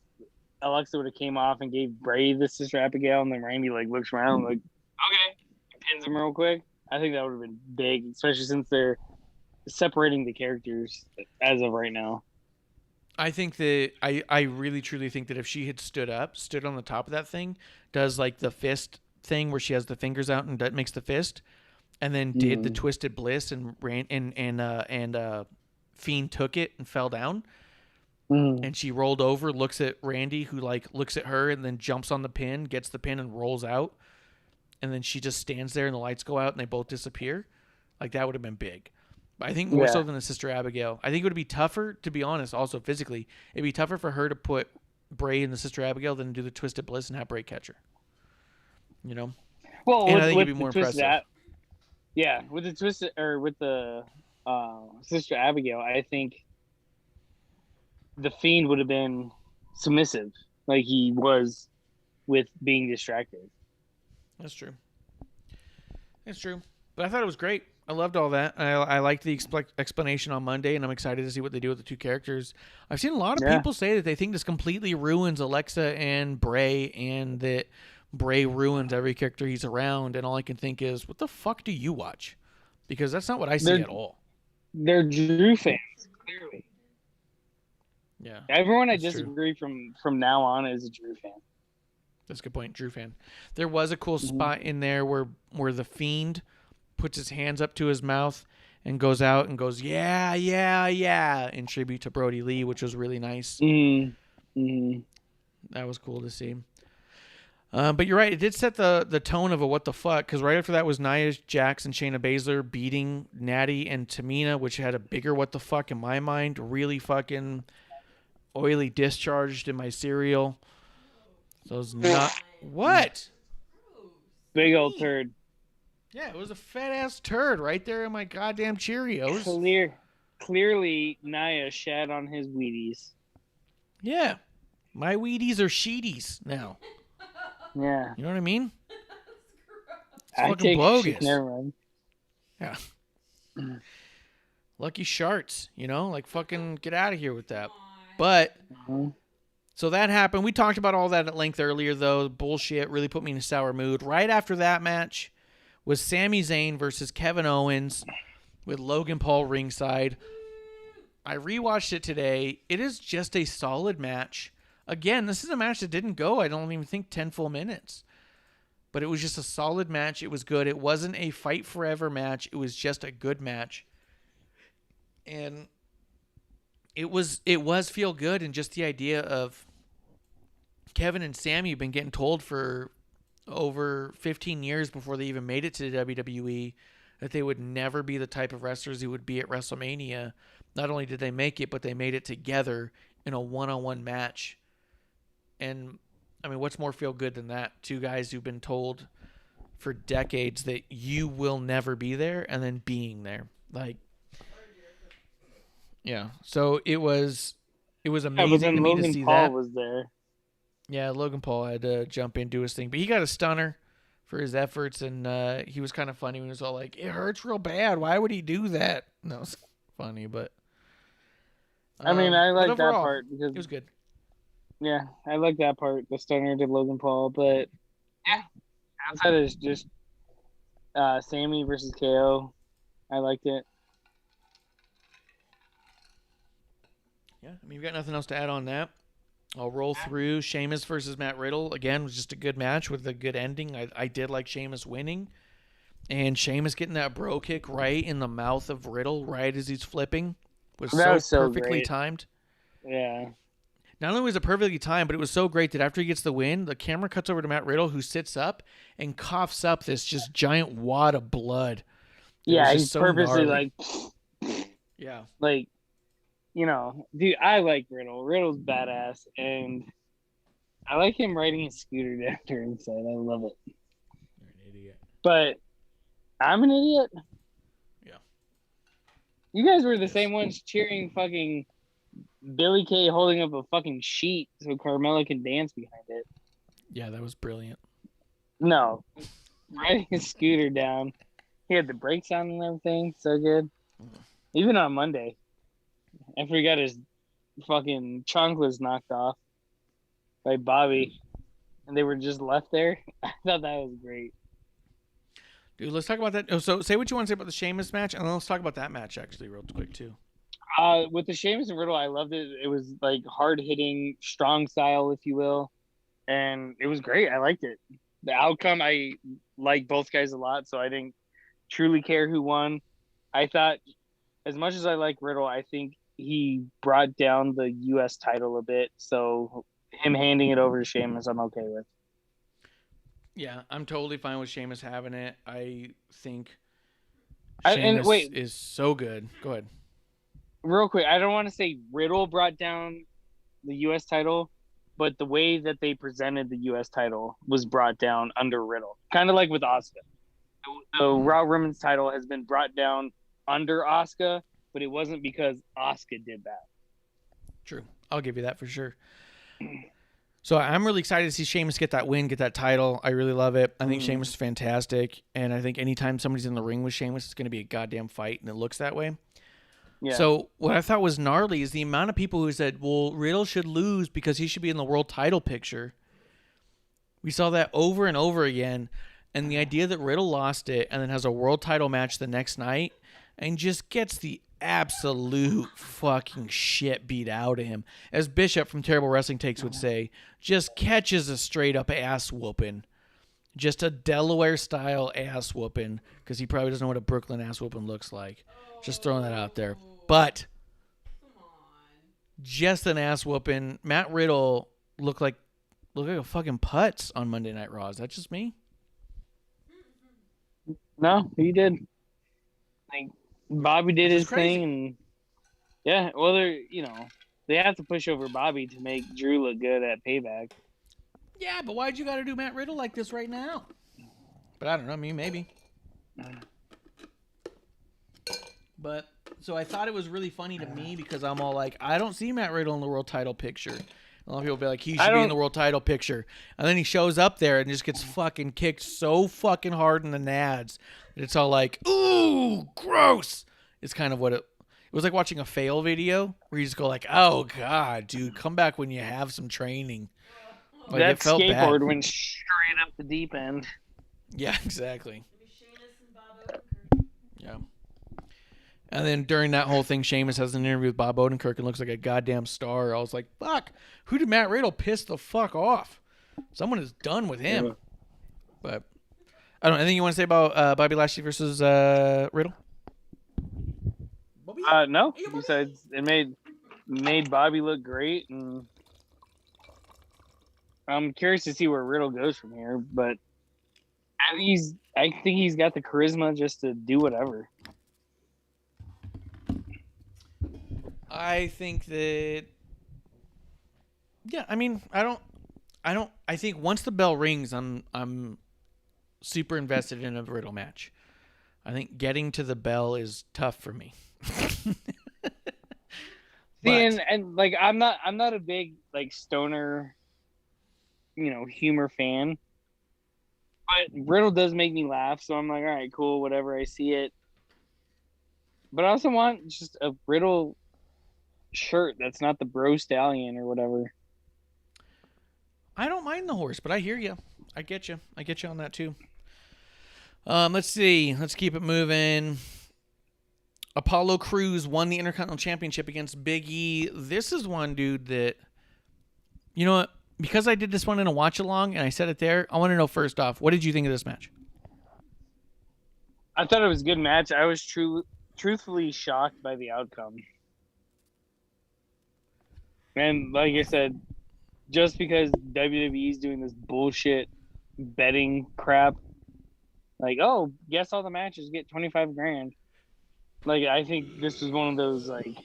Alexa would have came off and gave Bray the Sister Abigail, and then Randy like looks around like, okay, pins him real quick. I think that would have been big, especially since they're separating the characters as of right now. I think that I really truly think that if she had stood on the top of that thing, does like the fist thing where she has the fingers out and makes the fist, and then did the twisted bliss and ran and Fiend took it and fell down, and she rolled over, looks at Randy, who like looks at her and then jumps on the pin, gets the pin and rolls out, and then she just stands there and the lights go out and they both disappear. Like that would have been big. I think more so than the Sister Abigail. I think it would be tougher, to be honest, also physically. It'd be tougher for her to put Bray in the Sister Abigail than do the Twisted Bliss and have Bray catch her. You know? Well, and I think it'd be more impressive. With the Twisted, or with the Sister Abigail, I think the Fiend would have been submissive, like he was with being distracted. That's true. It's true. But I thought it was great. I loved all that. I liked the explanation on Monday, and I'm excited to see what they do with the two characters. I've seen a lot of people say that they think this completely ruins Alexa and Bray, and that Bray ruins every character he's around. And all I can think is, what the fuck do you watch? Because that's not what I see at all. They're Drew fans, clearly. Yeah. Everyone I disagree from now on is a Drew fan. That's a good point, Drew fan. There was a cool spot in there where the Fiend puts his hands up to his mouth and goes out and goes, yeah, in tribute to Brody Lee, which was really nice. That was cool to see. But you're right. It did set the tone of a what the fuck, because right after that was Nia Jax and Shayna Baszler beating Natty and Tamina, which had a bigger what the fuck in my mind. Really fucking oily discharged in my cereal. So it's not... What? Big old turd. Yeah, it was a fat-ass turd right there in my goddamn Cheerios. Clearly, Nia shat on his Wheaties. Yeah. My Wheaties are Sheeties now. Yeah. You know what I mean? It's I fucking bogus. Never mind. Yeah. Lucky Sharts, you know? Like, fucking get out of here with that. But... So that happened. We talked about all that at length earlier, though. Bullshit really put me in a sour mood. Right after that match was Sami Zayn versus Kevin Owens with Logan Paul ringside. I rewatched it today. It is just a solid match. Again, this is a match that didn't go, I don't even think, 10 full minutes. But it was just a solid match. It was good. It wasn't a fight forever match. It was just a good match. And it was feel good, and just the idea of Kevin and Sami have been getting told for over 15 years before they even made it to the WWE that they would never be the type of wrestlers who would be at WrestleMania. Not only did they make it, but they made it together in a one-on-one match. And I mean, what's more feel good than that? Two guys who've been told for decades that you will never be there, and then being there. Like, yeah. So it was amazing to me to see Paul that. Was there. Yeah, Logan Paul had to jump in, do his thing, but he got a stunner for his efforts, and he was kind of funny when he was all like, "It hurts real bad. Why would he do that?" No, it's funny, but I mean, I like that part because it was good. Yeah, I like that part. The stunner to Logan Paul, but yeah, outside is just Sammy versus KO. I liked it. Yeah, I mean, you've got nothing else to add on that. I'll roll through. Sheamus versus Matt Riddle. Again, was just a good match with a good ending. I did like Sheamus winning. And Sheamus getting that bro kick right in the mouth of Riddle right as he's flipping was so perfectly great. timed. Yeah. Not only was it perfectly timed, but it was so great that after he gets the win, the camera cuts over to Matt Riddle, who sits up and coughs up this just giant wad of blood. Yeah, he's so purposely gnarly. Yeah. Like, you know, dude, I like Riddle. Riddle's badass, and I like him riding his scooter down there inside. I love it. You're an idiot. But I'm an idiot? Yeah. You guys were the same ones cheering fucking Billy Kay holding up a fucking sheet so Carmella can dance behind it. Yeah, that was brilliant. No. Riding his scooter down. He had the brakes on and everything. So good. Even on Monday, after he got his fucking chonklers knocked off by Bobby, and they were just left there. I thought that was great. Dude, let's talk about that. Oh, so say what you want to say about the Sheamus match, and then let's talk about that match actually real quick too. With the Sheamus and Riddle, I loved it. It was like hard hitting, strong style, if you will, and it was great. I liked it. The outcome, I like both guys a lot, so I didn't truly care who won. I thought, as much as I like Riddle, I think he brought down the U.S. title a bit. So him handing it over to Sheamus, I'm okay with. Yeah, I'm totally fine with Sheamus having it. I think Sheamus is so good. Go ahead. Real quick, I don't want to say Riddle brought down the U.S. title, but the way that they presented the U.S. title was brought down under Riddle. Kind of like with Asuka. The Raw Women's title has been brought down under Asuka, but it wasn't because Asuka did that. True. I'll give you that for sure. So I'm really excited to see Sheamus get that win, get that title. I really love it. I think Sheamus is fantastic, and I think anytime somebody's in the ring with Sheamus, it's going to be a goddamn fight, and it looks that way. Yeah. So what I thought was gnarly is the amount of people who said, well, Riddle should lose because he should be in the world title picture. We saw that over and over again, and the idea that Riddle lost it and then has a world title match the next night and just gets the absolute fucking shit beat out of him. As Bishop from Terrible Wrestling Takes would say, just catches a straight up ass whooping. Just a Delaware style ass whooping, because he probably doesn't know what a Brooklyn ass whooping looks like. Just throwing that out there. But just an ass whooping. Matt Riddle looked like a fucking putz on Monday Night Raw. Is that just me? No, he did. Like, Bobby did his thing, and yeah, well, they have to push over Bobby to make Drew look good at Payback. Yeah, but why'd you got to do Matt Riddle like this right now? But I don't know. I mean, maybe. But so I thought it was really funny to me because I'm all like, I don't see Matt Riddle in the world title picture. A lot of people be like, he should be in the world title picture. And then he shows up there and just gets fucking kicked so fucking hard in the nads that it's all like, ooh, gross. It's kind of what it was like watching a fail video where you just go like, oh, God, dude, come back when you have some training. Like, that skateboard went straight up the deep end. Yeah, exactly. Yeah. And then during that whole thing, Sheamus has an interview with Bob Odenkirk and looks like a goddamn star. I was like, fuck, who did Matt Riddle piss the fuck off? Someone is done with him. Yeah. But I don't know. Anything you want to say about Bobby Lashley versus Riddle? No. Besides, it made Bobby look great, and I'm curious to see where Riddle goes from here. But I think he's got the charisma just to do whatever. I think that, yeah, I mean, I think once the bell rings, I'm super invested in a Riddle match. I think getting to the bell is tough for me. and like, I'm not a big, like, stoner, humor fan, but Riddle does make me laugh. So I'm like, all right, cool, whatever. I see it. But I also want just a Riddle shirt that's not the Bro Stallion or whatever. I don't mind the horse, but I hear you. I get you on that too. Let's see. Let's keep it moving. Apollo Crews won the Intercontinental Championship against Big E. This is one, dude, that, you know what? Because I did this one in a watch-along and I said it there, I want to know first off, what did you think of this match? I thought it was a good match. I was truthfully shocked by the outcome. And like I said, just because WWE is doing this bullshit betting crap, like, oh, guess all the matches get $25,000. Like, I think this was one of those, like,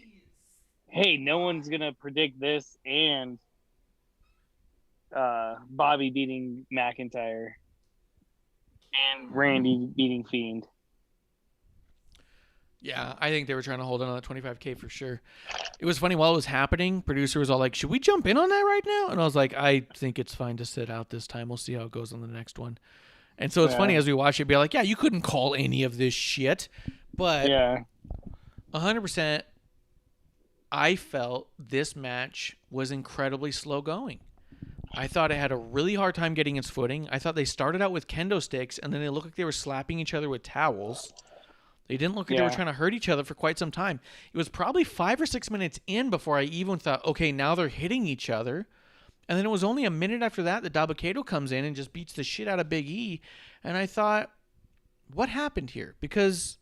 hey, no one's gonna predict this and Bobby beating McIntyre and Randy beating Fiend. Yeah, I think they were trying to hold on to that $25,000 for sure. It was funny while it was happening. Producer was all like, "Should we jump in on that right now?" And I was like, "I think it's fine to sit out this time. We'll see how it goes on the next one." And so it's funny as we watch it, be like, "Yeah, you couldn't call any of this shit," but yeah, 100%. I felt this match was incredibly slow going. I thought it had a really hard time getting its footing. I thought they started out with kendo sticks, and then they looked like they were slapping each other with towels. They didn't look like they were trying to hurt each other for quite some time. It was probably 5 or 6 minutes in before I even thought, okay, now they're hitting each other. And then it was only a minute after that that Dabba-Kato comes in and just beats the shit out of Big E. And I thought, what happened here? Because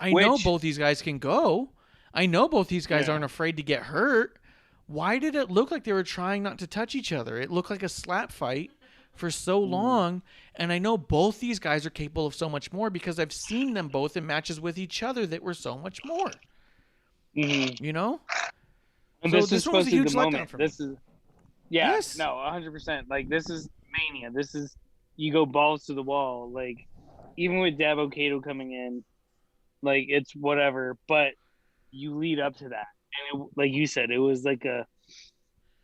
I know both these guys can go. I know both these guys aren't afraid to get hurt. Why did it look like they were trying not to touch each other? It looked like a slap fight for so long. And I know both these guys are capable of so much more because I've seen them both in matches with each other that were so much more. You know? And so this is one was a supposed to be huge the letdown moment. for me. This is, no, 100%. Like, this is Mania. This is, you go balls to the wall. Like, even with Dabba-Kato coming in, like, it's whatever. But you lead up to that. And it, like you said, it was like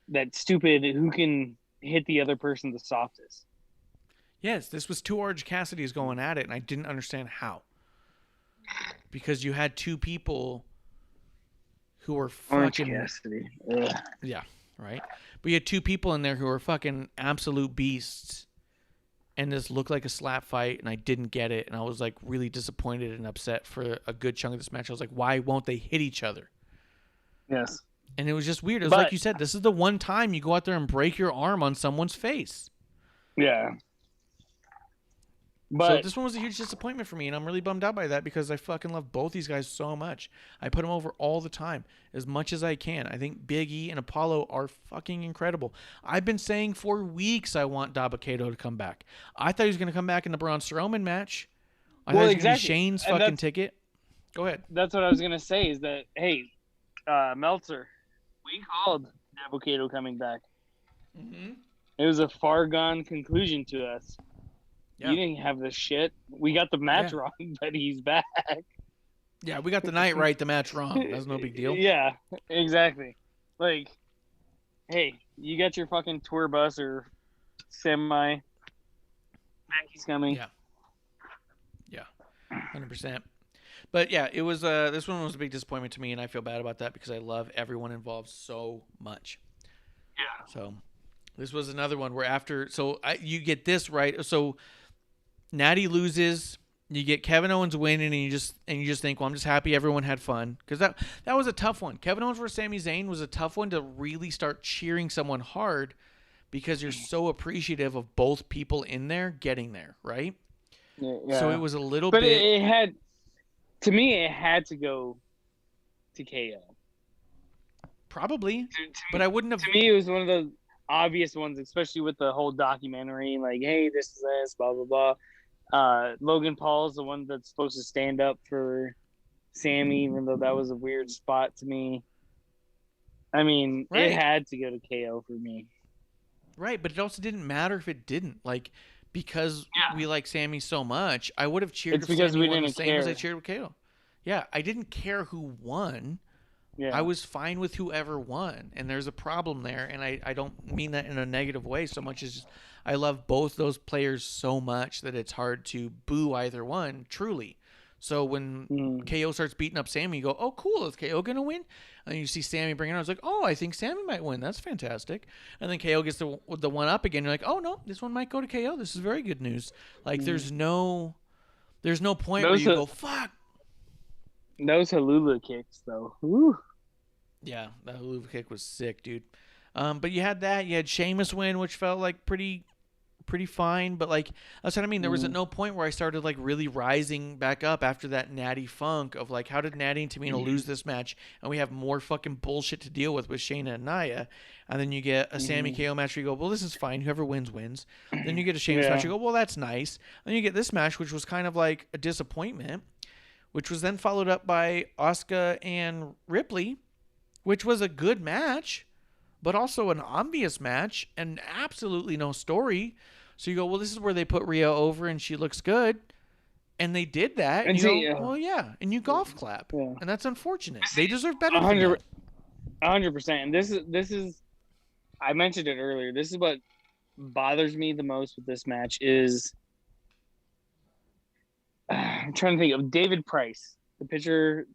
that stupid who can hit the other person the softest. Yes, this was two Orange Cassidy's going at it, and I didn't understand how. Because you had two people who were Orange fucking... Cassidy. Ugh. Yeah, right? But you had two people in there who were fucking absolute beasts, and this looked like a slap fight, and I didn't get it, and I was like really disappointed and upset for a good chunk of this match. I was like, why won't they hit each other? Yes. And it was just weird. It was like you said, this is the one time you go out there and break your arm on someone's face. Yeah. But so this one was a huge disappointment for me, and I'm really bummed out by that because I fucking love both these guys so much. I put them over all the time, as much as I can. I think Big E and Apollo are fucking incredible. I've been saying for weeks I want Dabba-Kato to come back. I thought he was going to come back in the Braun Strowman match. I thought it was going to be Shane's fucking ticket. Go ahead. That's what I was going to say is that, hey, Meltzer, we called Dabba-Kato coming back. Mm-hmm. It was a far gone conclusion to us. Yeah. You didn't have the shit. We got the match wrong, but he's back. Yeah, we got the night right, the match wrong. That's no big deal. Yeah, exactly. Like, hey, you got your fucking tour bus or semi. Becky's coming. Yeah, 100%. But yeah, it was. This one was a big disappointment to me, and I feel bad about that because I love everyone involved so much. Yeah. So this was another one where after, you get this right. So Natty loses, you get Kevin Owens winning, and you just think, well, I'm just happy everyone had fun because that was a tough one. Kevin Owens versus Sami Zayn was a tough one to really start cheering someone hard because you're so appreciative of both people in there getting there, right? Yeah. So it was a little but bit. It had, to me, it had to go to KO. Probably, but I wouldn't have. To me, it was one of the obvious ones, especially with the whole documentary, like, hey, this is this, blah blah blah. Logan Paul's the one that's supposed to stand up for Sammy, even though that was a weird spot to me. I mean, It had to go to KO for me. Right, but it also didn't matter if it didn't. Like, because we like Sammy so much, I would have cheered It's if because Sammy we won the didn't same as I care. cheered with KO. Yeah, I didn't care who won. Yeah. I was fine with whoever won, and there's a problem there, and I don't mean that in a negative way so much as just, I love both those players so much that it's hard to boo either one, truly. So when KO starts beating up Sammy, you go, oh, cool, is KO going to win? And then you see Sammy bring it on. I was like, oh, I think Sammy might win. That's fantastic. And then KO gets the one up again. You're like, oh, no, this one might go to KO. This is very good news. Like, there's no point where you go, fuck. Those Halula kicks, though. Woo. Yeah, that Halula kick was sick, dude. But you had that. You had Sheamus win, which felt like pretty fine. But, like, that's what I mean. There was at no point where I started, like, really rising back up after that Natty funk of, like, how did Natty and Tamina lose this match? And we have more fucking bullshit to deal with Shayna and Nia. And then you get a Sammy KO match where you go, well, this is fine. Whoever wins, wins. Then you get a Sheamus match. You go, well, that's nice. Then you get this match, which was kind of like a disappointment, which was then followed up by Asuka and Ripley, which was a good match, but also an obvious match and absolutely no story. So you go, well, this is where they put Rhea over and she looks good. And they did that. And you go, well, yeah. And you golf clap. Yeah. And that's unfortunate. They deserve better than that. 100%. And this is, I mentioned it earlier. This is what bothers me the most with this match is, I'm trying to think of David Price, the pitcher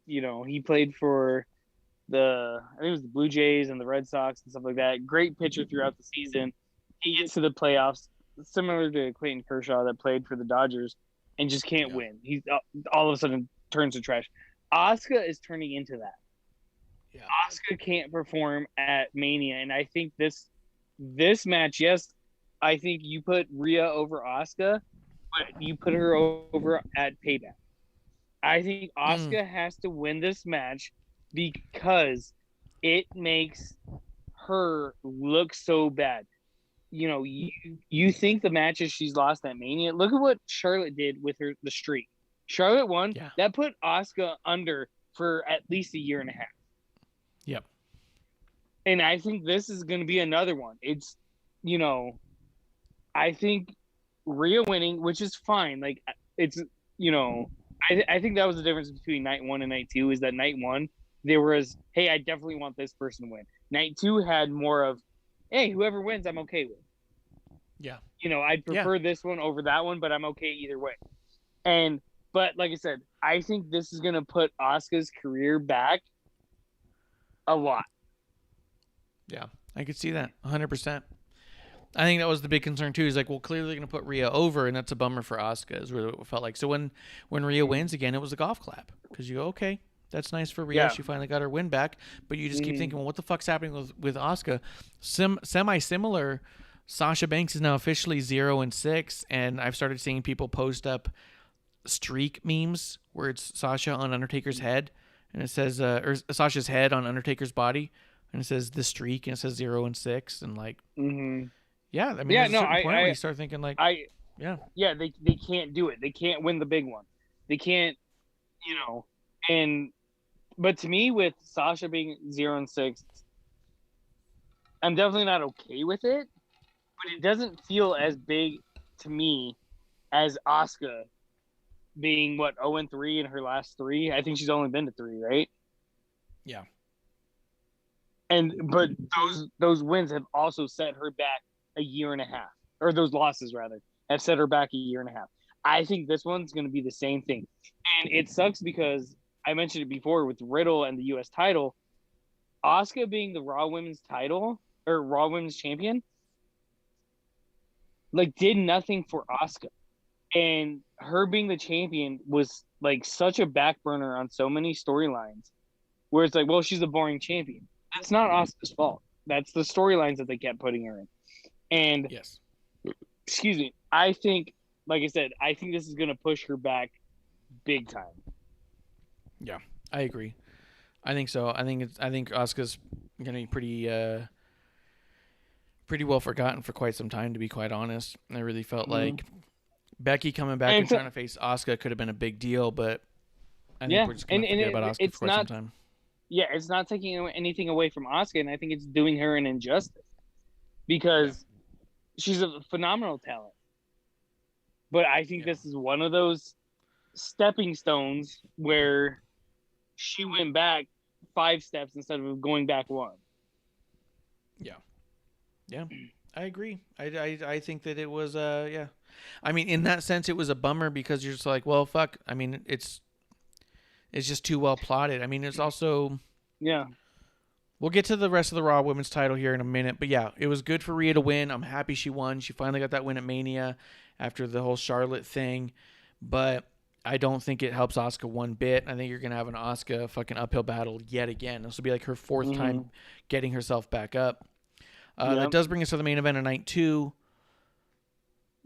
he played for I think it was the Blue Jays and the Red Sox and stuff like that. Great pitcher throughout the season. He gets to the playoffs, similar to Clayton Kershaw that played for the Dodgers, and just can't win. He's all of a sudden turns to trash. Asuka is turning into that. Yeah. Asuka can't perform at Mania, and I think this match, yes, I think you put Rhea over Asuka, but you put her over at Payback. I think Asuka has to win this match because it makes her look so bad. You think the matches she's lost at Mania. Look at what Charlotte did with the streak. Charlotte won. Yeah. That put Asuka under for at least a year and a half. Yep. And I think this is going to be another one. It's, I think Rhea winning, which is fine. Like, it's, I think that was the difference between night 1 and night 2 is that night 1, there was, hey, I definitely want this person to win. Night 2 had more of, hey, whoever wins, I'm okay with. Yeah. I'd prefer this one over that one, but I'm okay either way. But like I said, I think this is going to put Asuka's career back a lot. Yeah, I could see that 100%. I think that was the big concern too. Is like, well, clearly going to put Rhea over, and that's a bummer for Asuka. Is really what it felt like. So when Rhea wins again, it was a golf clap because you go, okay, that's nice for Rhea. Yeah. She finally got her win back. But you just keep thinking, well, what the fuck's happening with Asuka? Semi-similar. Sasha Banks is now officially 0-6, and I've started seeing people post up streak memes where it's Sasha on Undertaker's head, and it says, or Sasha's head on Undertaker's body, and it says the streak, and it says 0-6, and like, yeah, I mean, there's a certain point where you start thinking like, they can't do it. They can't win the big one. They can't, but to me, with Sasha being 0-6, I'm definitely not okay with it, but it doesn't feel as big to me as Asuka being 0-3 in her last 3. I think she's only been to 3, right? Yeah. But those wins have also set her back a year and a half, or those losses rather have set her back a year and a half. I think this one's going to be the same thing, and it sucks because I mentioned it before with Riddle and the U.S. title. Asuka being the Raw Women's title or Raw Women's champion, like, did nothing for Asuka, and her being the champion was like such a back burner on so many storylines, where it's like, well, she's a boring champion. That's not Asuka's fault. That's the storylines that they kept putting her in. And yes, excuse me, I think, like I said, I think this is going to push her back big time. Yeah, I agree. I think so. I think Asuka's going to be pretty well forgotten for quite some time, to be quite honest. I really felt like Becky coming back and trying to face Asuka could have been a big deal, but I think we're just going to forget about Asuka for quite some time. Yeah, it's not taking anything away from Asuka, and I think it's doing her an injustice because she's a phenomenal talent. But I think this is one of those stepping stones where she went back 5 steps instead of going back 1. Yeah, I agree. I think that it was I mean, in that sense, it was a bummer because you're just like, well, fuck. I mean, it's just too well plotted. I mean, it's also We'll get to the rest of the Raw Women's title here in a minute, but yeah, it was good for Rhea to win. I'm happy she won. She finally got that win at Mania after the whole Charlotte thing, but I don't think it helps Asuka one bit. I think you're gonna have an Asuka fucking uphill battle yet again. This will be like her 4th time getting herself back up. That does bring us to the main event of night 2.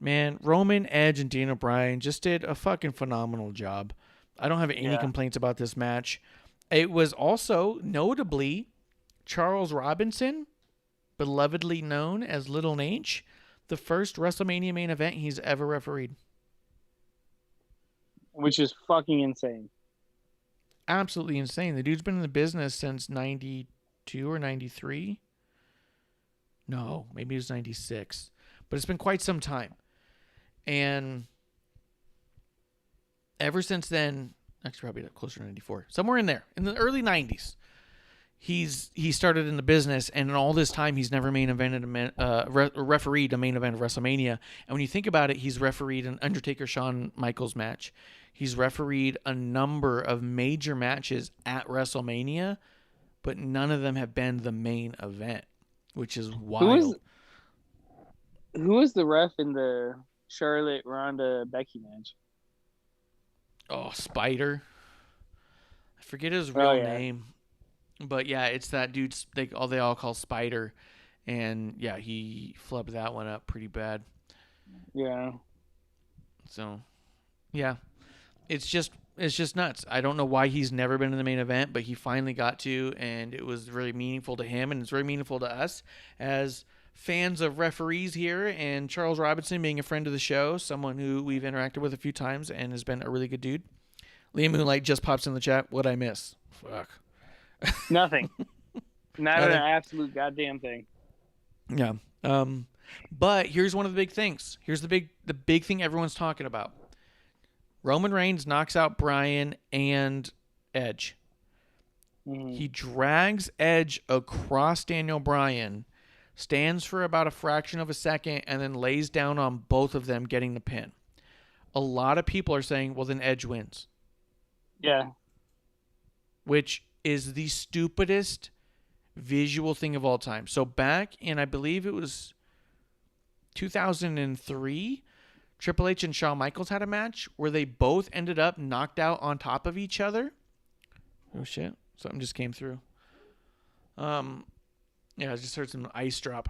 Man, Roman, Edge, and Daniel Bryan just did a fucking phenomenal job. I don't have any complaints about this match. It was also, notably, Charles Robinson, belovedly known as Little H, the first WrestleMania main event he's ever refereed. Which is fucking insane. Absolutely insane. The dude's been in the business since 92 or 93. No, maybe it was 96. But it's been quite some time. And ever since then, actually probably closer to 94, somewhere in there, in the early 90s, he started in the business, and in all this time he's never main evented refereed a main event of WrestleMania. And when you think about it, he's refereed an Undertaker Shawn Michaels match. He's refereed a number of major matches at WrestleMania, but none of them have been the main event, which is wild. Who was the ref in the Charlotte Ronda Becky match? Oh, Spider. I forget his real name. But yeah, it's that dude they all call Spider. And yeah, he flubbed that one up pretty bad. Yeah. So, yeah. It's just nuts. I don't know why he's never been in the main event, but he finally got to, and it was really meaningful to him, and it's very meaningful to us as fans of referees here, and Charles Robinson being a friend of the show, someone who we've interacted with a few times and has been a really good dude. Liam Moonlight just pops in the chat. What'd I miss? Fuck. Nothing. Not an absolute goddamn thing. Yeah. But here's one of the big things. Here's the big thing everyone's talking about. Roman Reigns knocks out Bryan and Edge. Mm-hmm. He drags Edge across Daniel Bryan, stands for about a fraction of a second, and then lays down on both of them, getting the pin. A lot of people are saying, well, then Edge wins. Yeah. Which is the stupidest visual thing of all time. So back in, I believe it was 2003, Triple H and Shawn Michaels had a match where they both ended up knocked out on top of each other. Oh shit! Something just came through. Yeah, I just heard some ice drop.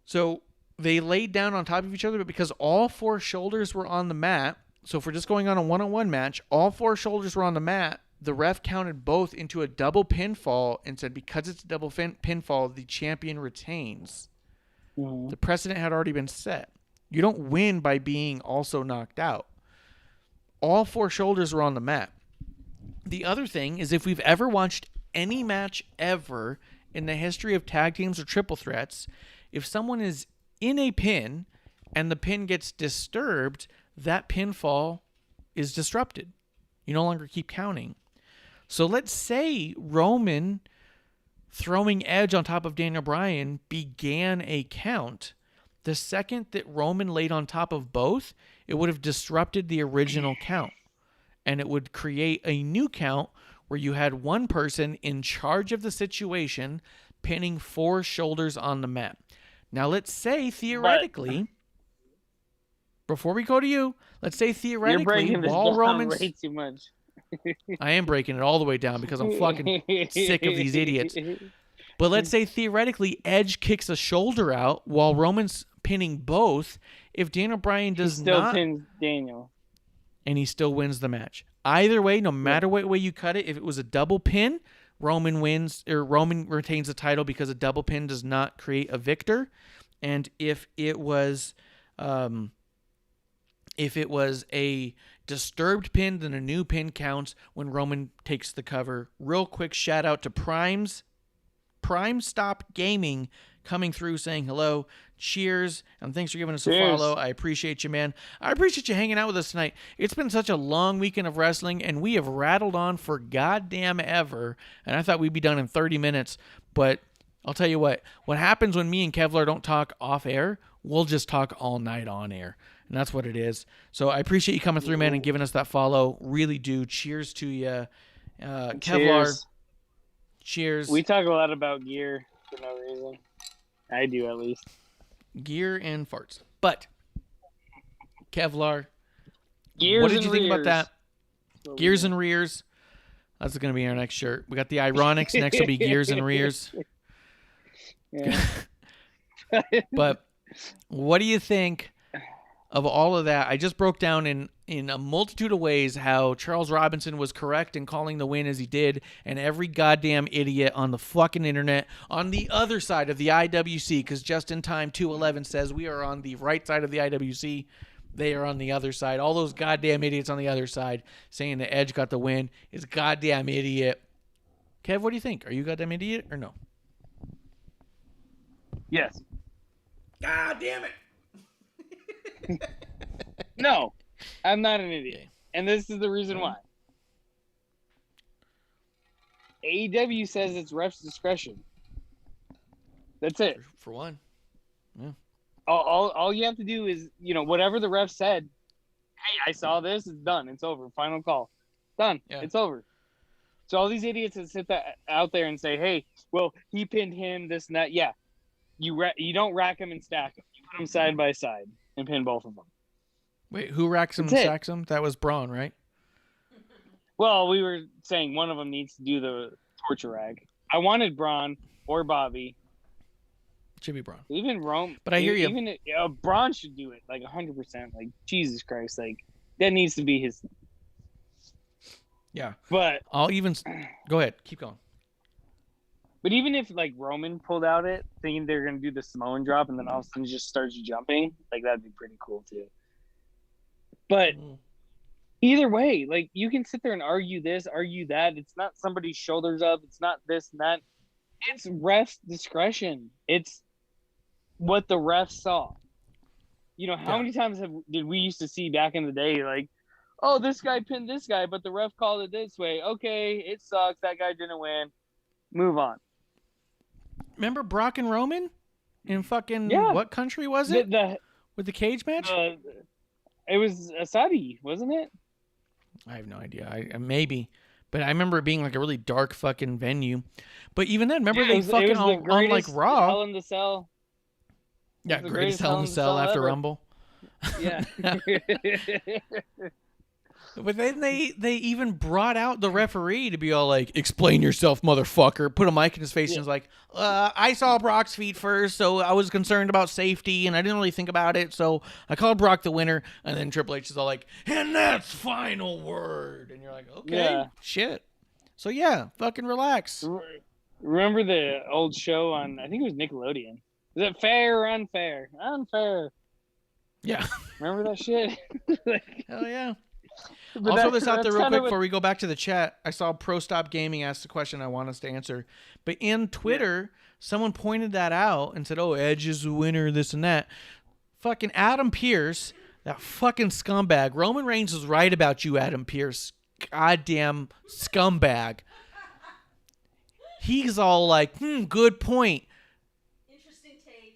So they laid down on top of each other, but because all four shoulders were on the mat, so if we're just going on a one-on-one match, all four shoulders were on the mat. The ref counted both into a double pinfall and said because it's a double pinfall, the champion retains. Mm-hmm. The precedent had already been set. You don't win by being also knocked out. All four shoulders were on the mat. The other thing is if we've ever watched any match ever in the history of tag teams or triple threats, if someone is in a pin and the pin gets disturbed, that pinfall is disrupted. You no longer keep counting. So let's say Roman throwing Edge on top of Daniel Bryan began a count. The second that Roman laid on top of both, it would have disrupted the original count. And it would create a new count where you had one person in charge of the situation pinning four shoulders on the mat. Now, let's say theoretically, before we go to you, let's say theoretically, you're breaking this while down Roman's... way too much. I am breaking it all the way down because I'm fucking sick of these idiots. But let's say theoretically Edge kicks a shoulder out while Roman's pinning both. If Daniel Bryan does not... Still pins Daniel. And he still wins the match. Either way, no matter what way you cut it, if it was a double pin, Roman wins, or Roman retains the title because a double pin does not create a victor. And if it was a disturbed pin, then a new pin counts when Roman takes the cover. Real quick shout out to Prime Stop Gaming coming through saying hello. Cheers, and thanks for giving us a follow. I appreciate you, man. I appreciate you hanging out with us tonight. It's been such a long weekend of wrestling, and we have rattled on for goddamn ever, and I thought we'd be done in 30 minutes, but I'll tell you what happens when me and Kevlar don't talk off air, we'll just talk all night on air, and that's what it is. So I appreciate you coming through, man, and giving us that follow. Really do. Cheers to you. Kevlar, cheers. We talk a lot about gear for no reason. I do, at least. Gear and farts. But Kevlar, Gears what did you think about that? So Gears and rears. That's going to be our next shirt. We got the Ironics. Next will be Gears and rears. Yeah. But what do you think of all of that? I just broke down in a multitude of ways how Charles Robinson was correct in calling the win as he did, and every goddamn idiot on the fucking internet on the other side of the IWC, because Just in Time 211 says we are on the right side of the IWC. They are on the other side. All those goddamn idiots on the other side saying that Edge got the win is goddamn idiot. Kev, what do you think? Are you a goddamn idiot or no? Yes. God damn it. No, I'm not an idiot. And this is the reason why. AEW says it's ref's discretion. That's it. For one. Yeah. All you have to do is, whatever the ref said, hey, I saw this, it's done. It's over. Final call. Done. Yeah. It's over. So all these idiots that sit out there and say, hey, well, he pinned him, this and that. Yeah. You don't rack them and stack them. You put them side by side and pin both of them. Wait, who racks them and stacks them? That was Braun, right? Well, we were saying one of them needs to do the torture rag. I wanted Braun or Bobby. Should be Braun. Even Rome. But I hear you. Even Braun should do it, like 100%. Like, Jesus Christ. Like, that needs to be his. Yeah. But. Go ahead. Keep going. But even if, like, Roman pulled out it, thinking they're going to do the Samoan drop, and then all of a sudden just starts jumping, like, that'd be pretty cool, too. But either way, like, you can sit there and argue this, argue that. It's not somebody's shoulders up. It's not this and that. It's ref's discretion. It's what the ref saw. How many times did we used to see back in the day, like, oh, this guy pinned this guy, but the ref called it this way. Okay, it sucks. That guy didn't win. Move on. Remember Brock and Roman in fucking what country was it? With the cage match? It was Saudi, wasn't it? I have no idea. Maybe. But I remember it being like a really dark fucking venue. But even then, remember they fucking on like Raw. Hell in the Cell. Yeah, greatest Hell in the Cell after ever. Rumble. Yeah. But then they even brought out the referee to be all like, explain yourself, motherfucker. Put a mic in his face and was like, I saw Brock's feet first, so I was concerned about safety, and I didn't really think about it, so I called Brock the winner. And then Triple H is all like, and that's final word. And you're like, okay, shit. So yeah, fucking relax. Remember the old show on, I think it was Nickelodeon. Is it fair or unfair? Unfair. Yeah. Remember that shit? Hell yeah. But I'll throw this out there real quick before we go back to the chat. I saw Pro Stop Gaming ask the question I want us to answer. But in Twitter, someone pointed that out and said, oh, Edge is the winner, this and that. Fucking Adam Pearce, that fucking scumbag. Roman Reigns was right about you, Adam Pearce. Goddamn scumbag. He's all like, good point.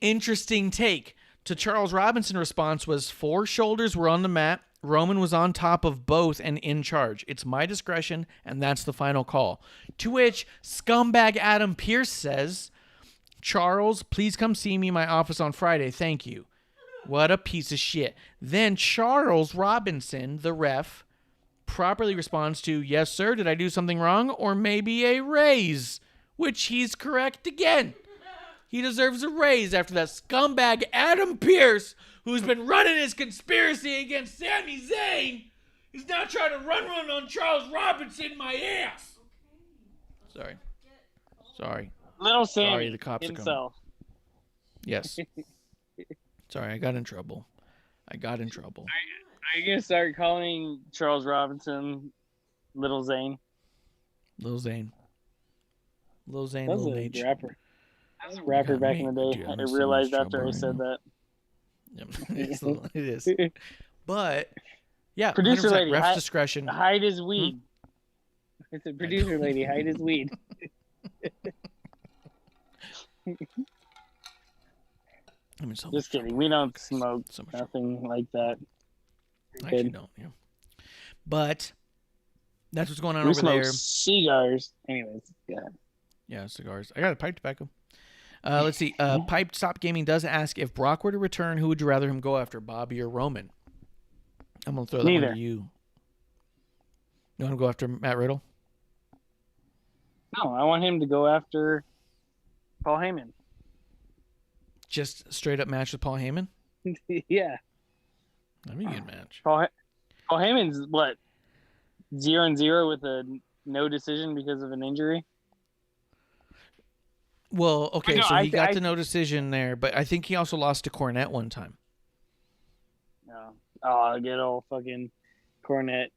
Interesting take. To Charles Robinson response was 4 shoulders were on the mat. Roman was on top of both and in charge. It's my discretion, and that's the final call. To which scumbag Adam Pearce says, Charles, please come see me in my office on Friday. Thank you. What a piece of shit. Then Charles Robinson, the ref, properly responds to, yes, sir, did I do something wrong? Or maybe a raise, which he's correct again. He deserves a raise after that scumbag Adam Pearce, who's been running his conspiracy against Sami Zayn, is now trying to run one on Charles Robinson, my ass. Sorry. Little Sammy Sorry, the cops himself. are coming. Yes. Sorry, I got in trouble. Are you going to start calling Charles Robinson Little Zane? Little Zane, that was Little a H. rapper. That was a rapper back in the day. I realized after I said that. It is. But, yeah, producer lady, ref's discretion. Hide his weed. It's a producer lady, hide his weed. Just kidding. We don't smoke. Nothing like that. Actually, don't. Yeah. But that's what's going on we over smoke there. Cigars. Anyways, yeah, cigars. I got a pipe tobacco. Let's see. Pipe Stop Gaming does ask, if Brock were to return, who would you rather him go after, Bobby or Roman? I'm going to throw that one to you. You want to go after Matt Riddle? No, I want him to go after Paul Heyman. Just straight up match with Paul Heyman? Yeah. That'd be a good match. Paul Heyman's, what, 0-0 with a no decision because of an injury? Well, okay, so he got the no decision there, but I think he also lost to Cornette one time. No. Oh, good old fucking Cornette.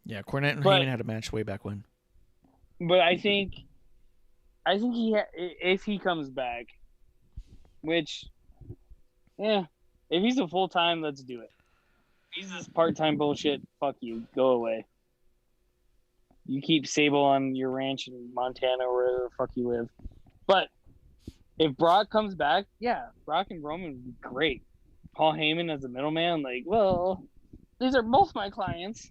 Yeah, Cornette and Heyman had a match way back when. But I think if he comes back, which, if he's a full-time, let's do it. If he's this part-time bullshit, fuck you, go away. You keep Sable on your ranch in Montana or wherever the fuck you live. But if Brock comes back, yeah, Brock and Roman would be great. Paul Heyman as a middleman, like, well, these are both my clients.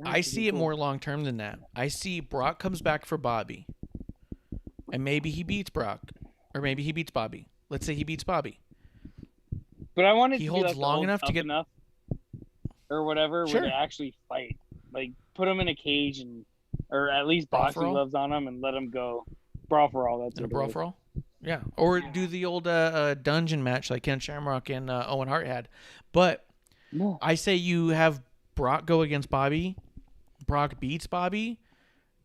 I see it more long term than that. I see Brock comes back for Bobby, and maybe he beats Brock, or maybe he beats Bobby. Let's say he beats Bobby. But I wanted he to holds be like long enough to get enough or whatever, Sure. where they actually fight. Like put him in a cage and, or at least Brawl boxing for all? gloves on him and let him go. Brawl for all. That's in a what it brawl is. for all. Yeah, or do the old dungeon match like Ken Shamrock and Owen Hart had. But No. I say you have Brock go against Bobby. Brock beats Bobby,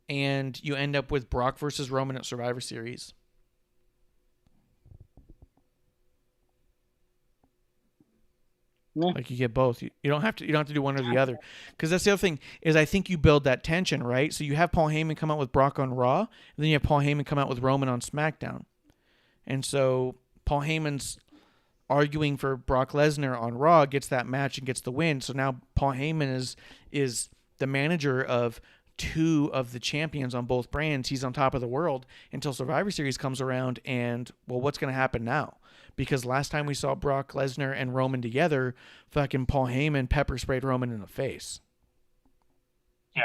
and you end up with Brock versus Roman at Survivor Series. Yeah. Like you get both. You don't have to do one or the other. Because that's the other thing is I think you build that tension, right? So you have Paul Heyman come out with Brock on Raw, and then you have Paul Heyman come out with Roman on SmackDown. And so Paul Heyman's arguing for Brock Lesnar on Raw, gets that match and gets the win. So now Paul Heyman is the manager of two of the champions on both brands. He's on top of the world until Survivor Series comes around, and well, what's going to happen now? Because last time we saw Brock Lesnar and Roman together, fucking Paul Heyman pepper sprayed Roman in the face. Yeah.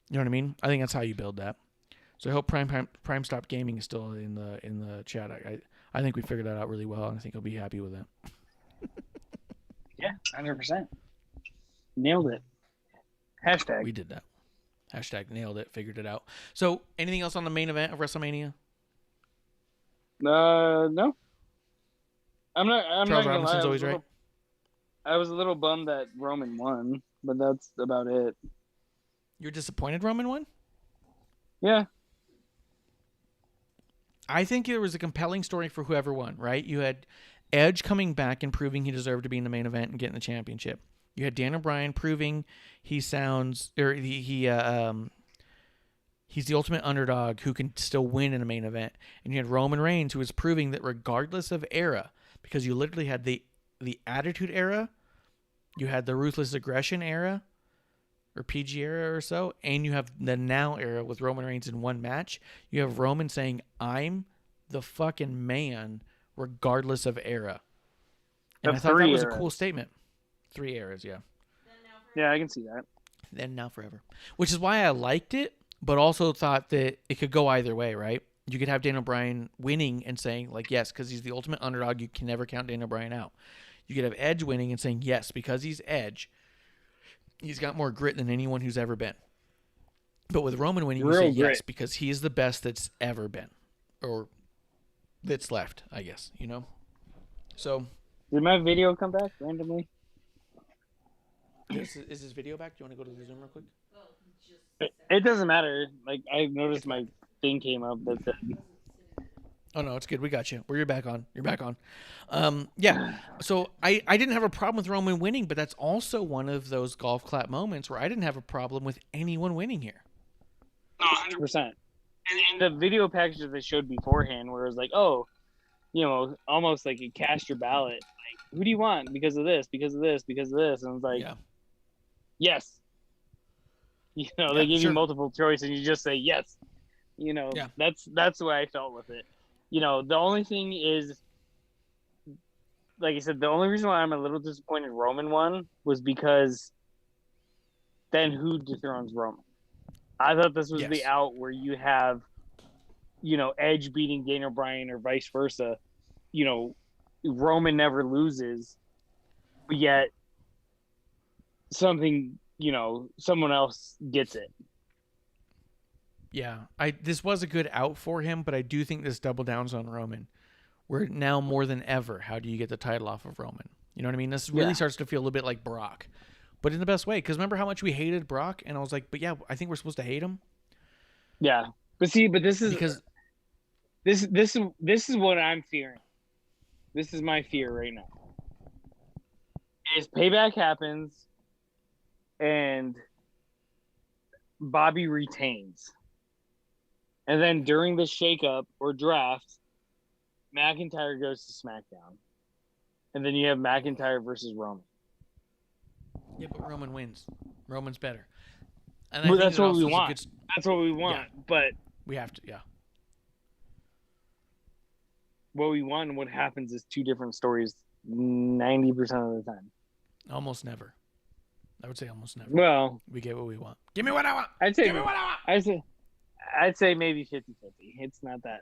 You know what I mean? I think that's how you build that. So I hope Prime Stop Gaming is still in the chat. I think we figured that out really well, and I think he'll be happy with that. Yeah, 100%. Nailed it. Hashtag. We did that. Hashtag nailed it. Figured it out. So anything else on the main event of WrestleMania? No. I'm not Charles gonna lie. Robinson's always right. I was a little bummed that Roman won, but that's about it. You're disappointed Roman won? Yeah. I think it was a compelling story for whoever won, right? You had Edge coming back and proving he deserved to be in the main event and getting the championship. You had Daniel Bryan proving he's the ultimate underdog who can still win in a main event. And you had Roman Reigns who was proving that regardless of era, because you literally had the Attitude Era, you had the Ruthless Aggression Era, or PG era or so, and you have the Now era with Roman Reigns in one match. You have Roman saying, I'm the fucking man regardless of era. And I thought that was a cool statement. 3 eras, yeah. Yeah, I can see that. Then Now Forever. Which is why I liked it, but also thought that it could go either way, right? You could have Daniel Bryan winning and saying, like, yes, because he's the ultimate underdog, you can never count Daniel Bryan out. You could have Edge winning and saying, yes, because he's Edge, he's got more grit than anyone who's ever been. But with Roman winning, you say yes, because he is the best that's ever been. Or that's left, I guess, you know? So. Did my video come back randomly? Is this video back? Do you want to go to the Zoom real quick? It doesn't matter. Like, I noticed my thing came up that said... Oh, no, it's good. We got you. You're back on. You're back on. Yeah. So I didn't have a problem with Roman winning, but that's also one of those golf clap moments where I didn't have a problem with anyone winning here. No, 100%. And the video package that they showed beforehand where it was like, oh, you know, almost like you cast your ballot. Like, who do you want? Because of this, because of this, because of this. And it's like, yes. You know, they give you multiple choice and you just say yes. You know, that's the way I felt with it. You know, the only thing is, like I said, the only reason why I'm a little disappointed Roman won was because then who dethrones Roman? I thought this was the out where you have, you know, Edge beating Daniel Bryan or vice versa. You know, Roman never loses, but yet something, you know, someone else gets it. Yeah, this was a good out for him, but I do think this double downs on Roman. Where now more than ever, how do you get the title off of Roman? You know what I mean? This really starts to feel a little bit like Brock, but in the best way. Because remember how much we hated Brock, and I was like, but yeah, I think we're supposed to hate him. Yeah, but see, but this is because this is what I'm fearing. This is my fear right now. Is Payback happens, and Bobby retains. And then during the shakeup or draft, McIntyre goes to SmackDown. And then you have McIntyre versus Roman. Yeah, but Roman wins. Roman's better. And Well, think that's that what also we is a want. good That's what we want. But we have to, yeah. what we want and what happens is two different stories 90% of the time. Almost never. I would say almost never. Well, We get what we want. Give me what I want. I'd say Give me what I want. I'd say maybe 50-50. It's not that.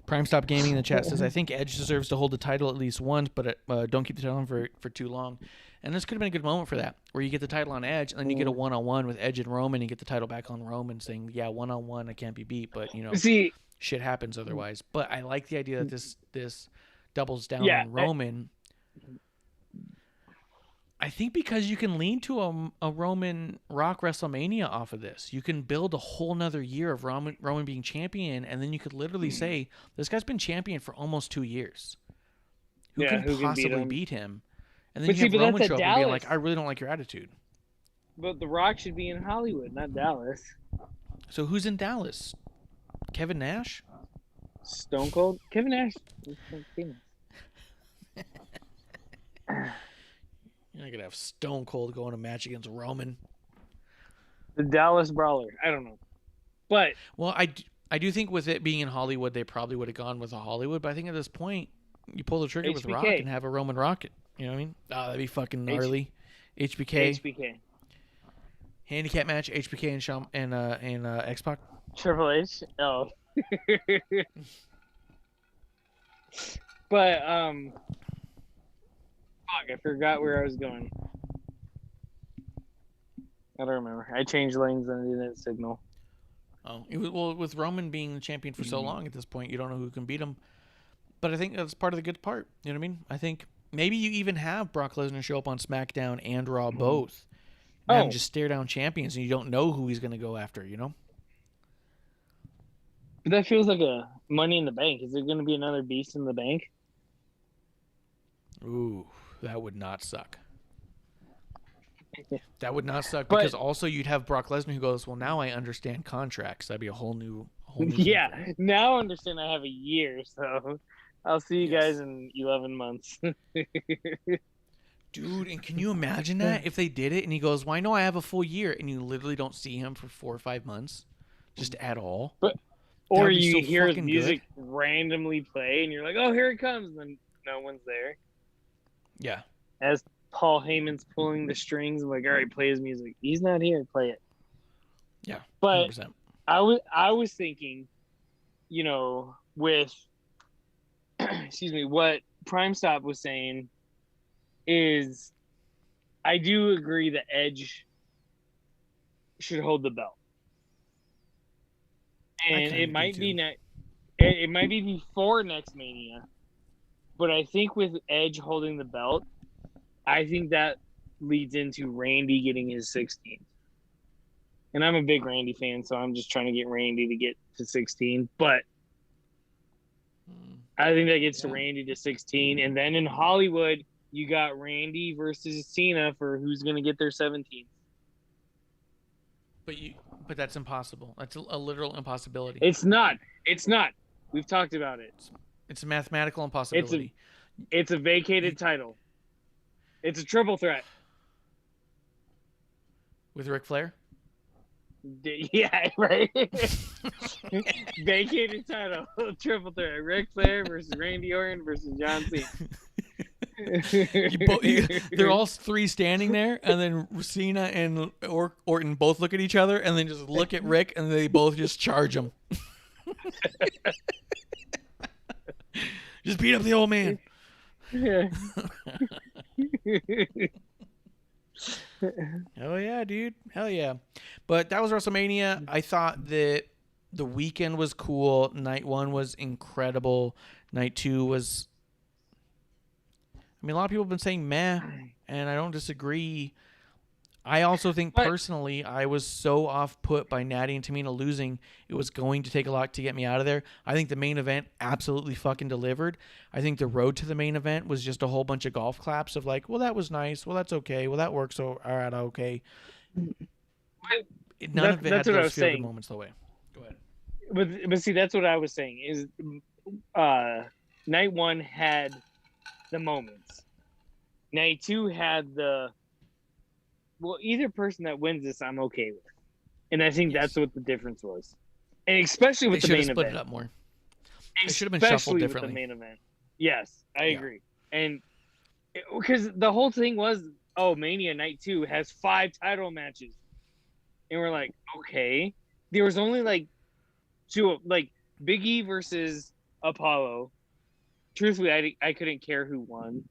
Prime Stop Gaming in the chat says, I think Edge deserves to hold the title at least once, but don't keep the title on for too long. And this could have been a good moment for that, where you get the title on Edge, and then you get a one-on-one with Edge and Roman, and you get the title back on Roman, saying, yeah, one-on-one, I can't be beat, but, See, shit happens otherwise. But I like the idea that this doubles down Yeah, on Roman. I think because you can lean to a Roman Rock WrestleMania off of this. You can build a whole nother year of Roman being champion, and then you could literally say, this guy's been champion for almost 2 years. Who can possibly beat him? And then you have Roman show up and being like, I really don't like your attitude. But The Rock should be in Hollywood, not Dallas. So who's in Dallas? Kevin Nash? Stone Cold? Kevin Nash is famous. You're not going to have Stone Cold going a match against Roman. The Dallas Brawler. I don't know. But well, I do think with it being in Hollywood, they probably would have gone with a Hollywood. But I think at this point, you pull the trigger with Rock and have a Roman Rocket. You know what I mean? Oh, that'd be fucking gnarly. HBK. Handicap match, HBK and X-Pac. Triple H. Oh. But fuck, I forgot where I was going. I don't remember. I changed lanes and it didn't signal. Oh, with Roman being the champion for so long at this point, you don't know who can beat him. But I think that's part of the good part. You know what I mean? I think maybe you even have Brock Lesnar show up on SmackDown and Raw both. And just stare down champions, and you don't know who he's going to go after, you know? But that feels like a Money in the Bank. Is there going to be another Beast in the Bank? Ooh, that would not suck. That would not suck because also you'd have Brock Lesnar who goes, well, now I understand contracts. That'd be a whole new yeah, thing. Now I understand I have a year, so I'll see you guys in 11 months. Dude, and can you imagine that if they did it and he goes, well, I know I have a full year, and you literally don't see him for 4 or 5 months just at all? Or you hear his music randomly play and you're like, oh, here it comes, and then no one's there. Yeah. As Paul Heyman's pulling the strings, I'm like, all right, play his music. He's not here, play it. Yeah. 100%. But I was thinking, with excuse me, what Prime Stop was saying is I do agree that Edge should hold the belt. And it might be it might be before next Mania. But I think with Edge holding the belt, I think that leads into Randy getting his 16th. And I'm a big Randy fan, so I'm just trying to get Randy to get to 16. But I think that gets to Randy to 16. And then in Hollywood, you got Randy versus Cena for who's going to get their 17th. But that's impossible. That's a literal impossibility. It's not. We've talked about it. It's a mathematical impossibility. It's a vacated title. It's a triple threat. With Ric Flair? Yeah, right. Vacated title. Triple threat. Ric Flair versus Randy Orton versus John Cena. They're all three standing there, and then Cena and Orton both look at each other, and then just look at Rick, and they both just charge him. Just beat up the old man. Yeah. Hell yeah, dude. Hell yeah. But that was WrestleMania. I thought that the weekend was cool. Night 1 was incredible. Night 2 was... I mean, a lot of people have been saying meh, and I don't disagree. I also think personally I was so off-put by Natty and Tamina losing, it was going to take a lot to get me out of there. I think the main event absolutely fucking delivered. I think the road to the main event was just a whole bunch of golf claps of like, well, that was nice. Well, that's okay. Well, that works. So, all right, okay. None of it had those feel-good moments the way. Go ahead. But see, that's what I was saying is Night 1 had the moments. Night 2 had either person that wins this, I'm okay with. And I think that's what the difference was. And especially with the main event. They should have split it up more. It should have been shuffled differently. With the main event. Yes, I agree. And because the whole thing was, Mania Night 2 has 5 title matches. And we're like, okay. There was only like 2, like Big E versus Apollo. Truthfully, I couldn't care who won.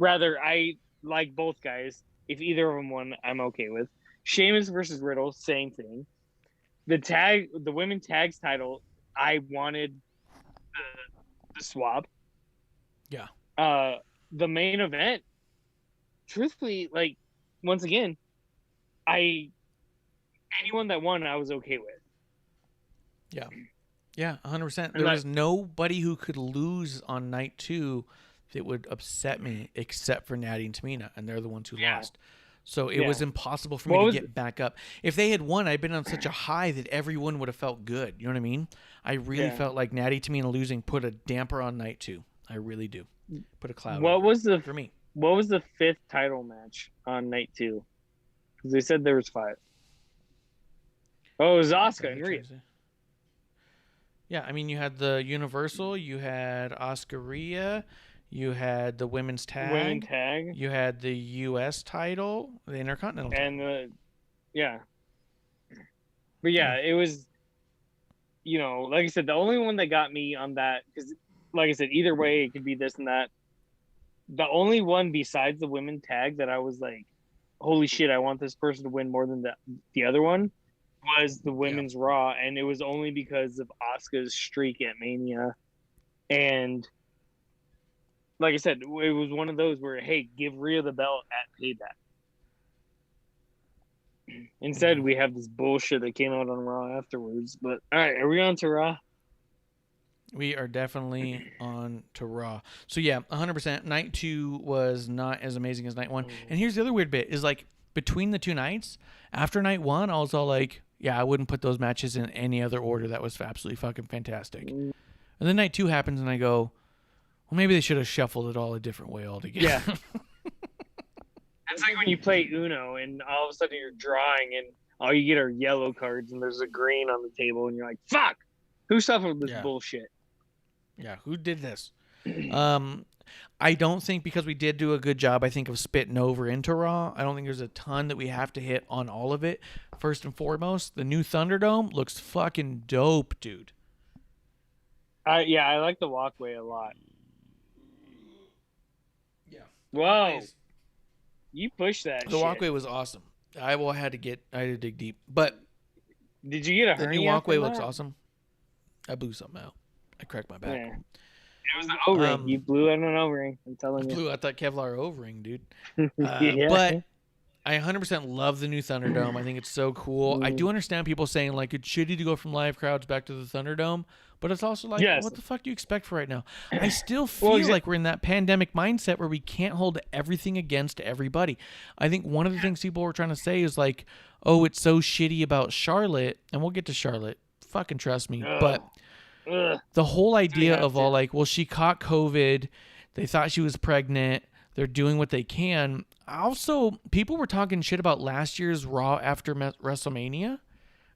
I like both guys. If either of them won, I'm okay with. Sheamus versus Riddle, same thing. The women tags title, I wanted the swap. Yeah. The main event, truthfully, like, once again, anyone that won, I was okay with. Yeah. Yeah, 100%. There was nobody who could lose on night 2 that would upset me except for Natty and Tamina, and they're the ones who lost. So it was impossible for me to get back up. If they had won, I'd been on such a high that everyone would have felt good. You know what I mean? I really felt like Natty Tamina losing put a damper on night 2. I really do. Put a cloud for me. What was the 5th title match on night 2? Because they said there was 5. Oh, it was Asuka and Rhea. Yeah, I mean, you had the Universal, you had Asuka Rhea, you had the women's tag, you had the U.S. title, the Intercontinental title. And but it was, like I said, the only one that got me on that, because like I said, either way, it could be this and that. The only one besides the women tag that I was like, holy shit, I want this person to win more than the other one, was the women's Raw, and it was only because of Asuka's streak at Mania. And like I said, it was one of those where, hey, give Rhea the belt at Payback. Instead, we have this bullshit that came out on Raw afterwards. But all right, are we on to Raw? We are definitely on to Raw. So yeah, 100%. Night 2 was not as amazing as night 1. And here's the other weird bit: is like between the 2 nights, after night 1, I was all like, yeah, I wouldn't put those matches in any other order. That was absolutely fucking fantastic. And then night 2 happens, and I go, well, maybe they should have shuffled it all a different way altogether. Yeah. It's like when you play Uno, and all of a sudden you're drawing, and all you get are yellow cards, and there's a green on the table, and you're like, fuck! Who suffered this bullshit? Yeah, who did this? I don't think, because we did do a good job, I think, of spitting over into Raw, I don't think there's a ton that we have to hit on all of it. First and foremost, the new Thunderdome looks fucking dope, dude. I like the walkway a lot. Yeah. Whoa. You pushed that The walkway was awesome. I had to dig deep. But did you get a hernia? The new walkway looks awesome. I blew something out. I cracked my back. Yeah. It was an O-ring. You blew out an O-ring. I'm telling you. Blew out that Kevlar O-ring, dude. Yeah. But I 100% love the new Thunderdome. I think it's so cool. I do understand people saying, like, it's shitty to go from live crowds back to the Thunderdome. But it's also like, what the fuck do you expect for right now? I still feel like we're in that pandemic mindset where we can't hold everything against everybody. I think one of the things people were trying to say is like, oh, it's so shitty about Charlotte. And we'll get to Charlotte. Fucking trust me. But the whole idea of all like, well, she caught COVID. They thought she was pregnant. They're doing what they can. Also, people were talking shit about last year's Raw after WrestleMania.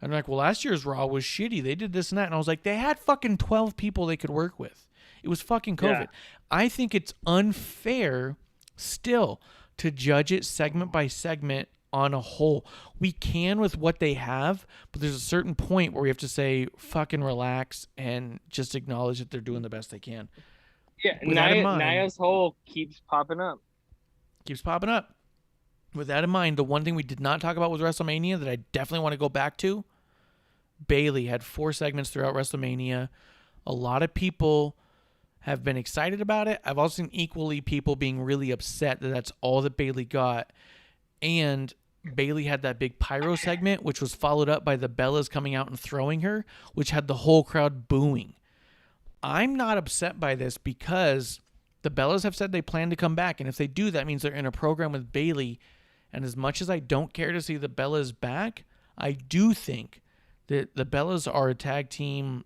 And they're like, well, last year's Raw was shitty. They did this and that. And I was like, they had fucking 12 people they could work with. It was fucking COVID. Yeah. I think it's unfair still to judge it segment by segment on a whole. We can with what they have, but there's a certain point where we have to say, fucking relax and just acknowledge that they're doing the best they can. Yeah, Nia's hole keeps popping up. With that in mind, the one thing we did not talk about with WrestleMania that I definitely want to go back to, Bayley had 4 segments throughout WrestleMania. A lot of people have been excited about it. I've also seen equally people being really upset that that's all that Bayley got. And Bayley had that big pyro segment, which was followed up by the Bellas coming out and throwing her, which had the whole crowd booing. I'm not upset by this because the Bellas have said they plan to come back. And if they do, that means they're in a program with Bayley. And as much as I don't care to see the Bellas back, I do think that the Bellas are a tag team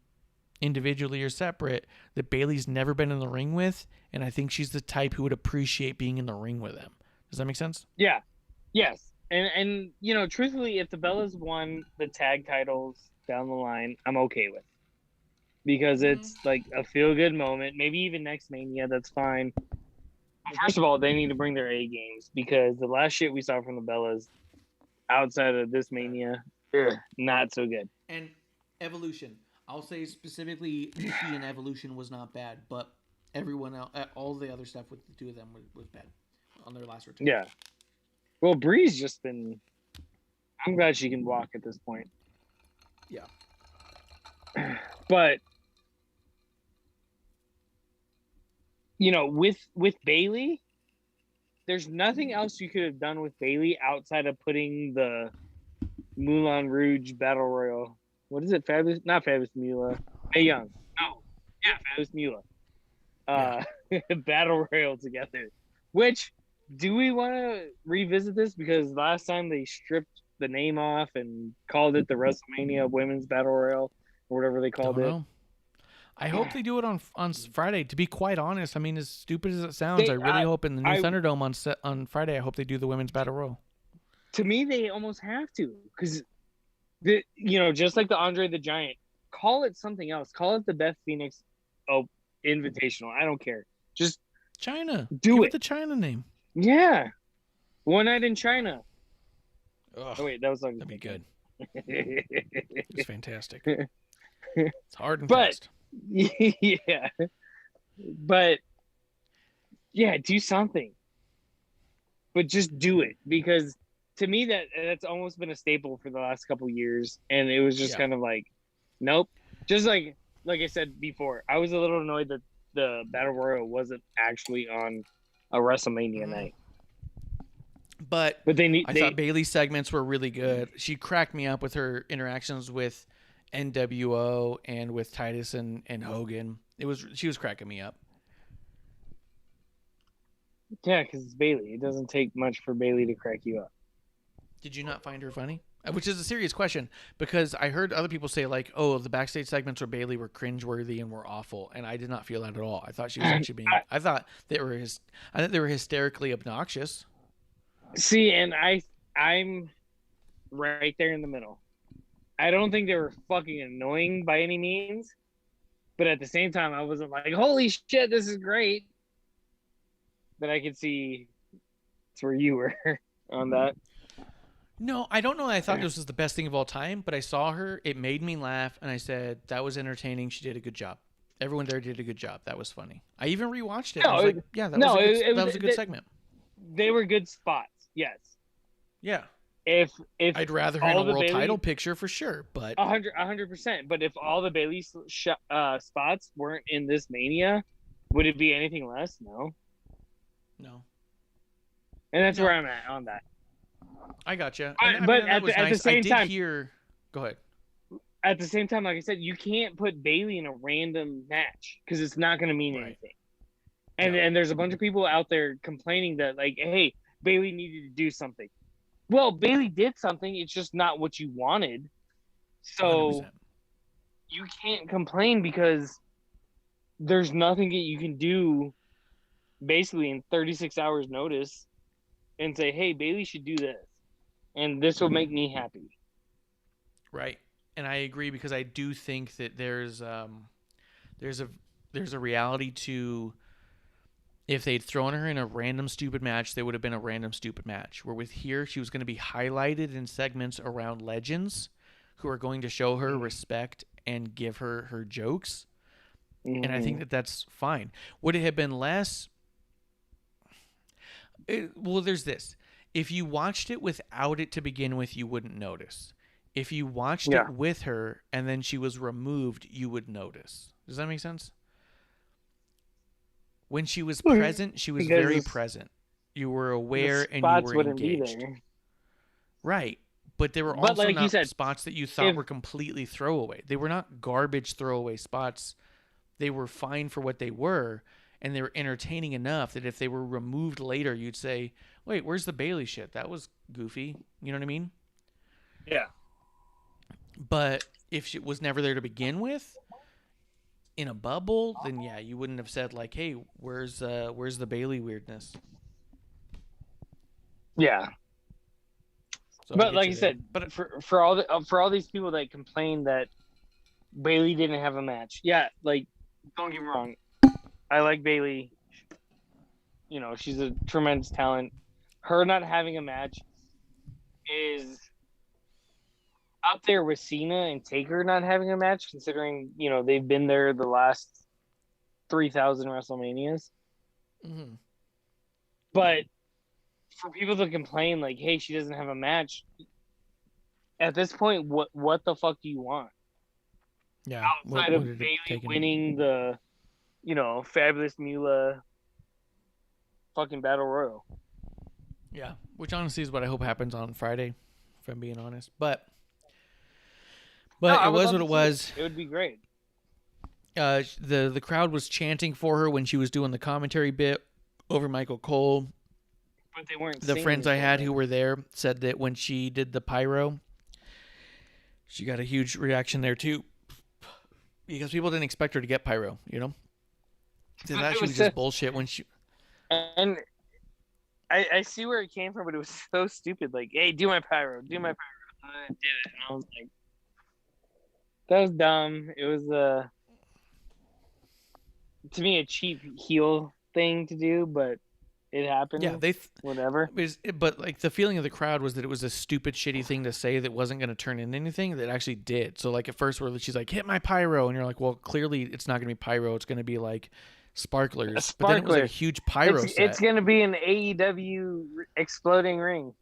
individually or separate, that Bailey's never been in the ring with, and I think she's the type who would appreciate being in the ring with them. Does that make sense? Yeah. Yes. And you know, truthfully, if the Bellas won the tag titles down the line, I'm okay with. Because it's like a feel-good moment. Maybe even next Mania, that's fine. First of all, they need to bring their A games, because the last shit we saw from the Bellas outside of this Mania, not so good. And Evolution. I'll say specifically, Nikki and Evolution was not bad, but everyone else, all the other stuff with the two of them was bad on their last return. Yeah. Well, Bree's just been... I'm glad she can walk at this point. Yeah. But, you know, with Bailey, there's nothing else you could have done with Bailey outside of putting the Moulin Rouge Battle Royal. What is it? Fabulous? Not Fabulous Moolah. Mae Young. No. Yeah, Fabulous Moolah. Battle Royal together. Which, do we want to revisit this? Because last time they stripped the name off and called it the WrestleMania Women's Battle Royal, or whatever they called it. I hope they do it on Friday. To be quite honest, I mean, as stupid as it sounds, I really hope in the new Thunderdome on Friday, I hope they do the Women's Battle Royal. To me, they almost have to, because, you know, just like the Andre the Giant, call it something else. Call it the Beth Phoenix Invitational. I don't care. Just China. Give it the China name. Yeah. One Night in China. Ugh, oh, wait, that was like... That'd be good. It's fantastic. It's hard and fast. Yeah. But, yeah, do something. But just do it. Because to me, that's almost been a staple for the last couple years. And it was just kind of like, nope. Just like I said before, I was a little annoyed that the Battle Royal wasn't actually on a WrestleMania night. But I thought Bailey's segments were really good. She cracked me up with her interactions with NWO and with Titus and Hogan. She was cracking me up. Yeah, because it's Bailey. It doesn't take much for Bailey to crack you up. Did you not find her funny? Which is a serious question, because I heard other people say, like, oh, the backstage segments where Bailey were cringeworthy and were awful, and I did not feel that at all. I thought she was actually being... I thought they were hysterically obnoxious. See, and I'm right there in the middle. I don't think they were fucking annoying by any means, but at the same time, I wasn't like, holy shit, this is great. But I could see it's where you were on that. No, I don't know. I thought this was the best thing of all time, but I saw her. It made me laugh, and I said, that was entertaining. She did a good job. Everyone there did a good job. That was funny. I even rewatched it. I was like, yeah, that was a good segment. They were good spots, yes. Yeah. If I'd rather her in a world title picture for sure, but 100%. But if all the Bailey spots weren't in this Mania, would it be anything less? No. And that's where I'm at on that. I gotcha. But at the same time, go ahead. At the same time, like I said, you can't put Bailey in a random match because it's not going to mean anything. And there's a bunch of people out there complaining that, like, hey, Bailey needed to do something. Well, Bailey did something. It's just not what you wanted. So 100%. You can't complain because there's nothing that you can do basically in 36 hours notice and say, hey, Bailey should do this. And this will make me happy. Right. And I agree, because I do think that there's a reality to, if they'd thrown her in a random stupid match, there would have been a random stupid match. Where with here, she was going to be highlighted in segments around legends who are going to show her respect and give her her jokes. And I think that that's fine. Would it have been less? Well, there's this. If you watched it without it to begin with, you wouldn't notice. If you watched it with her and then she was removed, you would notice. Does that make sense? When she was present, she was very present. You were aware and you were engaged. Right. But there were also like not you said, spots that you thought were completely throwaway. They were not garbage throwaway spots. They were fine for what they were, and they were entertaining enough that if they were removed later, you'd say, wait, where's the Bailey shit? That was goofy. You know what I mean? Yeah. But if she was never there to begin with, in a bubble, then yeah, you wouldn't have said like, "Hey, where's the Bailey weirdness?" Yeah. So But get like you I there. said, but for all these people that complain that Bailey didn't have a match, yeah, like don't get me wrong, I like Bailey. You know, she's a tremendous talent. Her not having a match is up there with Cena and Taker not having a match, considering they've been there the last 3,000 WrestleManias. mhm. But for people to complain like, "Hey, she doesn't have a match," at this point, what the fuck do you want Yeah, outside of Bailey winning the, Fabulous Moolah fucking Battle Royal? Yeah, which honestly is what I hope happens on Friday, if I'm being honest. But No, I it would was love what to it see was. It would be great. The crowd was chanting for her when she was doing the commentary bit over Michael Cole. But they weren't. The friends I had who were there said that when she did the pyro, she got a huge reaction there too, because people didn't expect her to get pyro. They thought she was just bullshit when she. And I see where it came from, but it was so stupid. Like, "Hey, do my pyro, do my pyro." And I did it, and I was like, that was dumb. It was to me a cheap heel thing to do, but it happened. Yeah, whatever. But like the feeling of the crowd was that it was a stupid, shitty thing to say that wasn't going to turn into anything that actually did. So like at first, where she's like, "Hit my pyro," and you're like, "Well, clearly it's not going to be pyro. It's going to be like sparklers." But then it was like a huge pyro set. It's going to be an AEW exploding ring.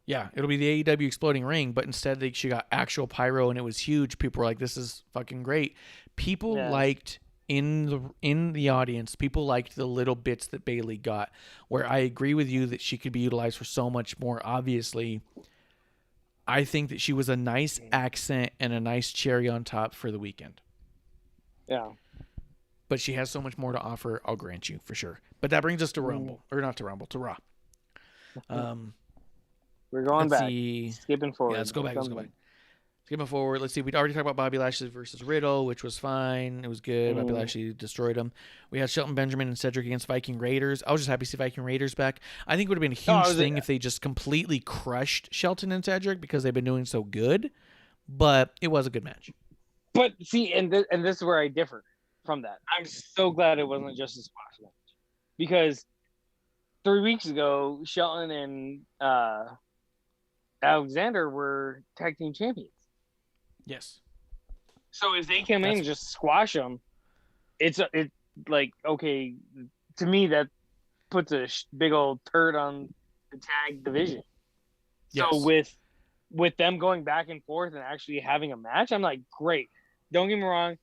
Yeah, it'll be the AEW exploding ring, but instead she got actual pyro and it was huge. People were like, "This is fucking great." People liked in the audience, people liked the little bits that Bailey got. Where I agree with you that she could be utilized for so much more. Obviously, I think that she was a nice accent and a nice cherry on top for the weekend. Yeah. But she has so much more to offer, I'll grant you, for sure. But that brings us to Rumble. Or not to Rumble, to Raw. We're going back. See. Skipping forward. Yeah, let's go back. Skipping forward. Let's see. We'd already talked about Bobby Lashley versus Riddle, which was fine. It was good. Bobby Lashley destroyed him. We had Shelton Benjamin and Cedric against Viking Raiders. I was just happy to see Viking Raiders back. I think it would have been a huge thing if they just completely crushed Shelton and Cedric because they've been doing so good. But it was a good match. But see, and this is where I differ from that. I'm so glad it wasn't just a squash match. Because 3 weeks ago, Shelton and Alexander were tag team champions. Yes. So if they come in and just squash them, it's like, okay, to me that puts a big old turd on the tag division. Yes. So with them going back and forth and actually having a match, I'm like, great. Don't get me wrong,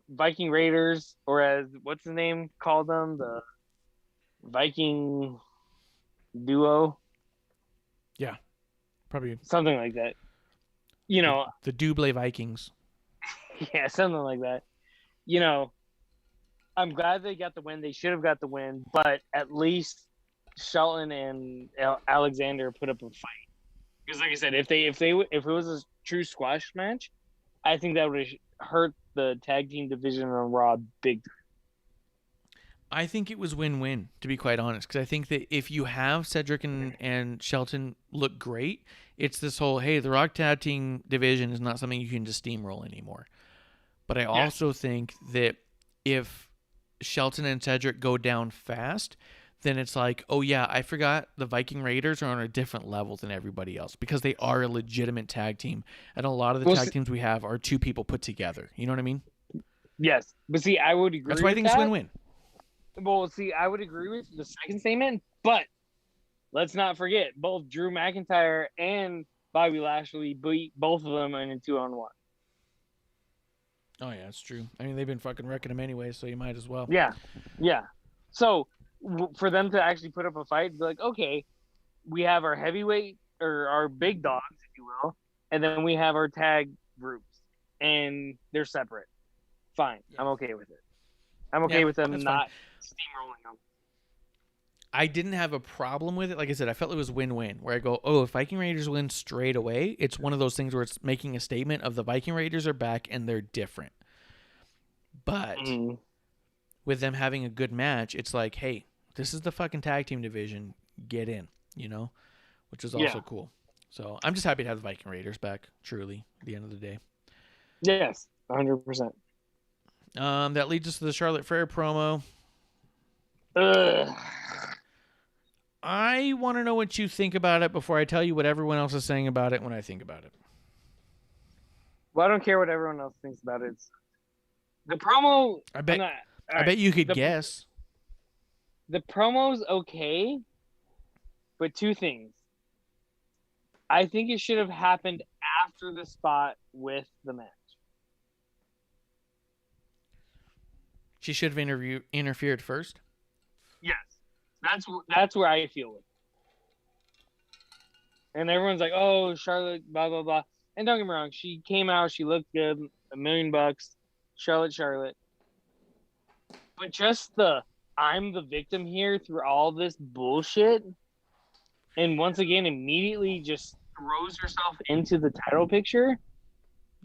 Viking Raiders, or as what's the name called them, the Viking duo. Yeah. Probably something like that. You know, the Double Vikings. Yeah, something like that. I'm glad they got the win. They should have got the win, but at least Shelton and Alexander put up a fight. Because, like I said, if it was a true squash match, I think that would have hurt the tag team division on Raw big time. I think it was win-win, to be quite honest, because I think that if you have Cedric and Shelton look great, it's this whole, hey, the Rock Tag Team division is not something you can just steamroll anymore. But I also think that if Shelton and Cedric go down fast, then it's like, oh yeah, I forgot the Viking Raiders are on a different level than everybody else because they are a legitimate tag team. And a lot of the tag teams we have are two people put together. You know what I mean? Yes. But see, I would agree. That's why I think it's win-win. Well, see, I would agree with the second statement, but let's not forget, both Drew McIntyre and Bobby Lashley beat both of them in a 2-on-1. Oh, yeah, it's true. I mean, they've been fucking wrecking them anyway, so you might as well. Yeah. So, for them to actually put up a fight, be like, okay, we have our heavyweight, or our big dogs, if you will, and then we have our tag groups, and they're separate. Fine. Yeah. I'm okay with it. I'm okay with them not steamrolling them. I didn't have a problem with it. Like I said, I felt it was win-win, where I go, oh, if Viking Raiders win straight away, it's one of those things where it's making a statement of the Viking Raiders are back and they're different. But with them having a good match, it's like, hey, this is the fucking tag team division. Get in, which is also cool. So I'm just happy to have the Viking Raiders back, truly, at the end of the day. Yes, 100%. That leads us to the Charlotte Flair promo. Ugh. I want to know what you think about it before I tell you what everyone else is saying about it when I think about it. Well, I don't care what everyone else thinks about it. The promo... I bet you could guess. The promo's okay, but two things. I think it should have happened after the spot with the match. She should have interfered first? Yes. That's where I feel it. And everyone's like, oh, Charlotte, blah, blah, blah. And don't get me wrong, she came out, she looked good, $1 million, Charlotte. But just I'm the victim here through all this bullshit, and once again, immediately just throws herself into the title picture.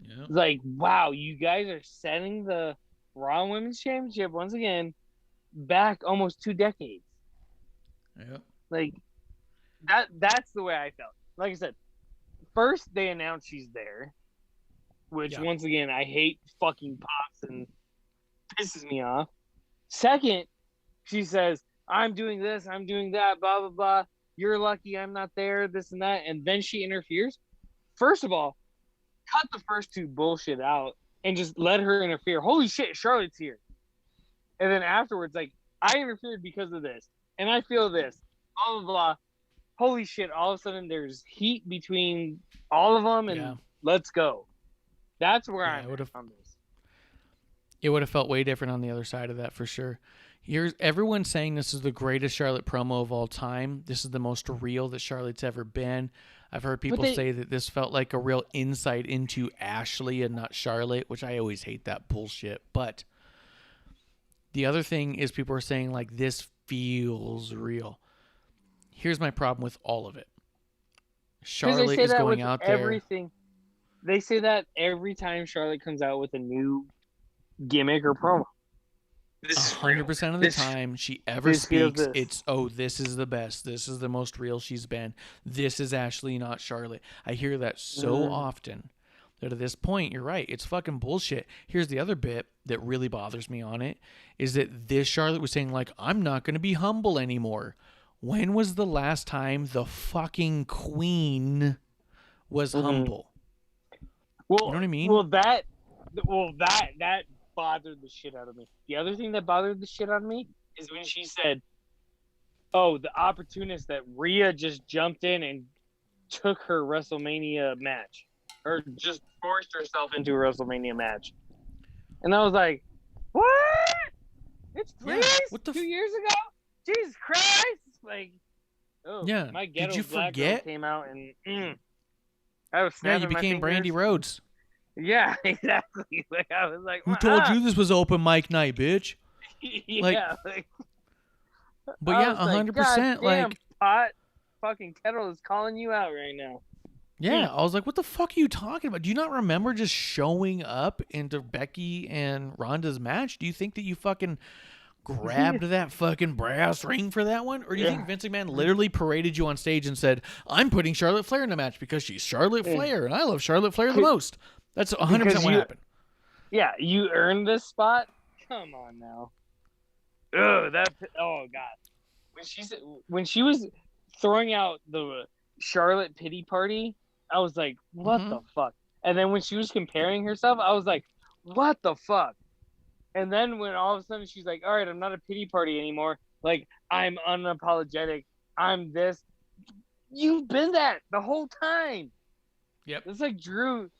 Yeah. Like, wow, you guys are setting the Raw Women's Championship once again back almost 2 decades. Yeah. Like, that's the way I felt. Like I said, first they announced she's there, which once again, I hate fucking pops and pisses me off. Second, she says, I'm doing this, I'm doing that, blah, blah, blah. You're lucky I'm not there, this and that. And then she interferes. First of all, cut the first 2 bullshit out and just let her interfere. Holy shit, Charlotte's here. And then afterwards, like, I interfered because of this. And I feel this. Blah, blah, blah. Holy shit, all of a sudden there's heat between all of them, and let's go. That's where I'm on this. It would have felt way different on the other side of that for sure. Here's everyone saying this is the greatest Charlotte promo of all time. This is the most real that Charlotte's ever been. I've heard people say that this felt like a real insight into Ashley and not Charlotte, which I always hate that bullshit. But the other thing is people are saying like this feels real. Here's my problem with all of it. Charlotte is going out there. Everything. They say that every time Charlotte comes out with a new gimmick or promo. 100% of the time she ever speaks, it's, oh, this is the best. This is the most real she's been. This is Ashley, not Charlotte. I hear that so often that at this point, you're right. It's fucking bullshit. Here's the other bit that really bothers me on it is that this Charlotte was saying, like, I'm not going to be humble anymore. When was the last time the fucking queen was humble? Well, you know what I mean? Well, that bothered the shit out of me. The other thing that bothered the shit out of me is when she said, oh, the opportunist that Rhea just jumped in and took her WrestleMania match, or just forced herself into a WrestleMania match. And I was like, what? It's 3 years? 2 years ago? Jesus Christ! Like, oh, yeah. My ghetto Did you black forget? Girl came out and I was yeah, snapping you my became fingers. Brandy Rhodes. Yeah, exactly. Like, I was like, who told you this was open mic night, bitch? Yeah, but yeah, 100%. Like, pot fucking kettle is calling you out right now. Yeah, I was like, what the fuck are you talking about? Do you not remember just showing up into Becky and Ronda's match? Do you think that you fucking grabbed that fucking brass ring for that one? Or do you think Vince McMahon literally paraded you on stage and said, I'm putting Charlotte Flair in the match because she's Charlotte Flair and I love Charlotte Flair the most? That's 100% what happened. Yeah, you earned this spot? Come on now. Oh God. When she was throwing out the Charlotte pity party, I was like, what the fuck? And then when she was comparing herself, I was like, what the fuck? And then when all of a sudden she's like, all right, I'm not a pity party anymore. Like, I'm unapologetic. I'm this. You've been that the whole time. Yep. It's like Drew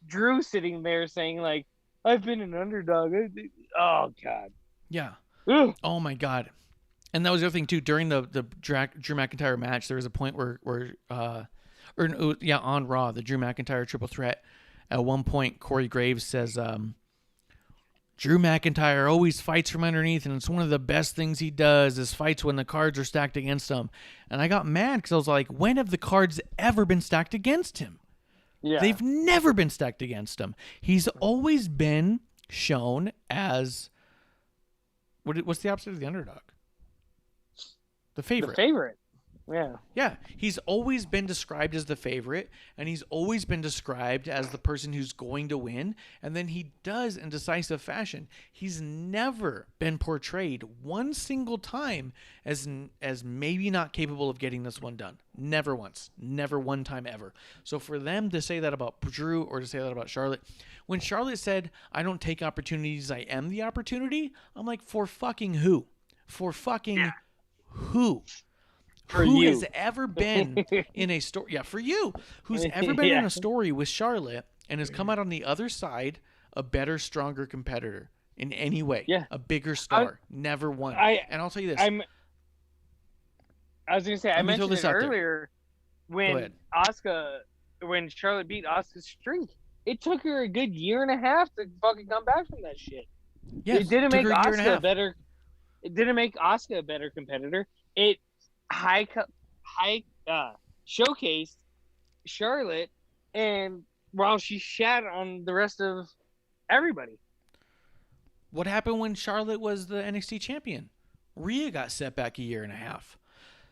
sitting there saying, like, I've been an underdog. Oh, God. Yeah. Ugh. Oh, my God. And that was the other thing, too. During the Drew McIntyre match, there was a point where on Raw, the Drew McIntyre triple threat, at one point, Corey Graves says, Drew McIntyre always fights from underneath, and it's one of the best things he does is fights when the cards are stacked against him. And I got mad because I was like, when have the cards ever been stacked against him? Yeah. They've never been stacked against him. He's always been shown as What's the opposite of the underdog? The favorite. The favorite. Yeah. Yeah, he's always been described as the favorite, and he's always been described as the person who's going to win, and then he does in decisive fashion. He's never been portrayed one single time as maybe not capable of getting this one done. Never once. Never one time ever. So for them to say that about Drew or to say that about Charlotte, when Charlotte said, "I don't take opportunities, I am the opportunity," I'm like, for fucking who? For fucking who? Who has ever been in a story? Yeah, for you. Who's ever been in a story with Charlotte and has come out on the other side a better, stronger competitor in any way? Yeah. A bigger star. Never won. And I'll tell you this. I was going to say, I mentioned it earlier when Charlotte beat Asuka's streak. It took her a good year and a half to fucking come back from that shit. Yes, it didn't make Asuka better. It didn't make Asuka a better competitor. It showcased Charlotte, and while she shat on the rest of everybody. What happened when Charlotte was the NXT champion? Rhea got set back a year and a half.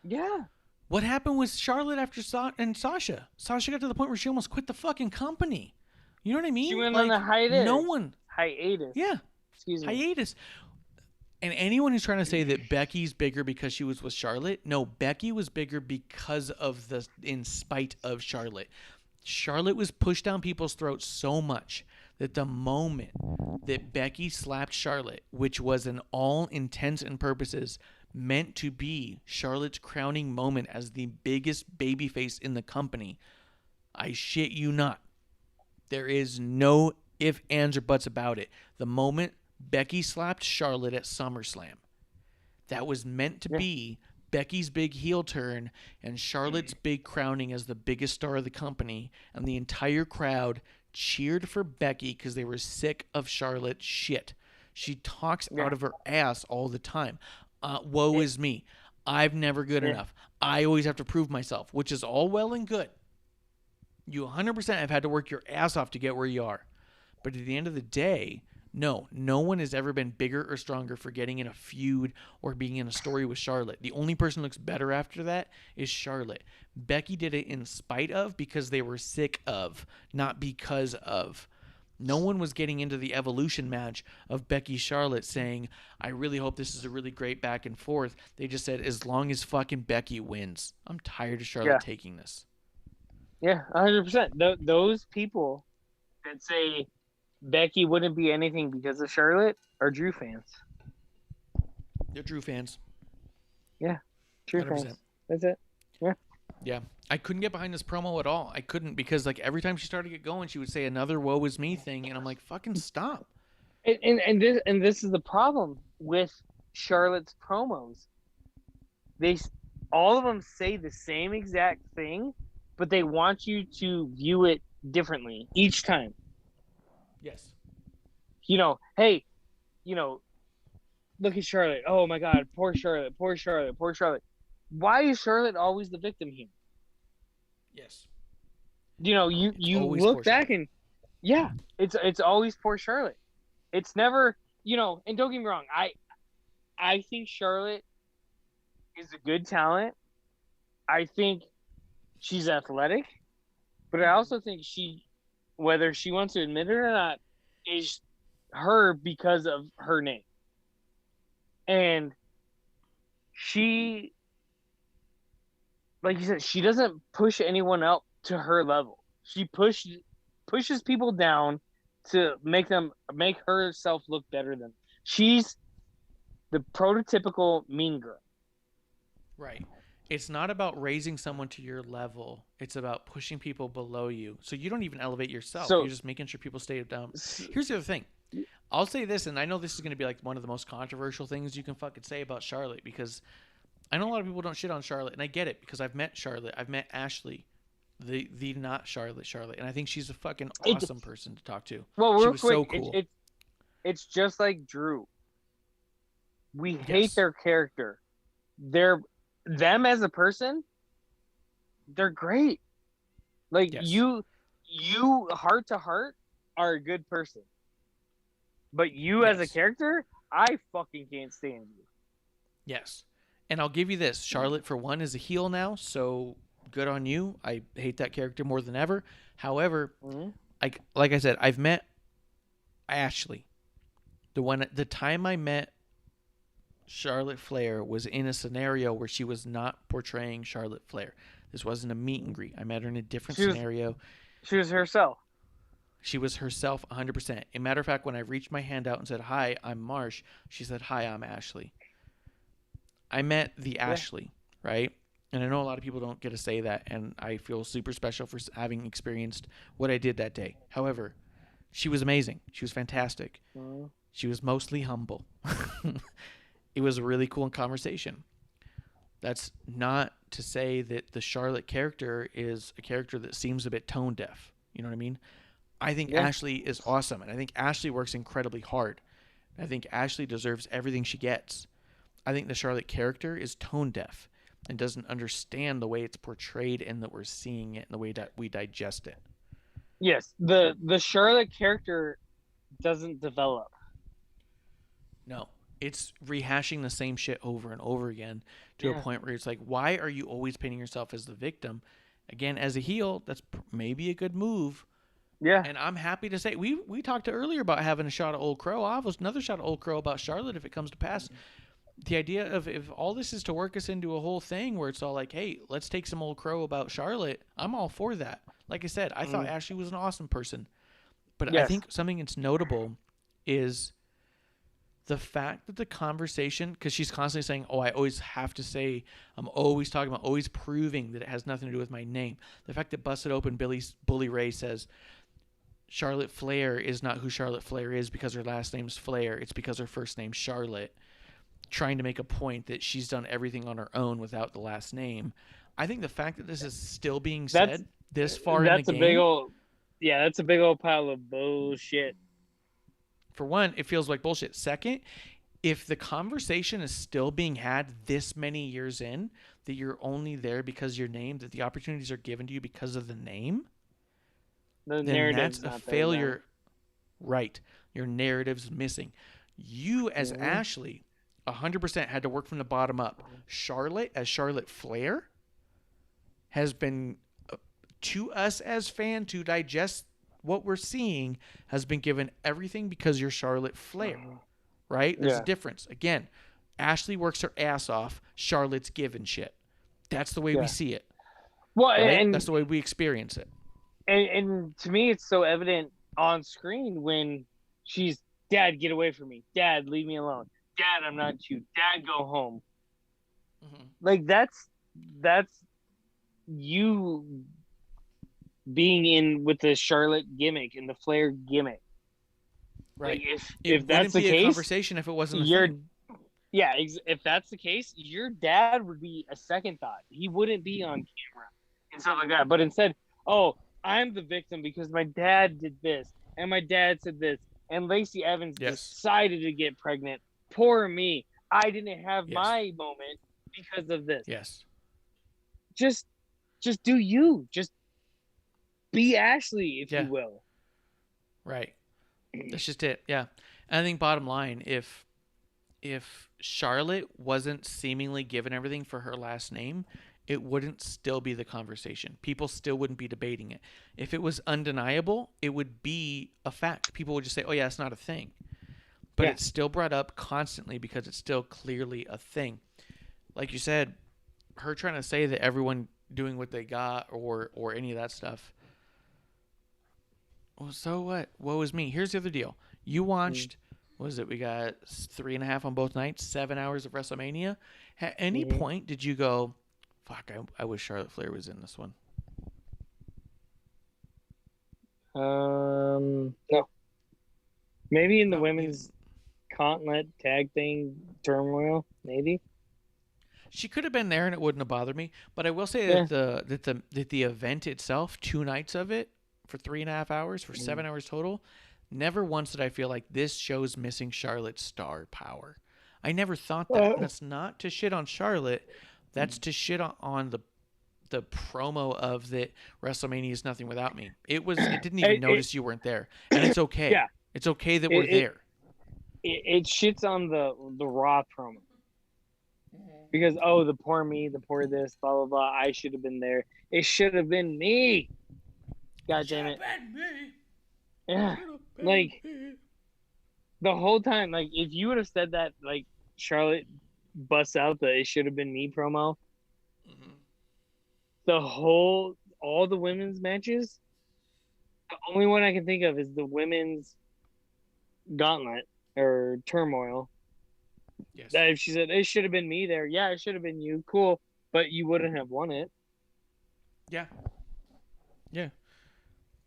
Yeah. What happened with Charlotte after Sasha? Sasha got to the point where she almost quit the fucking company. You know what I mean? She went on a hiatus. Hiatus. Yeah. Excuse me. Hiatus. And anyone who's trying to say that Becky's bigger because she was with Charlotte, no, Becky was bigger because of in spite of Charlotte. Charlotte was pushed down people's throats so much that the moment that Becky slapped Charlotte, which was in all intents and purposes meant to be Charlotte's crowning moment as the biggest babyface in the company, I shit you not, there is no ifs, ands, or buts about it. The moment Becky slapped Charlotte at SummerSlam, that was meant to be Becky's big heel turn and Charlotte's big crowning as the biggest star of the company, and the entire crowd cheered for Becky because they were sick of Charlotte's shit. She talks out of her ass all the time. Woe is me. I'm never good enough. I always have to prove myself, which is all well and good. You 100% have had to work your ass off to get where you are. But at the end of the day, no one has ever been bigger or stronger for getting in a feud or being in a story with Charlotte. The only person who looks better after that is Charlotte. Becky did it in spite of, because they were sick of, not because of. No one was getting into the evolution match of Becky Charlotte saying, I really hope this is a really great back and forth. They just said, as long as fucking Becky wins. I'm tired of Charlotte taking this. Yeah, 100%. Those people that say Becky wouldn't be anything because of Charlotte are Drew fans. They're Drew fans. Yeah, Drew 100%. fans. That's it. Yeah. Yeah. I couldn't get behind this promo at all. I couldn't, because like every time she started to get going, she would say another woe is me thing, and I'm like, fucking stop. And this is the problem with Charlotte's promos. All of them say the same exact thing, but they want you to view it differently each time. Yes. Hey, look at Charlotte. Oh my God, poor Charlotte, poor Charlotte, poor Charlotte. Why is Charlotte always the victim here? Yes. You look back and it's always poor Charlotte. It's never, and don't get me wrong, I think Charlotte is a good talent. I think she's athletic, but I also think whether she wants to admit it or not, is her because of her name. And she, like you said, she doesn't push anyone up to her level. She pushes people down to make herself look better than. She's the prototypical mean girl. Right. It's not about raising someone to your level. It's about pushing people below you. So you don't even elevate yourself. You're just making sure people stay down. Here's the other thing. I'll say this, and I know this is going to be like one of the most controversial things you can fucking say about Charlotte, because I know a lot of people don't shit on Charlotte, and I get it, because I've met Charlotte. I've met Ashley, the not Charlotte, and I think she's a fucking awesome person to talk to. Well, real quick, so cool. It's just like Drew. We hate their character. Them as a person, they're great. Like you heart to heart are a good person. But you as a character, I fucking can't stand you. Yes. And I'll give you this. Charlotte, for one, is a heel now, so good on you. I hate that character more than ever. However, like I said, I've met Ashley. The time I met Charlotte Flair was in a scenario where she was not portraying Charlotte Flair. This wasn't a meet and greet. I met her in a different scenario. She was herself. She was herself 100%. As a matter of fact, when I reached my hand out and said, "Hi, I'm Marsh," she said, "Hi, I'm Ashley." I met the Ashley, right? And I know a lot of people don't get to say that, and I feel super special for having experienced what I did that day. However, she was amazing. She was fantastic. She was mostly humble. It was a really cool conversation. That's not to say that the Charlotte character is a character that seems a bit tone deaf. You know what I mean? I think Ashley is awesome, and I think Ashley works incredibly hard. I think Ashley deserves everything she gets. I think the Charlotte character is tone deaf and doesn't understand the way it's portrayed and that we're seeing it and the way that we digest it. Yes, the Charlotte character doesn't develop. No, it's rehashing the same shit over and over again to a point where it's like, why are you always painting yourself as the victim? Again, as a heel, that's maybe a good move. Yeah. And I'm happy to say, we talked earlier about having a shot at Old Crow. I'll have another shot at Old Crow about Charlotte if it comes to pass. The idea of if all this is to work us into a whole thing where it's all like, hey, let's take some Old Crow about Charlotte, I'm all for that. Like I said, I thought Ashley was an awesome person. But I think something that's notable is the fact that the conversation, because she's constantly saying, oh, I always have to say, I'm always talking about, always proving that it has nothing to do with my name. The fact that Busted Open Bully Ray says, Charlotte Flair is not who Charlotte Flair is because her last name's Flair. It's because her first name's Charlotte. Trying to make a point that she's done everything on her own without the last name. I think the fact that this is still being said this far in the game. That's a big old pile of bullshit. For one, it feels like bullshit. Second, if the conversation is still being had this many years in, that you're only there because your name, that the opportunities are given to you because of the name, then that's a failure. Right. Your narrative's missing. You as Ashley 100% had to work from the bottom up. Charlotte, as Charlotte Flair, has been, to us as fans, to digest what we're seeing, has been given everything because you're Charlotte Flair, right? There's a difference. Again, Ashley works her ass off. Charlotte's given shit. That's the way we see it. Well, right? and that's the way we experience it. And to me, it's so evident on screen when she's, Dad, get away from me. Dad, leave me alone. Dad, I'm not you. Dad, go home. Like that's you being in with the Charlotte gimmick and the Flair gimmick. Right. Like if that's the case, a conversation if it wasn't if that's the case, your dad would be a second thought. He wouldn't be on camera and stuff like that. But instead, oh, I'm the victim because my dad did this and my dad said this and Lacey Evans decided to get pregnant. Poor me. I didn't have my moment because of this. Yes. Just do you. Just be Ashley, if you will. Right. That's just it. Yeah. And I think bottom line, if Charlotte wasn't seemingly given everything for her last name, it wouldn't still be the conversation. People still wouldn't be debating it. If it was undeniable, it would be a fact. People would just say, oh, yeah, it's not a thing. But it's still brought up constantly because it's still clearly a thing. Like you said, her trying to say that everyone doing what they got or any of that stuff. Well, so what? Woe is me. Here's the other deal. You watched, what is it? We got 3.5 on both nights, 7 hours of WrestleMania. At any point did you go, fuck, I wish Charlotte Flair was in this one? No. Maybe in the women's gauntlet tag thing turmoil, maybe. She could have been there and it wouldn't have bothered me. But I will say that the event itself, 2 nights of it for 3.5 hours, for 7 hours total, never once did I feel like this show's missing Charlotte's star power. I never thought that. That's not to shit on Charlotte. That's to shit on the promo of that WrestleMania is nothing without me. It didn't even notice you weren't there. And it's okay. Yeah. It's okay that we're there. it shits on the Raw promo. Because the poor me, the poor this, blah blah blah. I should have been there. It should have been me. God damn it. Yeah, like the whole time, like if you would have said that, like Charlotte busts out the "it should have been me" promo. All the women's matches. The only one I can think of is the women's gauntlet or turmoil. Yes. That if she said it should have been me there, yeah, it should have been you, cool, but you wouldn't have won it. Yeah. Yeah.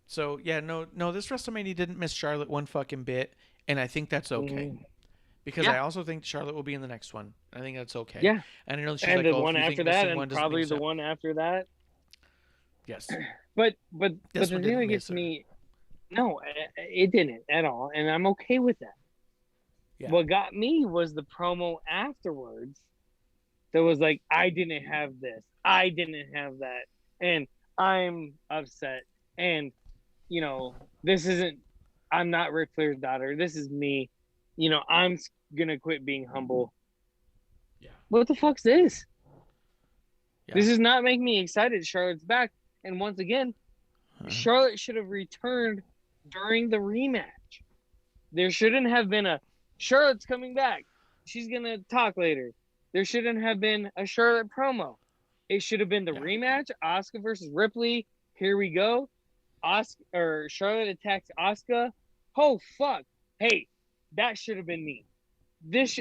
So yeah, no, this WrestleMania didn't miss Charlotte one fucking bit, and I think that's okay. Because I also think Charlotte will be in the next one. I think that's okay. Yeah. And I know she's And like, the oh, one if you after think that, missing one and doesn't probably mean the so. one after that. Yes. But This the one thing didn't that miss gets her. me, no, it didn't at all, and I'm okay with that. Yeah. What got me was the promo afterwards. That was like, I didn't have this, I didn't have that, and I'm upset, and this isn't. I'm not Ric Flair's daughter. This is me. I'm gonna quit being humble. Yeah. What the fuck's this? Yeah. This is not making me excited. Charlotte's back, and once again, Charlotte should have returned during the rematch. There shouldn't have been a Charlotte's coming back. She's gonna talk later. There shouldn't have been a Charlotte promo. It should have been the rematch, Asuka versus Ripley. Here we go. Charlotte attacks Asuka. Oh fuck! Hey, that should have been me. This,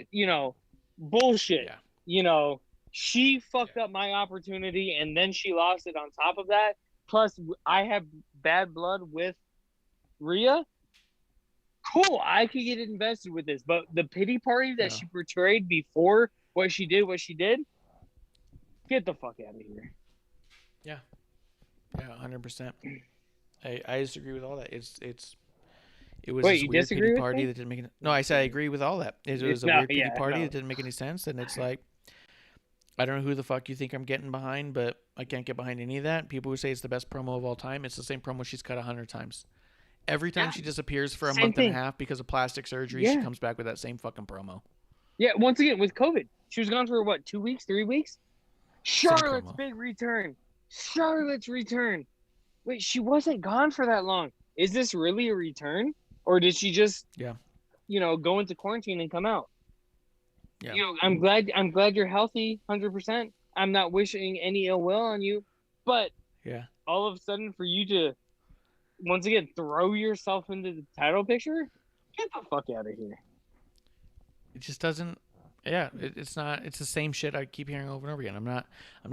bullshit. Yeah. She fucked up my opportunity, and then she lost it on top of that. Plus, I have bad blood with Rhea. Cool, I could get invested with this, but the pity party that she portrayed before what she did, get the fuck out of here. Yeah. Yeah, 100%. I disagree with all that. It was Wait, this you weird disagree pity with party me? that didn't make any. No, I said I agree with all that. It was a weird pity party that didn't make any sense, and it's like, I don't know who the fuck you think I'm getting behind, but I can't get behind any of that. People who say it's the best promo of all time, it's the same promo she's cut 100 times. Every time she disappears for a month and a half because of plastic surgery, she comes back with that same fucking promo. Yeah, once again, with COVID. She was gone for, 2 weeks, 3 weeks? Charlotte's big return. Charlotte's return. Wait, she wasn't gone for that long. Is this really a return? Or did she just, go into quarantine and come out? Yeah. I'm glad you're healthy, 100%. I'm not wishing any ill will on you. But all of a sudden, for you to, once again, throw yourself into the title picture? Get the fuck out of here. It just doesn't. Yeah, it's not. It's the same shit I keep hearing over and over again. I'm not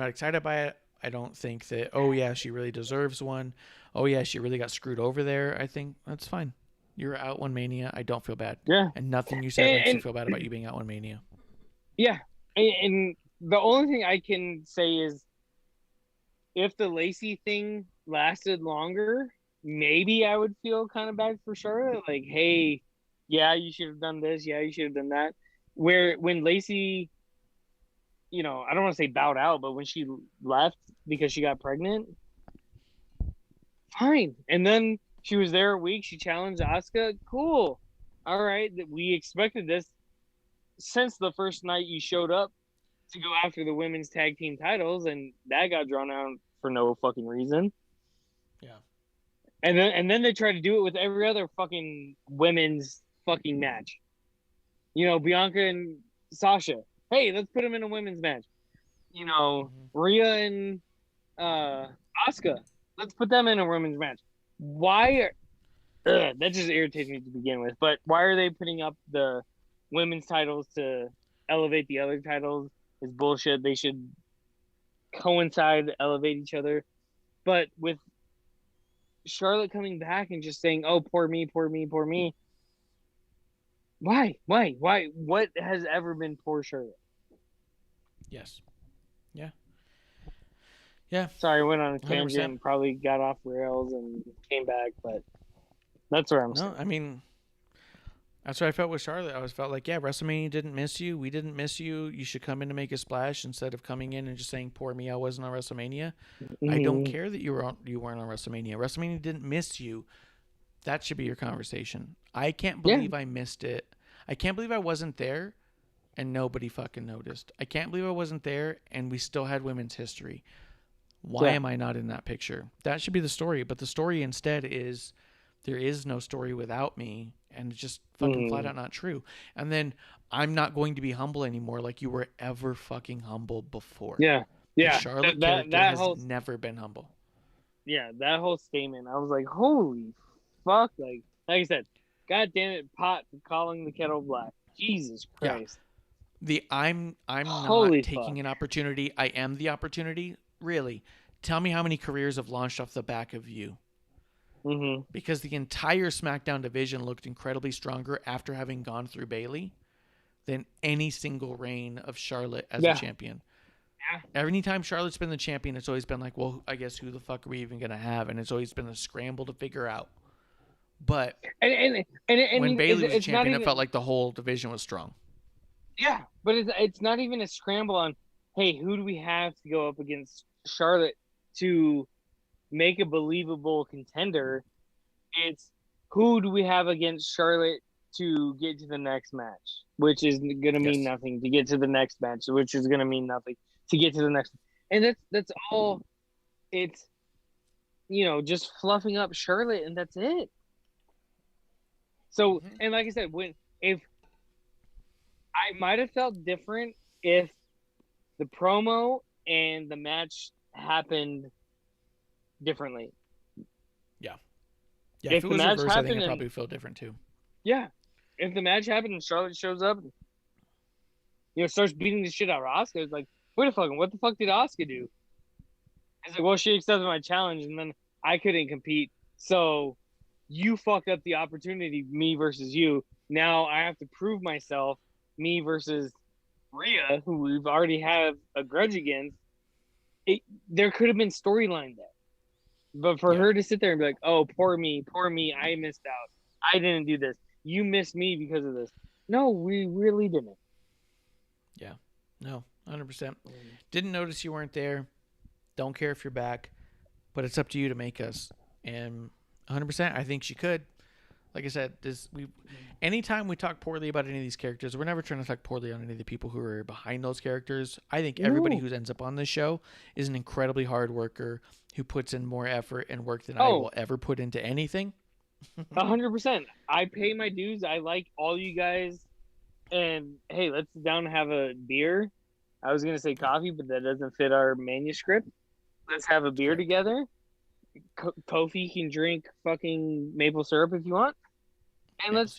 excited by it. I don't think that. Oh yeah, she really deserves one. Oh yeah, she really got screwed over there. I think that's fine. You're out one Mania. I don't feel bad. Yeah. And nothing you said makes me feel bad about you being out one Mania. Yeah, and the only thing I can say is, if the Lacey thing lasted longer, maybe I would feel kind of bad for Charlotte. Like, hey, yeah, you should have done this. Yeah, you should have done that. When Lacey, I don't want to say bowed out, but when she left because she got pregnant, fine. And then she was there a week. She challenged Asuka. Cool. All right. We expected this since the first night you showed up to go after the women's tag team titles, and that got drawn out for no fucking reason. Yeah. And then they try to do it with every other fucking women's fucking match. Bianca and Sasha. Hey, let's put them in a women's match. Rhea and Asuka. Let's put them in a women's match. Why? That just irritates me to begin with. But why are they putting up the women's titles to elevate the other titles? Is bullshit. They should coincide, elevate each other. But with Charlotte coming back and just saying, "Oh, poor me, poor me, poor me." Why? What has ever been poor Charlotte? Yes. Yeah. Yeah. Sorry, I went on a tangent 100%. and probably got off rails and came back, but that's where I'm No, I mean, that's what I felt with Charlotte. I always felt like, yeah, WrestleMania didn't miss you. We didn't miss you. You should come in to make a splash instead of coming in and just saying, "Poor me, I wasn't on WrestleMania." I don't care that you weren't on WrestleMania. WrestleMania didn't miss you. That should be your conversation. I can't believe I missed it. I can't believe I wasn't there and nobody fucking noticed. I can't believe I wasn't there and we still had women's history. Why am I not in that picture? That should be the story. But the story instead is there is no story without me, and it's just fucking flat out not true. And then I'm not going to be humble anymore like you were ever fucking humble before. Yeah. The Charlotte character has never been humble. Yeah, that whole statement, I was like, holy fuck. Like I said, God damn it, pot for calling the kettle black. Jesus Christ. Yeah. I'm Holy not taking an opportunity. I am the opportunity. Really. Tell me how many careers have launched off the back of you. Mm-hmm. Because the entire SmackDown division looked incredibly stronger after having gone through Bayley than any single reign of Charlotte as a champion. Yeah. Every time Charlotte's been the champion, it's always been like, well, I guess who the fuck are we even going to have? And it's always been a scramble to figure out. But and when Bayley was a champion, it felt like the whole division was strong. Yeah, but it's not even a scramble on, hey, who do we have to go up against Charlotte to make a believable contender? It's who do we have against Charlotte to get to the next match, which is going to mean nothing to get to the next match, which is going to mean nothing to get to the next. And that's all. It's, just fluffing up Charlotte, and that's it. So, and like I said, if I might have felt different if the promo and the match happened differently. Yeah. Yeah, if it was reversed, I think it probably felt different too. Yeah. If the match happened and Charlotte shows up and, starts beating the shit out of Asuka, it's like, wait a fucking, what the fuck did Asuka do? It's like, well, she accepted my challenge and then I couldn't compete. So you fucked up the opportunity, me versus you. Now I have to prove myself, me versus Rhea, who we've already have a grudge against. There could have been storyline there. But for her to sit there and be like, oh, poor me, I missed out. I didn't do this. You missed me because of this. No, we really didn't. Yeah. No, 100%. Didn't notice you weren't there. Don't care if you're back. But it's up to you to make us. And 100%, I think she could. Like I said, anytime we talk poorly about any of these characters, we're never trying to talk poorly on any of the people who are behind those characters. I think everybody who ends up on this show is an incredibly hard worker who puts in more effort and work than I will ever put into anything. 100%. I pay my dues. I like all you guys. And hey, let's sit down and have a beer. I was going to say coffee, but that doesn't fit our manuscript. Let's have a beer together. Kofi can drink fucking maple syrup if you want. And let's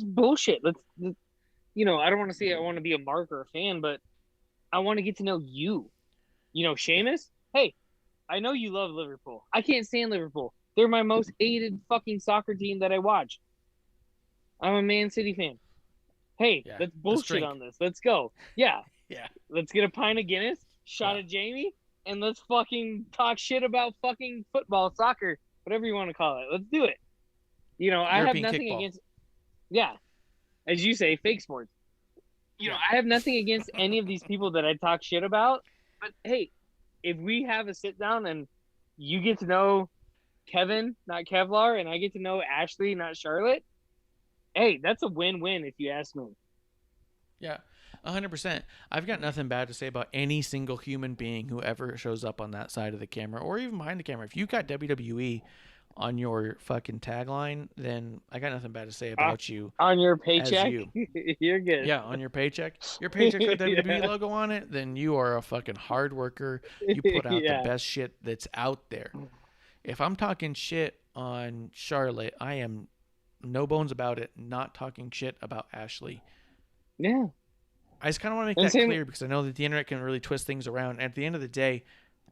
bullshit. Let's I don't want to say I want to be a mark or a fan, but I want to get to know you. Sheamus, hey, I know you love Liverpool. I can't stand Liverpool. They're my most hated fucking soccer team that I watch. I'm a Man City fan. Hey, let's bullshit on this. Let's go. Yeah. Yeah. Let's get a pint of Guinness, shot of Jamie, and let's fucking talk shit about fucking football, soccer, whatever you want to call it. Let's do it. I have nothing against, as you say, fake sports. I have nothing against any of these people that I talk shit about. But hey, if we have a sit down and you get to know Kevin, not Kevlar, and I get to know Ashley, not Charlotte, hey, that's a win-win if you ask me. Yeah. 100%. I've got nothing bad to say about any single human being who ever shows up on that side of the camera or even behind the camera. If you got WWE on your fucking tagline, then I got nothing bad to say about you. On your paycheck? You're good. Yeah, on your paycheck. Your paycheck with the WWE logo on it, then you are a fucking hard worker. You put out the best shit that's out there. If I'm talking shit on Charlotte, I am no bones about it, not talking shit about Ashley. Yeah. I just kind of want to make that clear because I know that the internet can really twist things around. And at the end of the day,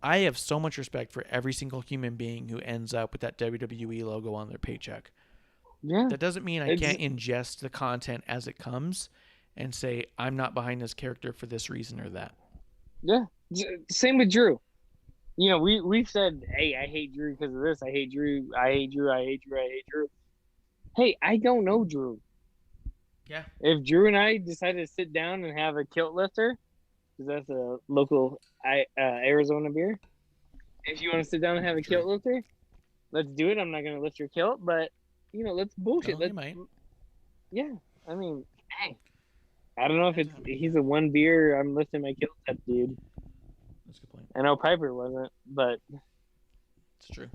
I have so much respect for every single human being who ends up with that WWE logo on their paycheck. Yeah. That doesn't mean I can't ingest the content as it comes and say, I'm not behind this character for this reason or that. Yeah. Same with Drew. We've said, hey, I hate Drew because of this. I hate Drew. I hate Drew. I hate Drew. I hate Drew. Hey, I don't know Drew. Yeah. If Drew and I decided to sit down and have a kilt lifter, because that's a local Arizona beer. If you want to sit down and have a kilt lifter, let's do it. I'm not going to lift your kilt, but let's bullshit. Well, Yeah, I mean, hey, I don't know if he's a one beer, I'm lifting my kill type dude. That's a good point. I know Piper wasn't, but It's true.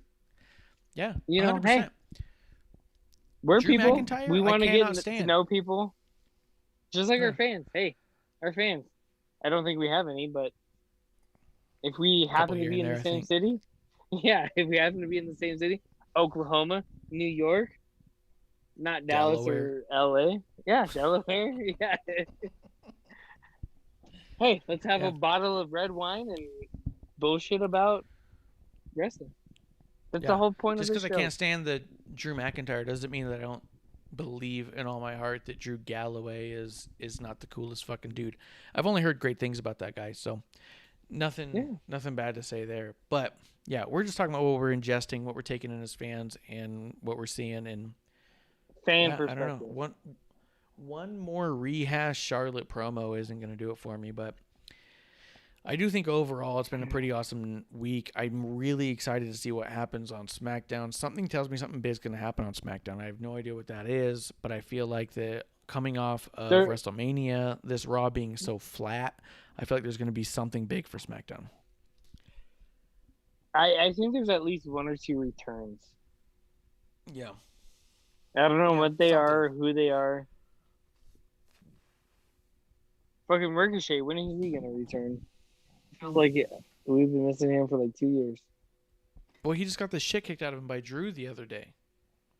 Yeah, you know, 100%. hey, we're Drew people. McIntyre, We I want to cannot get to stand. know people, just like Yeah. our fans. Hey, our fans. I don't think we have any, but if we happen to here be and in there, the I same think. city, yeah, if we happen to be in the same city, Oklahoma, New York, not Dallas Delaware. or LA, yeah, Delaware, yeah. Hey, let's have Yeah. a bottle of red wine and bullshit about wrestling. That's Yeah. the whole point Just of this because show. I can't stand the Drew McIntyre doesn't mean that I don't believe in all my heart that Drew Galloway is not the coolest fucking dude. I've only heard great things about that guy, so nothing bad to say there. But yeah, we're just talking about what we're ingesting, what we're taking in as fans, and what we're seeing. And Fan I perspective. don't know. One more rehash Charlotte promo isn't going to do it for me, but I do think overall it's been a pretty awesome week. I'm really excited to see what happens on SmackDown. Something tells me something big is going to happen on SmackDown. I have no idea what that is, but I feel like coming off of WrestleMania, this Raw being so flat, I feel like there's going to be something big for SmackDown. I think there's at least one or two returns. Yeah. I don't know Yeah, what they something. are, who they are. Fucking Ricochet, when is he gonna return? Feels like we've been missing him for like 2 years. Well, he just got the shit kicked out of him by Drew the other day.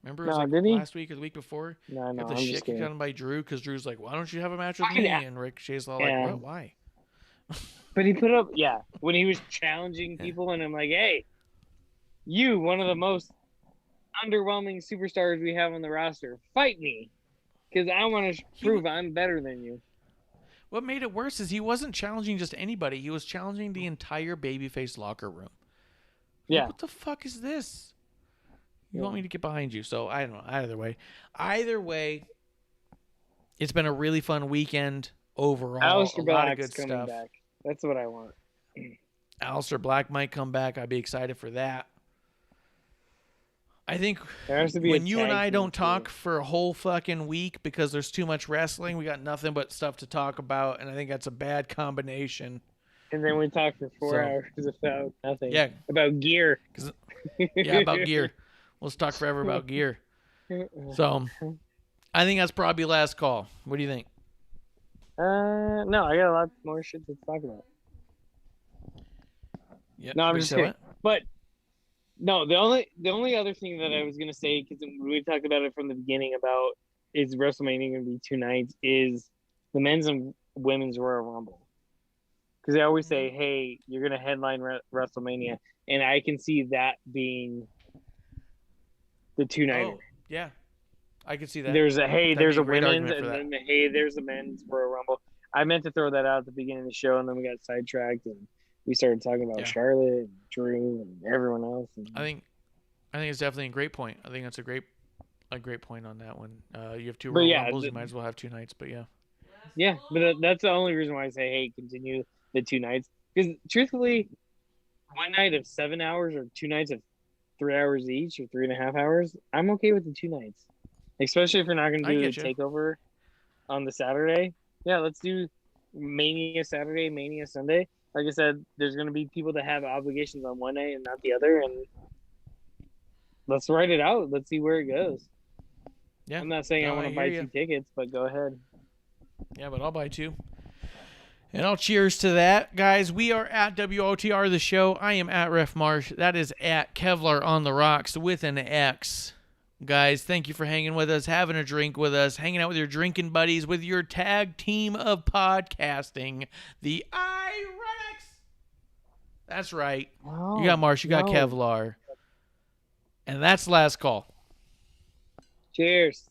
Remember, it was No, like did he? last week or the week before? No, Got I'm the just shit kicked kidding. out of him by Drew because Drew's like, why don't you have a match with Fucking me? yeah. And Ricochet's all Yeah. like, what? Why? But he put up, when he was challenging people, and I'm like, hey, you, one of the most underwhelming superstars we have on the roster, fight me, because I want to prove I'm better than you. What made it worse is he wasn't challenging just anybody. He was challenging the entire babyface locker room. Yeah. Like, what the fuck is this? You want me to get behind you? So I don't know. Either way, it's been a really fun weekend overall. Aleister A lot of Black's good coming stuff. back. That's what I want. Aleister Black might come back. I'd be excited for that. I think There has to be when a you and tag I team don't too. talk for a whole fucking week because there's too much wrestling, we got nothing but stuff to talk about, and I think that's a bad combination. And then we talk for 4 hours about nothing. Yeah. About gear. Yeah, about gear. Let's talk forever about gear. So, I think that's probably last call. What do you think? No, I got a lot more shit to talk about. Yeah. No, I'm just kidding. But no, the only other thing that I was gonna say, because we talked about it from the beginning about is WrestleMania gonna be 2 nights, is the men's and women's Royal Rumble. Because they always say, hey, you're gonna headline WrestleMania, and I can see that being the 2-nighter. Oh, yeah. I could see that. There's a That'd there's be a great women's, argument and for then there's a men's Royal Rumble. I meant to throw that out at the beginning of the show, and then we got sidetracked, and we started talking about Charlotte, and Drew, and everyone else. And I think it's definitely a great point. I think that's a great point on that one. You have 2 Royal Rumbles, you might as well have 2 nights, but yeah. Yeah, but that's the only reason why I say, hey, continue the 2 nights. Because truthfully, 1 night of 7 hours or 2 nights of 3 hours each or 3.5 hours, I'm okay with the 2 nights. Especially if you're not going to do the takeover on the Saturday. Yeah, let's do Mania Saturday, Mania Sunday. Like I said, there's going to be people that have obligations on one night and not the other, and let's write it out. Let's see where it goes. Yeah, I'm not saying I want to buy 2 tickets, but go ahead. Yeah, but I'll buy 2. And I'll cheers to that. Guys, we are at WOTR the show. I am at Ref Marsh. That is at Kevlar on the Rocks with an X. Guys, thank you for hanging with us, having a drink with us, hanging out with your drinking buddies, with your tag team of podcasting, the IREX. That's right. Oh, you got Marsh, you got Kevlar. And that's last call. Cheers.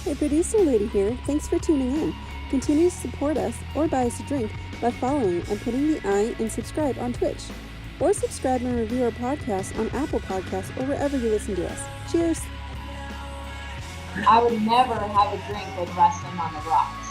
Hey, producer lady here. Thanks for tuning in. Continue to support us or buy us a drink by following and putting the I in subscribe on Twitch. Or subscribe and review our podcast on Apple Podcasts or wherever you listen to us. Cheers! I would never have a drink with wrestling on the rocks.